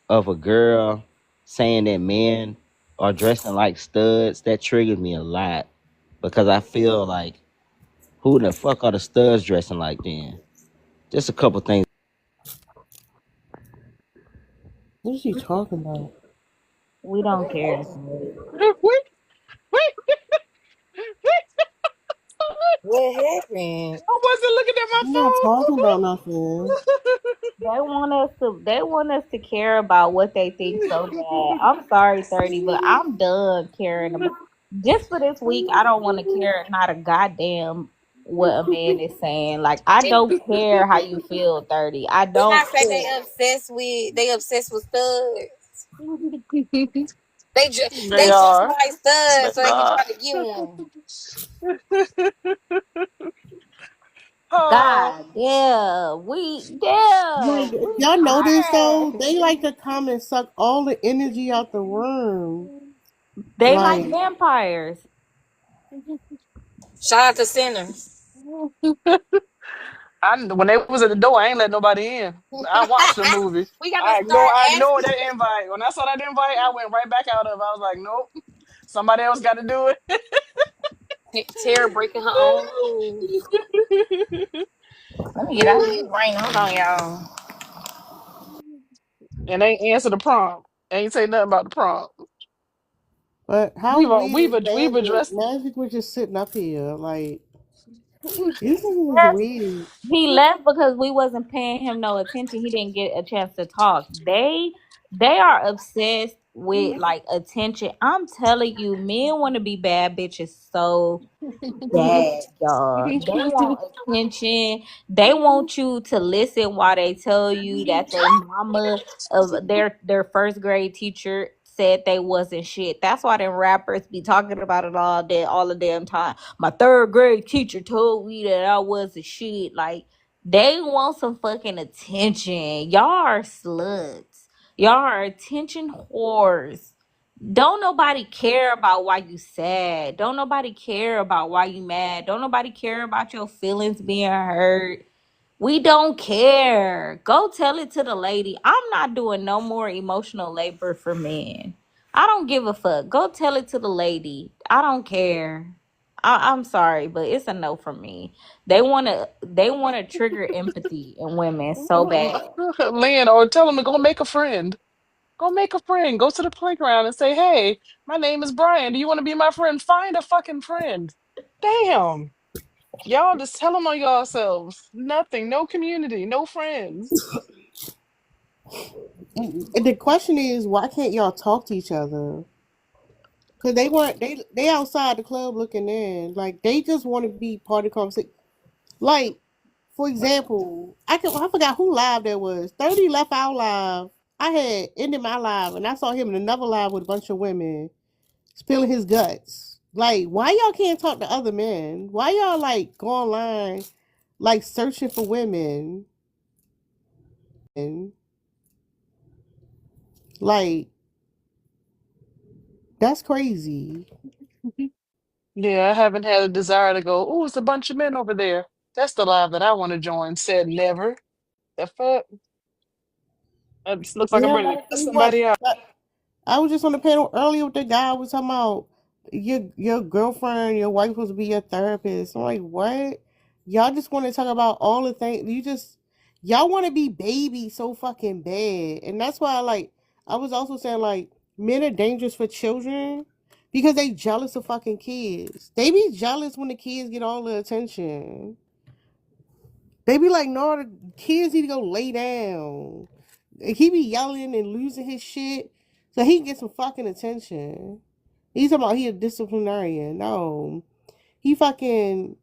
of a girl saying that men are dressing like studs. That triggered me a lot because I feel like who the fuck are the studs dressing like then? Just a couple things. What is she talking about? We don't care. Wait, wait. What happened? I wasn't looking at my I'm not talking about nothing. phone. They want us to care about what they think so bad. I'm sorry, 30, but I'm done caring about just for this week. I don't want to care not a goddamn what a man is saying. Like I Didn't, don't care how you feel, 30. I didn't I don't say care. they obsessed with studs? They They just are. like They studs so they can are. try to get one. Oh. God damn. Like, We y'all notice though, tired. they like to come and suck all the energy out the room. They like Like, vampires. Shout out to Sinners. When they was at the door, I ain't let nobody in. I watched the movie. We gotta I start ignored that invite. When I saw that invite, I went right back out of it. I was like, nope, somebody else got to do asking Tara breaking her own rules. it. Let me get out of this rain. Hold on, y'all. And they answer the prompt. Ain't say nothing about the prompt. but how We've weird is Magic? addressed. Magic was just sitting up here. Like, this is weird. He left because we wasn't paying him no attention. He didn't get a chance to talk. They are obsessed with like attention. I'm telling you, men want to be bad bitches so bad, y'all. They want attention. They want you to listen while they tell you that their mama of their first grade teacher said they wasn't shit. That's why them rappers be talking about it all day, all the damn time. My third grade teacher told me that I wasn't shit. Like they want some fucking attention. Y'all are sluts. Y'all are attention whores. Don't nobody care about why you sad. Don't nobody care about why you mad. Don't nobody care about your feelings being hurt. We don't care. Go tell it to the lady. I'm not doing no more emotional labor for men. I don't give a fuck. Go tell it to the lady. I don't care. I'm sorry, but it's a no from me. They wanna trigger empathy in women so bad. Lynn, or tell them to go make a friend. Go make a friend. Go to the playground and say, hey, my name is Brian. Do you want to be my friend? Find a fucking friend. Damn. Y'all just telling on yourselves. Nothing. No community. No friends. And the question is, why can't y'all talk to each other? Cause they weren't they outside the club looking in. Like they just want to be part of the conversation. Like, for example, I forgot who live that was. 30 left our live. I had ended my live and I saw him in another live with a bunch of women. spilling his guts. Like, why y'all can't talk to other men? Why y'all like go online, like searching for women? And like, that's crazy. Yeah, I haven't had a desire to go, oh, it's a bunch of men over there. That's the live that I want to join. Said never. The fuck? It just looks like I'm Yeah, ready to like cut what? somebody out. I was just on the panel earlier with the guy was talking about your girlfriend, your wife was to be your therapist. I'm like, what? Y'all just want to talk about all the things. Y'all want to be baby so fucking bad, and that's why I was also saying like men are dangerous for children because they jealous of fucking kids. They be jealous when the kids get all the attention. They be like, no, the kids need to go lay down. He be yelling and losing his shit so he can get some fucking attention. He's talking about he a disciplinarian. No. He fucking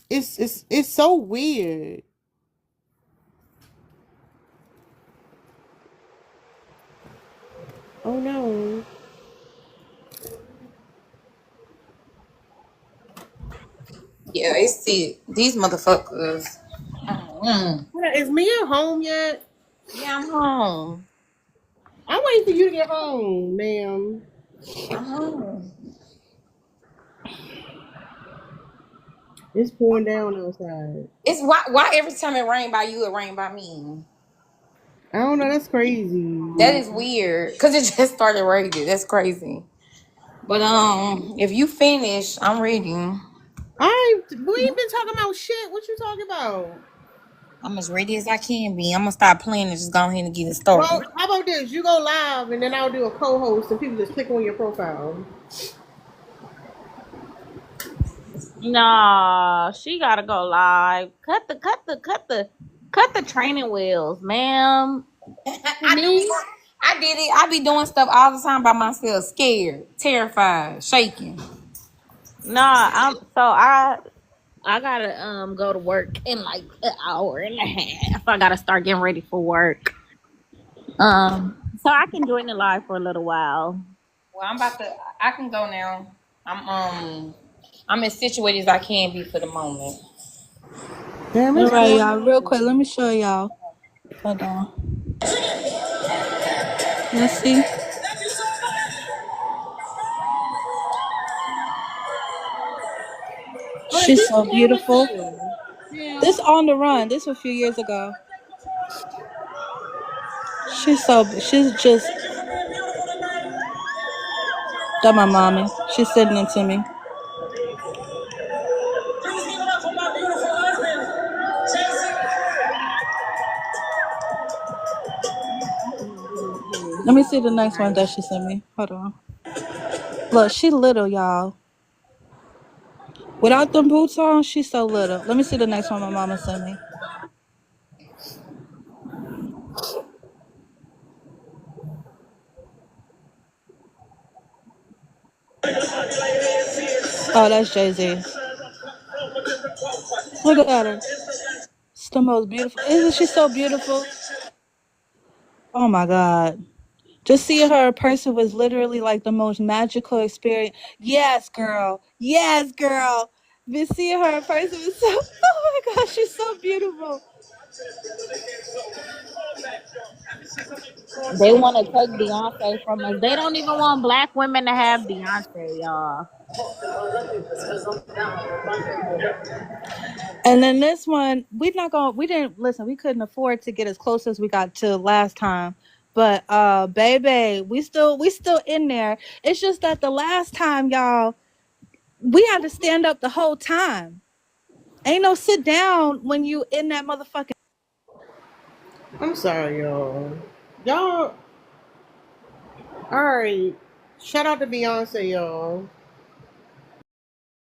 it's so weird. Oh no. Yeah, it's it. These motherfuckers. Mm. Is Mia home yet? Yeah, I'm home. I'm waiting for you to get home, ma'am. I'm home. It's pouring down outside. It's why every time it rain by you, it rain by me. I don't know, that's crazy. That is weird because it just started raining. That's crazy. But if you finish, I'm ready. We ain't been talking about shit. What you talking about? I'm as ready as I can be. I'm gonna stop playing and just go ahead and get it started. Well, how about this? You go live and then I'll do a co-host and people just click on your profile. Nah, she gotta go live. Cut the training wheels, ma'am. For me? I did it. I be doing stuff all the time by myself, scared, terrified, shaking. Nah, I gotta go to work in like an hour and a half. I gotta start getting ready for work. So I can join the live for a little while. Well, I'm about to. I can go now. I'm as situated as I can be for the moment. Damn, All it's right, pouring y'all. Real down. quick, let me show y'all. Hold on. Let's see. But She's keep so the camera beautiful. going. Yeah. This on the run. This was a few years ago. She's just got my mommy. She's sitting into me. Let me see the next one that she sent me. Hold on. Look, she little, y'all. Without them boots on, she's so little. Let me see the next one my mama sent me. Oh, that's Jay-Z. Look at her. It's the most beautiful. Isn't she so beautiful? Oh my God. Just seeing her in person was literally like the most magical experience. Yes, girl. Yes, girl. But seeing her in person was so, oh my gosh, she's so beautiful. They want to take Beyonce from us. They don't even want black women to have Beyonce, y'all. And then this one, we didn't listen, we couldn't afford to get as close as we got to last time. But baby, we still in there. It's just that the last time, y'all, we had to stand up the whole time. Ain't no sit down when you in that motherfucking. I'm sorry, y'all. Y'all. All right. Shout out to Beyonce, y'all.